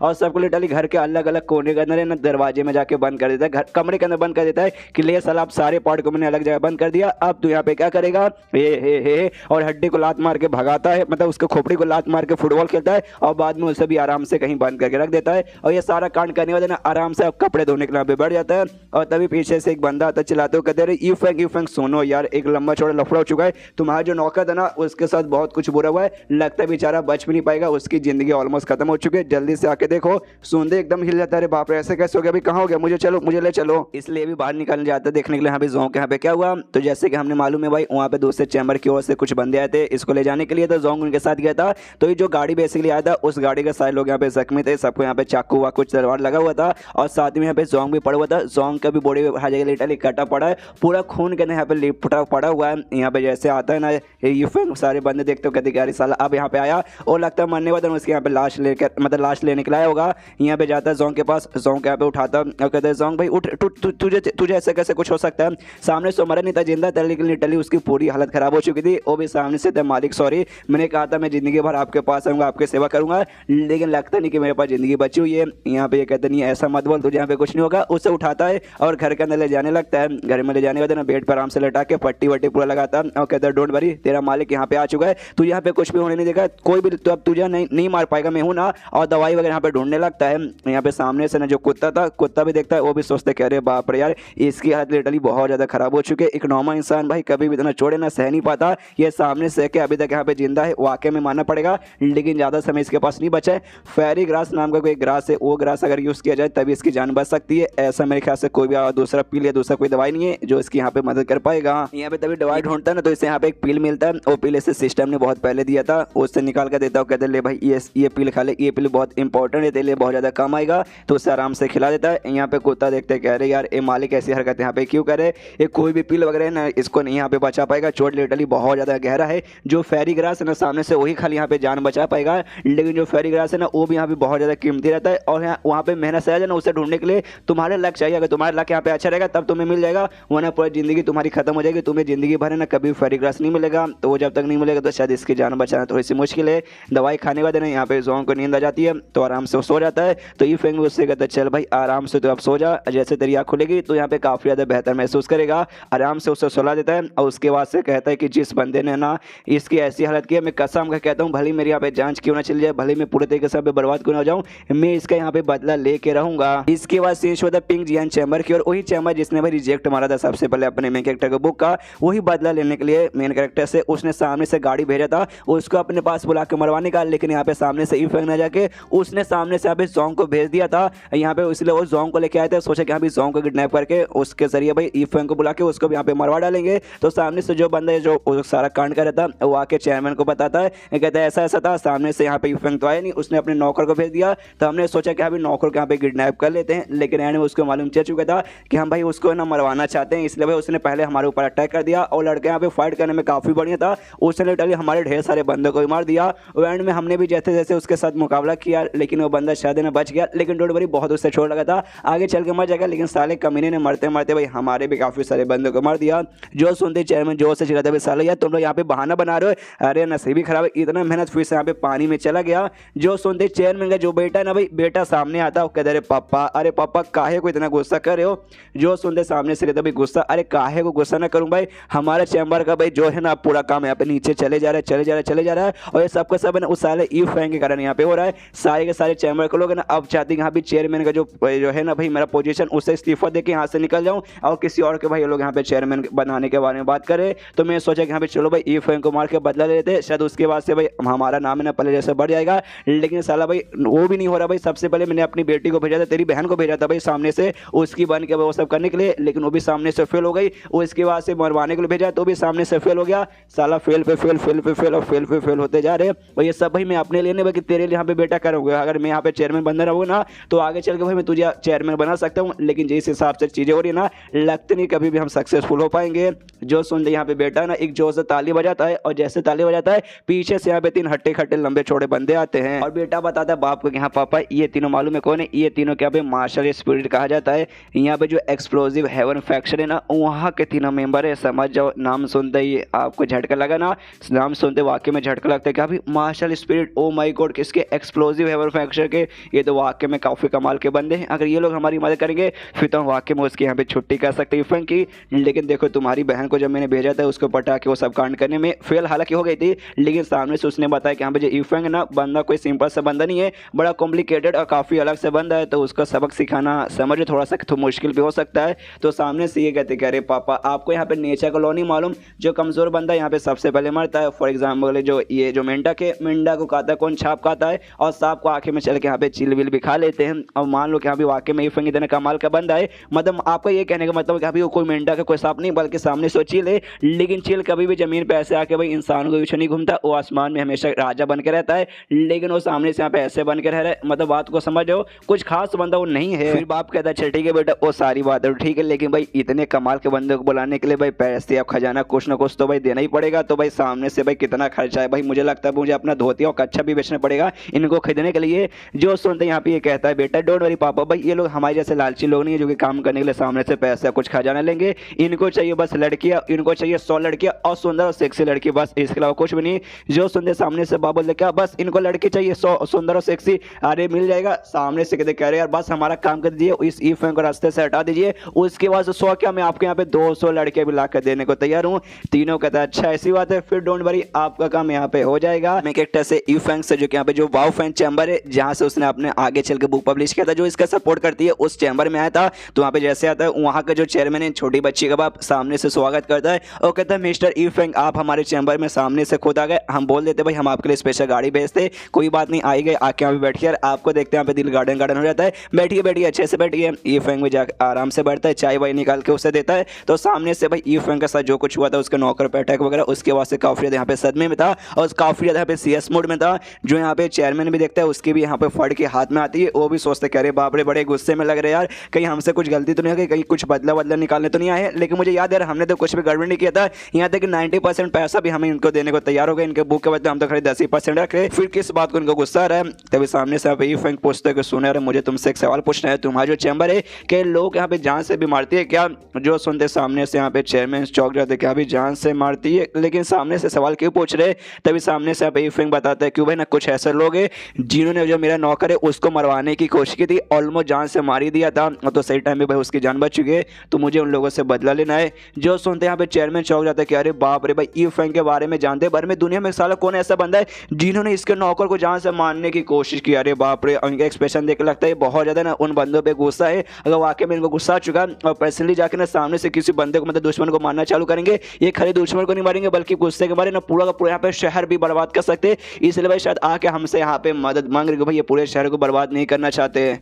और सबको लिटरली घर के अलग अलग कोने के अंदर है ना दरवाजे में जाके बंद कर देता है, घर कमरे के अंदर बंद कर देता है कि ले साला आप सारे पार्ट को मैंने अलग जगह बंद कर दिया, अब तू यहाँ पे क्या करेगा हे और हड्डी को लात मार के भगाता है, मतलब उसके खोपड़ी को लात मार के फुटबॉल खेलता है और बाद में उसे भी आराम से कहीं बंद करके रख देता है। और ये सारा कांड करने वाले ना आराम से कपड़े धोने के लिए बैठ जाता है। और तभी पीछे से एक बंदा आता चिल्लाते हुए कहते यू फैंक सुनो यार, एक लंबा चौड़ा लफड़ा हो चुका है, तुम्हारा जो नौकर था ना उसके साथ बहुत कुछ बुरा हुआ है, लगता है बेचारा बच भी नहीं पाएगा, उसकी जिंदगी ऑलमोस्ट खत्म हो चुकी है, जल्दी से आके देखो। सुनते एकदम हिल जाता है, अरे बाप रे ऐसे कैसे हो गया, अभी कहाँ हो गया, मुझे ले चलो। इसलिए भी बाहर निकलने जाता है देखने के लिए यहाँ पे जोंग के यहाँ पे क्या हुआ। तो जैसे कि हमने मालूम है भाई वहाँ पे दूसरे चैम्बर की ओर से कुछ बंदे आए थे इसको ले जाने के लिए, तो जोंग उनके साथ गया था। तो ये जो गाड़ी बेसिकली आया था उस गाड़ी के सारे लोग यहाँ पे जख्मी थे, सबको यहाँ पे चाकू वा कुछ तलवार लगा हुआ था, और साथ में यहाँ पे जोंग भी पड़ा हुआ था। जोंग का भी बॉडी हर जगह लिटरली कटा पड़ा है, पूरा खून के यहाँ पे लिपटा पड़ा हुआ है। यहाँ पे जैसे आता है ना यूफेंग सारे बंदे देखते हो कहते यार साला अब यहाँ पे आया और लगता है मरने वाला, उसके यहाँ पे लाश लेकर मतलब लाश लेने के लाया होगा। यहाँ पे जाता है जोंग के पास, जोंग के यहाँ पे उठाता और कहते हैं जोंग भाई उठ, तुझे ऐसे कैसे कुछ हो सकता है, सामने से मरा नहीं था जिंदा था, लेकिन लिटरली उसकी पूरी हालत खराब हो चुकी थी। वो भी सामने से था मालिक सॉरी, मैंने कहा था मैं जिंदगी भर आपके पास आऊँगा आपकी सेवा करूँगा, लेकिन लगता नहीं कि मेरे पास जिंदगी बची हुई है। यहाँ पे ये कहते नहीं ऐसा मत बोल, तुझे यहाँ पे कुछ नहीं होगा। उससे उठाता है और घर के अंदर ले जाने लगता है। घर में ले जाने के बाद ना बेड पर आराम से लेटा के पट्टी वट्टी पूरा लगाता और कहता है डोंट वरी, तेरा मालिक यहाँ पे आ चुका है, तू यहाँ पे कुछ भी होने नहीं देगा, कोई भी तो अब तुझे नहीं मार पाएगा, मैं हूँ ना। और दवाई वगैरह यहाँ पे ढूंढने लगता है। यहाँ पे सामने से ना जो कुत्ता था, कुत्ता भी देखता है, वो भी सोचते कह रहे बाप रे यार इसकी हालत लिटरली बहुत ज़्यादा खराब हो चुकी है, एक नॉर्मल इंसान भाई कभी भी इतना छोड़े ना सह नहीं पाता, ये सामने से के अभी तक यहाँ पे जिंदा है, वाकई में मानना पड़ेगा, लेकिन ज़्यादा समय इसके पास नहीं बचा है। फेरी ग्रास नाम का कोई ग्रास है, वो ग्रास अगर यूज़ किया जाए तभी इसकी जान बच सकती है। ऐसा मेरे ख्याल से कोई भी दूसरा पील या दूसरा कोई दवाई नहीं है जो इसकी यहाँ पे मदद कर पाएगा। यहाँ पे तभी दवाई ढूंढता है ना, तो इसे यहाँ पे एक पील मिलता है, वो पील इसे सिस्टम ने बहुत पहले दिया था, उससे निकाल कर देता है, कहते ले भाई ये पील खा ले, ये पील बहुत इंपॉर्टेंट है तेरे लिए, बहुत ज़्यादा काम आएगा, तो उससे आराम से खिला देता है। यहाँ पे कुत्ता देखते कह रहे यार ये मालिक ऐसी हरकत यहाँ पे क्यों करे, ये कोई भी पील वगैरह ना इसको नहीं यहाँ पे बचा पाएगा, चोट लिटरली बहुत ज़्यादा गहरा है। जो फेरी ग्रास है ना सामने से वही खाली यहाँ पे जान बचा पाएगा, लेकिन जो फेरी ग्रास है ना वो भी यहाँ पे बहुत ज़्यादा कीमती रहता है, और यहाँ वहाँ पे मेहनत से ना उसे ढूंढने के लिए तुम्हारे लक चाहिए, अगर तुम्हारा लक यहाँ पे अच्छा रहेगा तब तुम्हें मिल जाएगा, वरना पूरी जिंदगी तुम्हारी खत्म हो जाएगी, तुम्हें जिंदगी भर है ना कभी फेरी ग्रास नहीं मिलेगा। तो वो जब तक नहीं मिलेगा तो शायद इसकी जान बचाना थोड़ी सी मुश्किल है। दवाई खाने के बाद ना यहाँ पे जोंग को नींद आ जाती है, तो आराम से सो जाता है। तो ये फेंग उससे कहता है चल भाई आराम से तो अब सो जा, जैसे तेरी आँख खुलेगी तो यहाँ पे काफ़ी ज़्यादा बेहतर महसूस करेगा, आराम से उसे सुला देता है। और उसके बाद से कहता है कि जिस बंदे ने ना इसकी ऐसी हालत की है, मैं कसम का कहता हूँ भले मेरी यहाँ पे जांच क्यों ना चल जाए, भले मैं पूरे तरीके से बर्बाद क्यों ना हो जाऊँ, मैं इसका यहाँ पे बदला लेके रहूंगा। इसके बाद सीन्स होता है पिंक जियान चैम्बर की, और वही चैम्बर जिसने भाई रिजेक्ट मारा था सबसे पहले अपने मेन कैरेक्टर को बुक का, वही बदला लेने के लिए मेन कैरेक्टर से उसने सामने से गाड़ी भेजा था उसको अपने पास बुला के मरवाने का, लेकिन यहाँ पे सामने से इफेक्ट ना जाके उसने सामने से यहाँ पे जोंग को भेज दिया था यहाँ पे, इसलिए वो जोंग को लेके आए थे, सोचा कि यहाँ पे जोंग को किडनैप करके उसके जरिए भाई इफेंग को बुला के उसको भी यहाँ पे मरवा डालेंगे। तो सामने से जो बंदा है जो सारा कांड कर रहा था वो आके चेयरमैन को बताता है, कहता है ऐसा ऐसा था, सामने से यहाँ पे इफेंग तो आया नहीं, उसने अपने नौकर को भेज दिया। तो हमने सोचा कि अभी नौकर को यहाँ पे किडनैप कर लेते हैं, लेकिन एंड में उसको मालूम चल चुका था कि हम भाई उसको ना मरवाना चाहते हैं, हैं, इसलिए भाई उसने पहले हमारे ऊपर अटैक कर दिया और लड़के यहाँ पे फाइट करने में काफ़ी बढ़िया था। उसने लिटरली हमारे ढेर सारे बंदों को भी मार दिया। एंड में हमने भी जैसे जैसे उसके साथ मुकाबला किया, लेकिन वो बंदा शायद ना बच गया, लेकिन डोंट वरी बहुत उससे छोड़ लगा था, आगे चल के मर जाएगा। लेकिन साले कमीने ने मरते मरते भाई हमारे भी काफ़ी सारे बंदों को मार दिया। जो सुनते चेयरमैन जोर से चिल्लाते, साले यार तुम लोग यहाँ पे बहाना बना रहे हो, अरे नसीब ही खराब है, इतना मेहनत फिर से यहाँ पे पानी में चला गया। जो सुनते चेयरमैन का जो बेटा है ना भाई, बेटा सामने आता, कहते अरे पापा, अरे पापा काहे को इतना गुस्सा कर रहे हो। जो सुनते सामने से रहता भाई गुस्सा, अरे काहे को गुस्सा ना करूं भाई, हमारा चैम्बर का भाई जो है ना पूरा काम यहाँ पे नीचे चले जा रहा है, चले जा रहा है, चले जा रहा है, और ये सबका सब है ना उस साले ई फैंग के कारण यहाँ पे हो रहा है। सारे के सारे चैम्बर के लोग है ना अब चाहते हैं यहाँ पे चेयरमैन का जो है ना भाई मेरा पोजीशन, उससे इस्तीफा देके यहाँ से निकल जाऊँ और किसी और के भाई लोग यहाँ पे चेयरमैन बनाने के बारे में बात करें। तो मैं सोचा कि यहाँ पे चलो भाई ई फैंग को मार के बदला ले लेते, शायद उसके बाद से भाई हमारा नाम है ना पहले जैसे बढ़ जाएगा। लेकिन साला भाई वो भी नहीं हो रहा भाई। सबसे पहले मैंने अपनी बेटी को भेजा था, तेरी बहन को भेजा था भाई सामने से उसकी बन के वो सब करने के लिए, लेकिन वो भी सामने से फेल हो गई। उसके बाद से मरवाने के लिए भेजा तो भी सामने से फेल हो गया। साला फेल पे फेल, फेल पे फेल और फेल पे फेल होते जा रहे। और ये सब भाई मैं अपने लिए नहीं बल्कि तेरे लिए यहाँ पे बेटा करूँगा। अगर मैं यहाँ पे चेयरमैन बनना रहूँगा ना तो आगे चल के भाई मैं तुझे चेयरमैन बना सकता हूँ, लेकिन जिस हिसाब से चीज़ें हो रही है ना लगते नहीं कभी भी हम सक्सेसफुल हो पाएंगे। जो सुन यहाँ पे बेटा ना एक जोर से ताली बजाता है, और जैसे ताली बजाता है पीछे से यहाँ पे 3 हट्टे खट्टे लंबे छोटे बंदे आते हैं, और बेटा बताता है बाप को कि हाँ पापा ये तीनों मालूम है कौन है, ये तीनों क्या पे मार्शल स्पिरिट कहा जाता है। यहाँ पे जो एक्सप्लोजिव हेवन फैक्शन है ना वहाँ के तीनों मेंबर है। समझ जाओ, नाम सुनते ही आपको झटका लगा ना, नाम सुनते वाकई में झटका लगता है कि अभी martial spirit, oh my god, किसके, एक्सप्लोजिव हेवन फैक्शन के। ये तो वाकई में काफ़ी कमाल के बंदे हैं। अगर ये लोग हमारी मदद करेंगे फिर तो हम वाकई में उसकी यहाँ पे छुट्टी कर सकते हैं फैंग की। लेकिन देखो तुम्हारी बहन को जब मैंने भेजा था उसको पटा के वो सब कांड करने में फेल हालांकि हो गई थी, लेकिन सामने से उसने बताया कि यहाँ पे जो ईफेंग ना बंदा कोई सिंपल सा बंदा नहीं है, बड़ा कॉम्प्लिकेटेड और काफ़ी अलग से बंदा है, तो उसका सबक सिखाना समझो थोड़ा सा तो मुश्किल भी हो सकता है। तो सामने से ये कहते कि अरे पापा आपको यहाँ पे नेचर का लॉ नहीं मालूम, जो कमज़ोर बंदा यहाँ पे सबसे पहले मरता है। फॉर एग्जाम्पल जो ये जो मेंढक है, मेंढा को खाता है कौन, सांप खाता है, और सांप को आंखें में चल के यहाँ पे चिल विल भी खा लेते हैं। और मान लो कि यहाँ पे वाकई में ईफेंग इतना कमाल का बंदा है, मतलब आपका ये कहने का मतलब कि अभी वो कोई मेंढक है कोई सांप नहीं, बल्कि सामने से चिल है। लेकिन चिल कभी भी जमीन पे ऐसे आके भाई इंसान को पीछे नहीं घूमता, वो आसमान में हमेशा राजा बन के रहता है, लेकिन वो सामने से यहाँ पे ऐसे बन के रह रहा है। मतलब बात को समझो, कुछ खास बंदा वो नहीं है। फिर बाप कहता है चल ठीक है बेटा वो सारी बात है ठीक है, लेकिन भाई इतने कमाल के बंदे को बुलाने के लिए भाई पैसे या खजाना कुछ ना कुछ तो भाई देना ही पड़ेगा। तो भाई सामने से भाई कितना खर्चा है भाई, मुझे लगता है मुझे अपना धोती और कच्छा भी बेचना पड़ेगा इनको खरीदने के लिए। जो सुनते यहाँ पे ये कहता है बेटा डोंट वरी पापा, भाई ये लोग हमारे जैसे लालची लोग नहीं है जो कि काम करने के लिए सामने से पैसे या कुछ खजाना लेंगे। इनको चाहिए बस लड़कियां, इनको चाहिए 100 लड़कियां और सुंदर और सेक्सी लड़की, बस इसके अलावा कुछ भी नहीं। जो सुनते सामने से बाबू बोलते क्या बस इनको लड़की चाहिए 100 सुंदर और सेक्सी, अरे मिल जाएगा। सामने से कहते कह रहे यार बस हमारा काम कर दीजिए, इस ई फैंग को रास्ते से हटा दीजिए, उसके बाद 100 क्या मैं आपके यहाँ पे 200 लड़के भी लाकर देने को तैयार हूँ। तीनों कहता है अच्छा ऐसी बात है, फिर डोंट वरी आपका काम यहाँ पे हो जाएगा। मैं कैरेक्टर से ई फैंग से जो कि यहाँ पे जो वाओ फैन चैम्बर है जहाँ से उसने अपने आगे चल के बुक पब्लिश किया था, जो इसका सपोर्ट करती है उस चैम्बर में आया था। तो वहाँ पे जैसे आता है वहाँ का जो चेयरमैन है छोटी बच्ची का बाप सामने से स्वागत करता है और कहता है मिस्टर ई फैंग आप हमारे चैम्बर में सामने से खुद आ गए। हम बोल देते भाई हम आपके लिए स्पेशल गाड़ी भेजते, कोई बात नहीं आई गए, आके यहाँ पे बैठिए, आपको देखते हैं यहाँ पे दिल गार्डन गार्डन हो जाता है। बैठिए बैठिए अच्छे से बैठिए। ई फैंग में जाकर आराम से बैठता है, चाय वाई निकाल के उसे देता है। तो सामने से भाई ई फैंग के साथ जो कुछ हुआ था उसके नौकर पे अटैक वगैरह, उसके बाद से काफी ज़्यादा यहाँ पे सदमे में था और काफी ज़्यादा यहाँ पे सीएस मोड में था। जो यहाँ पे चेयरमैन भी देखता है उसकी भी यहाँ पे फट के हाथ में आती है, वो भी सोचते कह रहे बाप रे बड़े गुस्से में लग रहे यार, कहीं हमसे कुछ गलती तो नहीं हो गई, कहीं कुछ बदला बदला निकालने तो नहीं आए। लेकिन मुझे याद है हमने तो कुछ भी गड़बड़ नहीं किया था, यहाँ तक कि 90% पैसा भी हमें इनको देने को तैयार हो गए, इनके बुक के बदले हम तो खड़े 10% रख रहे। फिर किस बात को इनको गुस्सा आ रहा है, तभी सामने से ई फैंग पूछते कि सुने रहे मुझे तुमसे एक सवाल पूछना है, तुम्हारा जो चैम्बर है कि लोग यहाँ पे जान से भी मारती है क्या। जो सुनते सामने से यहाँ पे चेयरमैन चौक जाते क्या अभी जान से मारती है, लेकिन सामने से सवाल क्यों पूछ रहे। तभी सामने से ई फैंग बताता है क्यों भाई ना कुछ ऐसे लोग हैं जिन्होंने जो मेरा नौकर है उसको मरवाने की कोशिश की थी, ऑलमोस्ट जान से मार ही दिया था, तो सही टाइम में भाई उसकी जान बच चुकी है, तो मुझे उन लोगों से बदला लेना है। जो सुनते यहाँ पे चेयरमैन चौक जाता है कि अरे बाप रे भाई ई फैंग के बारे में जानते भर में दुनिया में साला कौन ऐसा बंदा है जिन्होंने इसके नौकर को जान से मारने की कोशिश की। अरे बाप रे, उनका एक्सप्रेशन देख लगता है बहुत ज्यादा ना उन बंदों पे गुस्सा है। अगर वाकई में इनको गुस्सा आ चुका और पर्सनली जाकर ना सामने से किसी बंदे को मतलब दुश्मन को मारना चालू करेंगे, ये खाली दुश्मन को नहीं मारेंगे बल्कि गुस्से के मारे ना पूरा का पूरा यहाँ पे शहर भी बर्बाद कर सकते। इसलिए भाई शायद आके हमसे यहाँ पे मदद मांग रहे भाई ये पूरे शहर को बर्बाद नहीं करना चाहते।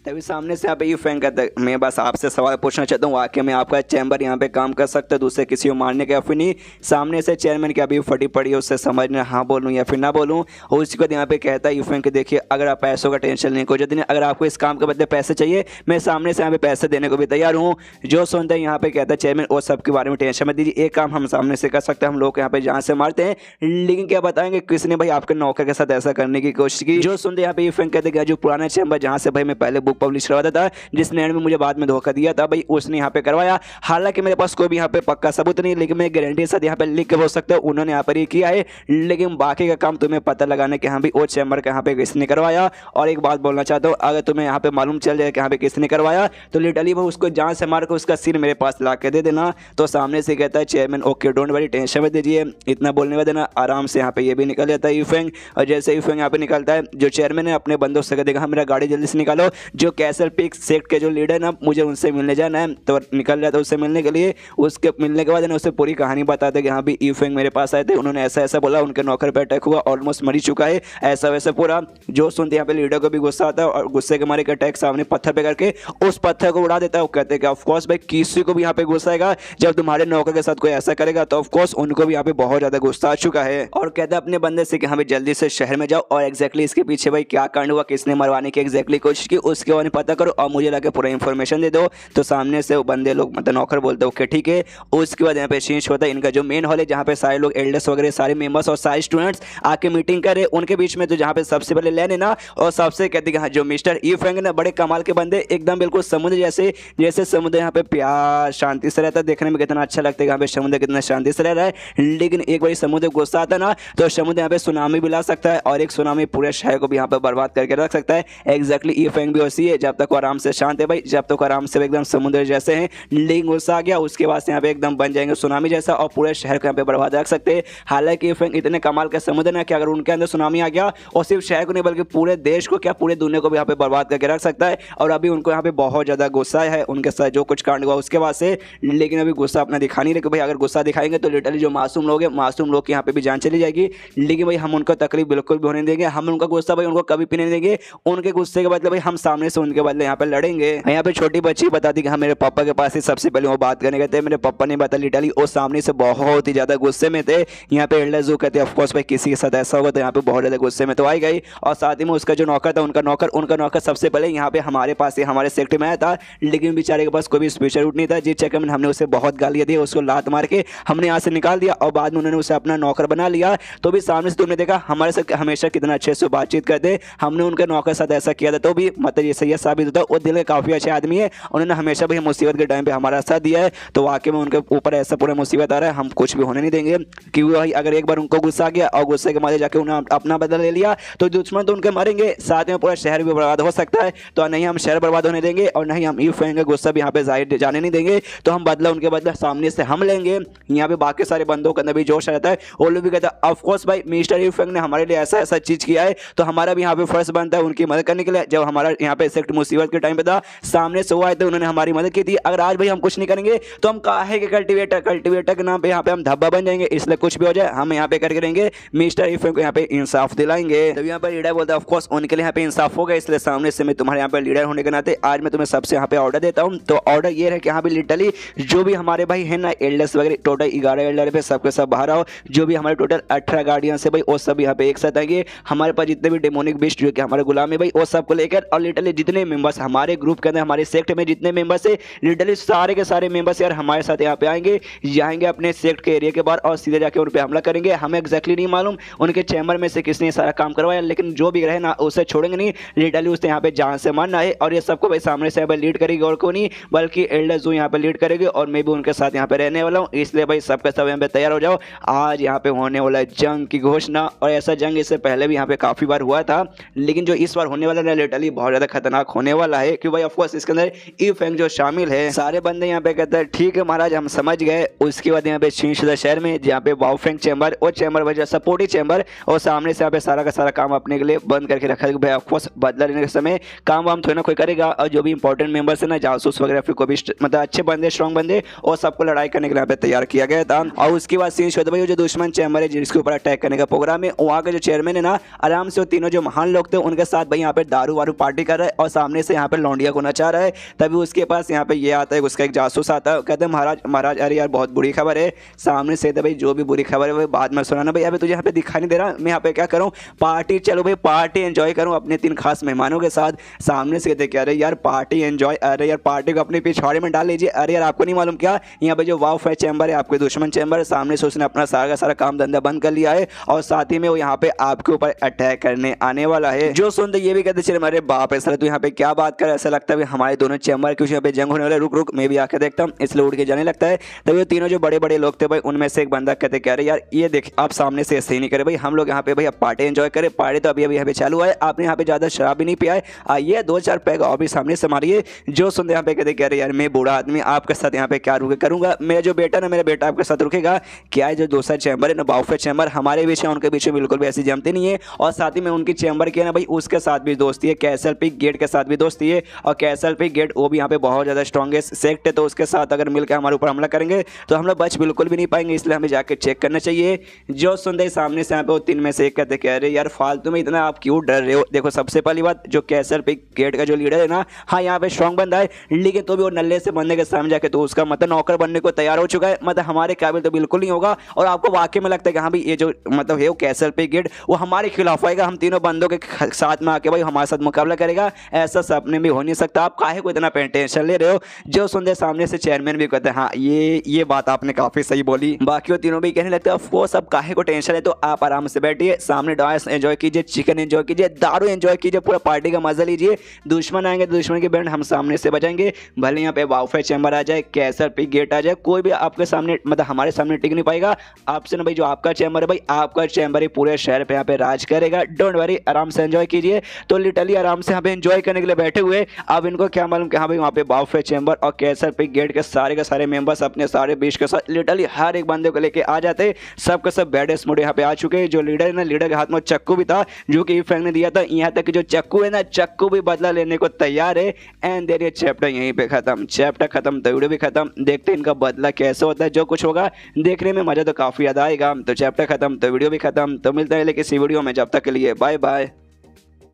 तभी सामने से यहाँ पे यूफेंग कहता है मैं बस आपसे सवाल पूछना चाहता हूँ, वाकई में आपका चैम्बर यहाँ पे काम कर सकता है दूसरे किसी को मारने के या फिर नहीं। सामने से चेयरमैन की अभी फटी पड़ी है, उससे समझना हाँ बोलूँ या फिर ना बोलूँ। और उसके बाद यहाँ पे कहता है यूफेंग कि देखिए अगर आप पैसों का टेंशन नहीं कोई नहीं, अगर आपको इस काम के बदले पैसे चाहिए मैं सामने से यहाँ पे पैसे देने को भी तैयार हूँ। जो सुनते हैं यहाँ पे कहता है चेयरमैन वो सब के बारे में टेंशन मत दीजिए, एक काम हम सामने से कर सकते हैं, हम लोग यहाँ पे जान से मारते हैं, लेकिन क्या बताएंगे किसने भाई आपके नौकर के साथ ऐसा करने की कोशिश की। जो सुनते यहाँ पे यूफेंग कहते हैं जो पुराना चैम्बर जहाँ से भाई मैं पहले बुक पब्लिश करवाता था, जिसने एंड में मुझे बाद में धोखा दिया था भाई उसने यहाँ पे करवाया। हालांकि मेरे पास कोई भी यहाँ पे पक्का सबूत नहीं, लेकिन मैं गारंटी के साथ यहाँ पे लिख के बोल सकता हूँ उन्होंने यहाँ पर ये किया है। लेकिन बाकी का काम तुम्हें पता लगाने के यहाँ भी वो चैम्बर का यहाँ पे किसने करवाया। और एक बात बोलना चाहता हूँ, अगर तुम्हें यहाँ पे मालूम चल जाए कि यहाँ पे किसने करवाया तो लिटरली वो उसको जान से मार कर उसका सिर मेरे पास ला के दे देना। तो सामने से कहता है chairman okay don't worry tension मत दीजिए, इतना बोलने में देना आराम से। यहाँ पे ये भी निकल जाता है यूफेंग। और जैसे यूफेंग यहाँ पे निकलता है जो चेयरमैन है अपने बंदों से कहते मेरा गाड़ी जल्दी से निकालो, जो कैसल पीक सेक्ट के जो लीडर ना मुझे उनसे मिलने जाना है। तो निकल जाता है उससे मिलने के लिए। उसके मिलने के बाद ना उसे पूरी कहानी बताते कि हाँ भी यूफेंग मेरे पास आए थे, उन्होंने ऐसा ऐसा बोला, उनके नौकर पे अटैक हुआ, ऑलमोस्ट मर चुका है, ऐसा वैसा पूरा। जो सुनते यहाँ पे लीडर को भी गुस्सा आता है और गुस्से के मारे का अटैक सामने पत्थर पे करके उस पत्थर को उड़ा देता है। वो कहते हैं कि ऑफ कोर्स भाई किसी को भी यहाँ पे गुस्सा आएगा जब तुम्हारे नौकर के साथ कोई ऐसा करेगा, तो ऑफ कोर्स उनको भी यहाँ पे बहुत ज्यादा गुस्सा आ चुका है। और कहता है अपने बंदे से कि हमें जल्दी से शहर में जाओ और एग्जैक्टली इसके पीछे भाई क्या कांड हुआ, किसने मरवाने की एग्जैक्टली कोशिश की, उसके बारे में पता करो और मुझे लाके पूरा इन्फॉर्मेशन दे दो। तो सामने से वो बंदे लोग मतलब नौकर बोलते हैं ओके ठीक है। उसके बाद यहाँ पे शीश होता है इनका जो मेन हॉल है जहाँ पे सारे लोग एल्डर्स वगैरह सारे मेंबर्स और सारे स्टूडेंट्स आके मीटिंग करे। उनके बीच में तो जहाँ पे सबसे पहले लेने ना और सबसे कहते हैं जो मिस्टर यूफेंग ना बड़े कमाल के बंदे, एकदम बिल्कुल समुद्र जैसे, जैसे समुद्र यहाँ पे प्यार शांति से रहता है, देखने में कितना अच्छा लगता है यहाँ पे समुद्र कितना शांति से रह रहा है। लेकिन एक बार समुद्र गुस्सा आता ना तो समुद्र यहाँ पे सुनामी भी ला सकता है और एक सुनामी पूरे शहर को भी यहाँ पे बर्बाद करके रख सकता है। एग्जैक्टली यूफेंग भी वैसी है, जब तक वो आराम से शांत है भाई, जब तक आराम से एकदम समुद्र जैसे हैं, लेकिन गुस्सा आ गया उसके बाद यहाँ पे एकदम बन जाएंगे सुनामी जैसा और पूरे शहर को यहाँ पे बर्बाद रख सकते हैं। हालांकि यूफेंग इतने कमाल का समुद्र ना कि अगर उनके अंदर सुनामी आ गया और सिर्फ शहर को नहीं बल्कि पूरे देश को क्या पूरे दुनिया को भी यहाँ पे बर्बाद करके रख सकता है। और अभी उनको यहाँ पे बहुत ज्यादा गुस्सा है उनके साथ जो कुछ कांड हुआ उसके बाद से, लेकिन अभी गुस्सा अपना दिखा नहीं रहे भाई, अगर गुस्सा दिखाएंगे तो लिटरली जो मासूम लोग हैं मासूम लोग की यहाँ पे भी जान चली जाएगी। लेकिन भाई हम उनको तकलीफ बिल्कुल भी होने देंगे, हम उनका गुस्सा भाई उनको कभी पीने देंगे, उनके गुस्से के बदले भाई हम सामने से उनके बदले यहाँ पे लड़ेंगे। यहाँ पे छोटी बच्ची बताती कि हाँ मेरे पापा के पास ही सबसे पहले वो बात करने गए थे, मेरे पापा ने बता लिटरली वो सामने से बहुत ही ज्यादा गुस्से में थे। यहाँ पे एल्डर जो कहते हैं ऑफ कोर्स भाई किसी के साथ ऐसा होगा तो यहाँ पे बहुत ज्यादा गुस्से में तो आई गई। और साथ ही में उसका जो नौकर था उनका नौकर सबसे पहले यहाँ पे हमारे पास ही हमारे सेक्टर में आया था, लेकिन बेचारे के पास कोई भी स्पेशल रूट नहीं था, जिस चक्कर में हमने उसे बहुत गालियां दी, उसको लात मार के हमने यहाँ से निकाल दिया और बाद में उन्होंने उसे अपना नौकर बना लिया। तो भी सामने से तुमने देखा हमारे साथ हमेशा कितना अच्छे से बातचीत करते, हमने उनके नौकर साथ ऐसा किया था तो भी मतलब ये सही साबित होता है वो दिल के काफी अच्छे आदमी है, उन्होंने हमेशा भी मुसीबत के टाइम पे हमारा साथ दिया है। तो वाकई में उनके ऊपर ऐसा पूरा मुसीबत आ रहा है हम कुछ भी होने नहीं देंगे, क्योंकि भाई अगर एक बार उनको गुस्सा आ गया और गुस्से के मारे जाके उन्होंने अपना बदला ले लिया तो दुश्मन तो उनके मरेंगे, साथ में पूरा शहर भी बर्बाद हो सकता है। तो नहीं हम शहर बर्बाद होने देंगे और नहीं हम यूफेंग का गुस्सा भी यहाँ पे जाहिर जाने नहीं देंगे, तो हम बदला उनके बदला सामने से हम लेंगे। यहाँ पे बाकी सारे बंदों के अंदर भी जोश रहता है, वो लोग भी कहते हैं ऑफ कोर्स भाई मिस्टर यूफेंग ने हमारे लिए ऐसा ऐसा चीज किया है तो हमारा भी यहाँ पे फर्ज बनता है उनकी मदद करने के लिए। जब हमारा यहाँ पे सेक्ट मुसीबत के टाइम पे था सामने से वो आए थे उन्होंने हमारी मदद की थी, अगर आज भाई हम कुछ नहीं करेंगे तो हम काहे के कल्टीवेटर के नाम पे यहाँ पे हम धब्बा बन जाएंगे, इसलिए कुछ भी हो जाए हम यहाँ पे करके रहेंगे, मिस्टर यूफेंग को यहाँ पे इंसाफ दिलाएंगे। तब यहाँ पे लीडर बोलता है ऑफ कोर्स उनके लिए यहाँ पे इंसाफ होगा, इसलिए सामने से मैं तुम्हारे यहाँ पे लीडर होने के नाते आज मैं तुम्हें सबसे यहाँ पे ऑर्डर देता हूँ। तो ऑर्डर ये है कि यहाँ पे लिटरली जो भी हमारे भाई है ना एल्डर्स वगैरह टोटल 11 एल्डर पे सबके सब बाहर आओ, जो भी हमारे टोटल 18 गार्डियंस है भाई वो सब यहाँ पे एक साथ आएंगे। हमारे पास जितने भी डेमोनिक बिस्ट जो कि हमारे गुलाम है भाई वो सबको लेकर, और लिटरली जितने मेंबर्स हमारे ग्रुप के अंदर हमारे सेक्ट में जितने मेंबर्स है लिटरली सारे के सारे मेंबर्स यार हमारे साथ यहाँ पे आएंगे, जाएंगे अपने सेक्ट के एरिया के बाहर और सीधे जाके उन पर हमला करेंगे। हमें एग्जैक्टली नहीं मालूम उनके चैम्बर में से किसने सारा काम करवाया, लेकिन जो भी रहे ना उसे छोड़ेंगे नहीं, लिटरली उसने यहाँ पे जान से मारना है। और ये सबको भाई सामने से लीड करेगी और को नहीं बल्कि एल्डर जो यहाँ पे लीड करेगी और मैं भी उनके साथ यहाँ पे रहने वाला हूँ, इसलिए भाई सबके सब यहाँ पे तैयार हो जाओ। आज यहाँ पे होने वाला जंग की घोषणा, और ऐसा जंग इससे पहले भी यहाँ पे काफी बार हुआ था, लेकिन जो इस बार होने वाला है लिटरली बहुत ज्यादा खतरनाक होने वाला है, क्योंकि भाई ऑफकोर्स इसके अंदर यूफेंग जो शामिल है। सारे बंदे यहाँ पे कहते हैं ठीक है महाराज हम समझ गए। उसके बाद यहाँ पे शीशुदा शहर में जहाँ पे बाओफेंग चैम्बर और चैम्बर वजह सपोर्टिव चैम्बर और सामने से यहाँ पे सारा का सारा काम अपने के लिए बंद करके रखा है। भाई ऑफकोर्स बदला लेने के समय काम वाम थोड़ा ना कोई करेगा, और जो भी इंपॉर्टेंट मेंबर्स है ना जासूस वगैरह फिर कोई भी मतलब अच्छे बंदे स्ट्रॉन्ग बंदे और सबको लड़ाई करने के लिए यहाँ पे तैयार किया गया था। और उसके बाद सीन शोध भाई जो दुश्मन चैम्बर है जिसके ऊपर अटैक करने का प्रोग्राम है, वहाँ के जो चेयरमैन है ना आराम से वो तीनों जो महान लोग थे उनके साथ भाई यहाँ पे दारू वारू पार्टी कर रहे हैं और सामने से यहाँ पे लौंडिया को नचा रहा है। तभी उसके पास यहाँ पे ये आता है, उसका एक जासूस आता है, कहते हैं महाराज महाराज अरे यार बहुत बुरी खबर है। सामने से भाई जो भी बुरी खबर है वो बाद में सुनाना भाई, अभी तुझे यहाँ पे दिखा नहीं दे रहा मैं यहाँ पे क्या करूँ, पार्टी चलो भाई पार्टी एंजॉय करूँ अपने 3 खास मेहमानों के साथ। सामने से कहते क्या अरे यार पार्टी एंजॉय, अरे यार पार्टी को अपने पिछवाड़े में डाल लीजिए। अरे यार आपको नहीं मालूम क्या यहाँ पे जो वाव चैम्बर है आपके दुश्मन चैम्बर है, सामने से उसने अपना सारा का सारा काम धंधा बंद कर लिया है और साथ ही में वो यहाँ पे आपके ऊपर अटैक करने आने वाला है। जो सुनते ये भी कहते चले अरे बाप रे तू यहाँ पे क्या बात कर, ऐसा लगता है हमारे दोनों चैम्बर कुछ यहाँ पे जंग होने वाला, रुक रुक मैं भी आके देखता हूँ, इसलिए उड़ के जाने लगता है। तभी वो तीनों जो बड़े बड़े लोग थे भाई उनमें से एक बंदा कहते कह रहे यार ये देख आप सामने से ऐसे ही नहीं करे भाई, हम लोग यहाँ पे भाई अब पार्टी एंजॉय करें, पार्टी तो अभी अभी यहाँ पे चालू है, आपने यहाँ पे ज्यादा शराब भी नहीं पिया है, आइए 2-4 पैग और भी सामने से मारिए। जो सुनते यहाँ पे कहते कह रहे यार मैं बूढ़ा आदमी आपके साथ यहाँ पे क्या रुके करूंगा, मेरा जो बेटा ना मेरा बेटा आपके साथ रुकेगा क्या है। जो दूसरा चैम्बर है ना बाउफे चैम्बर हमारे बीच है, उनके बीच में बिल्कुल भी ऐसी जमती नहीं है और साथ ही में उनकी चैम्बर की है ना भाई उसके साथ भी दोस्ती है, कैसल पिक गेट के साथ भी दोस्ती है और कैसल पिक गेट वो भी यहाँ पे बहुत ज़्यादा स्ट्रॉन्गेस्ट सेक्ट है, तो उसके साथ अगर मिलकर हमारे ऊपर हमला करेंगे तो हम लोग बच बिल्कुल भी नहीं पाएंगे, इसलिए हमें जाकर चेक करना चाहिए। जो सुनते ही सामने से यहाँ पे वो 3 में से एक कहते कह रहे यार फालतू में इतना आप क्यों डर रहे हो। देखो सबसे पहली बात जो कैसल पिक गेट का जो लीडर है ना, हाँ यहाँ पे स्ट्रॉन्ग बंदा है लेकिन तो भी वो नल्ले से बंदे के सामने जाके तो उसका मतलब नौकर बनने को तैयार हो चुका है, मतलब हमारे काबिल तो बिल्कुल नहीं होगा। और आपको वाकई में लगता है कि हाँ भाई ये जो मतलब है वो कैसल पिक गेट वो हमारे खिलाफ आएगा, हम तीनों बंदों के साथ में आके भाई हमारे साथ मुकाबला करेगा, ऐसा सपने में हो नहीं सकता, आप काहे को इतना टेंशन ले रहे हो। जो सुनते सामने से चेयरमैन भी कहते हैं हाँ ये बात आपने काफी सही बोली। बाकी वो तीनों भी कहने लगते हैं वो सब काहे को टेंशन है, तो आप आराम से बैठिए सामने डांस एंजॉय कीजिए, चिकन एंजॉय कीजिए, दारू एंजॉय कीजिए, पूरा पार्टी का मजा लीजिए। दुश्मन आएंगे तो दुश्मन की बैंड हम सामने से बजाएंगे, भले यहाँ पे वाउफे चैम्बर आ जाए कैसल पिक गेट आ जाए, कोई भी आपके सामने मतलब हमारे सामने टिक नहीं पाएगा। आपसे ना भाई जो आपका चैम्बर है भाई आपका चैम्बर ही पूरे शहर पे यहाँ पे राज करेगा, डोंट वरी आराम से एंजॉय कीजिए। तो लिटरली आराम से यहाँ पे एंजॉय करने के लिए बैठे हुए, अब इनको क्या मालूम कि हाँ भाई वहाँ पे वाउफे चैम्बर और कैसल पिक गेट के सारे मेंबर्स अपने सारे बीच के साथ लिटरली हर एक बंदे को लेके आ जाते, सबके सब बैडेस्ट मोड यहाँ पे आ चुके हैं। जो लीडर है ना लीडर के हाथ में चक्कू भी था जो कि इफेक्ट ने दिया था, यहाँ तक कि जो चक्कू है ना चक्कू भी बदला लेने को तैयार है। एंड देयर ये चैप्टर यहीं पे खत्म, चैप्टर खत्म तो वीडियो भी खत्म। देखते हैं इनका बदला कैसे होता है, जो कुछ होगा देखने में मजा तो काफी ज्यादा आएगा। तो चैप्टर खत्म तो वीडियो भी खत्म, तो मिलता है किसी वीडियो में, जब तक के लिए बाय बाय।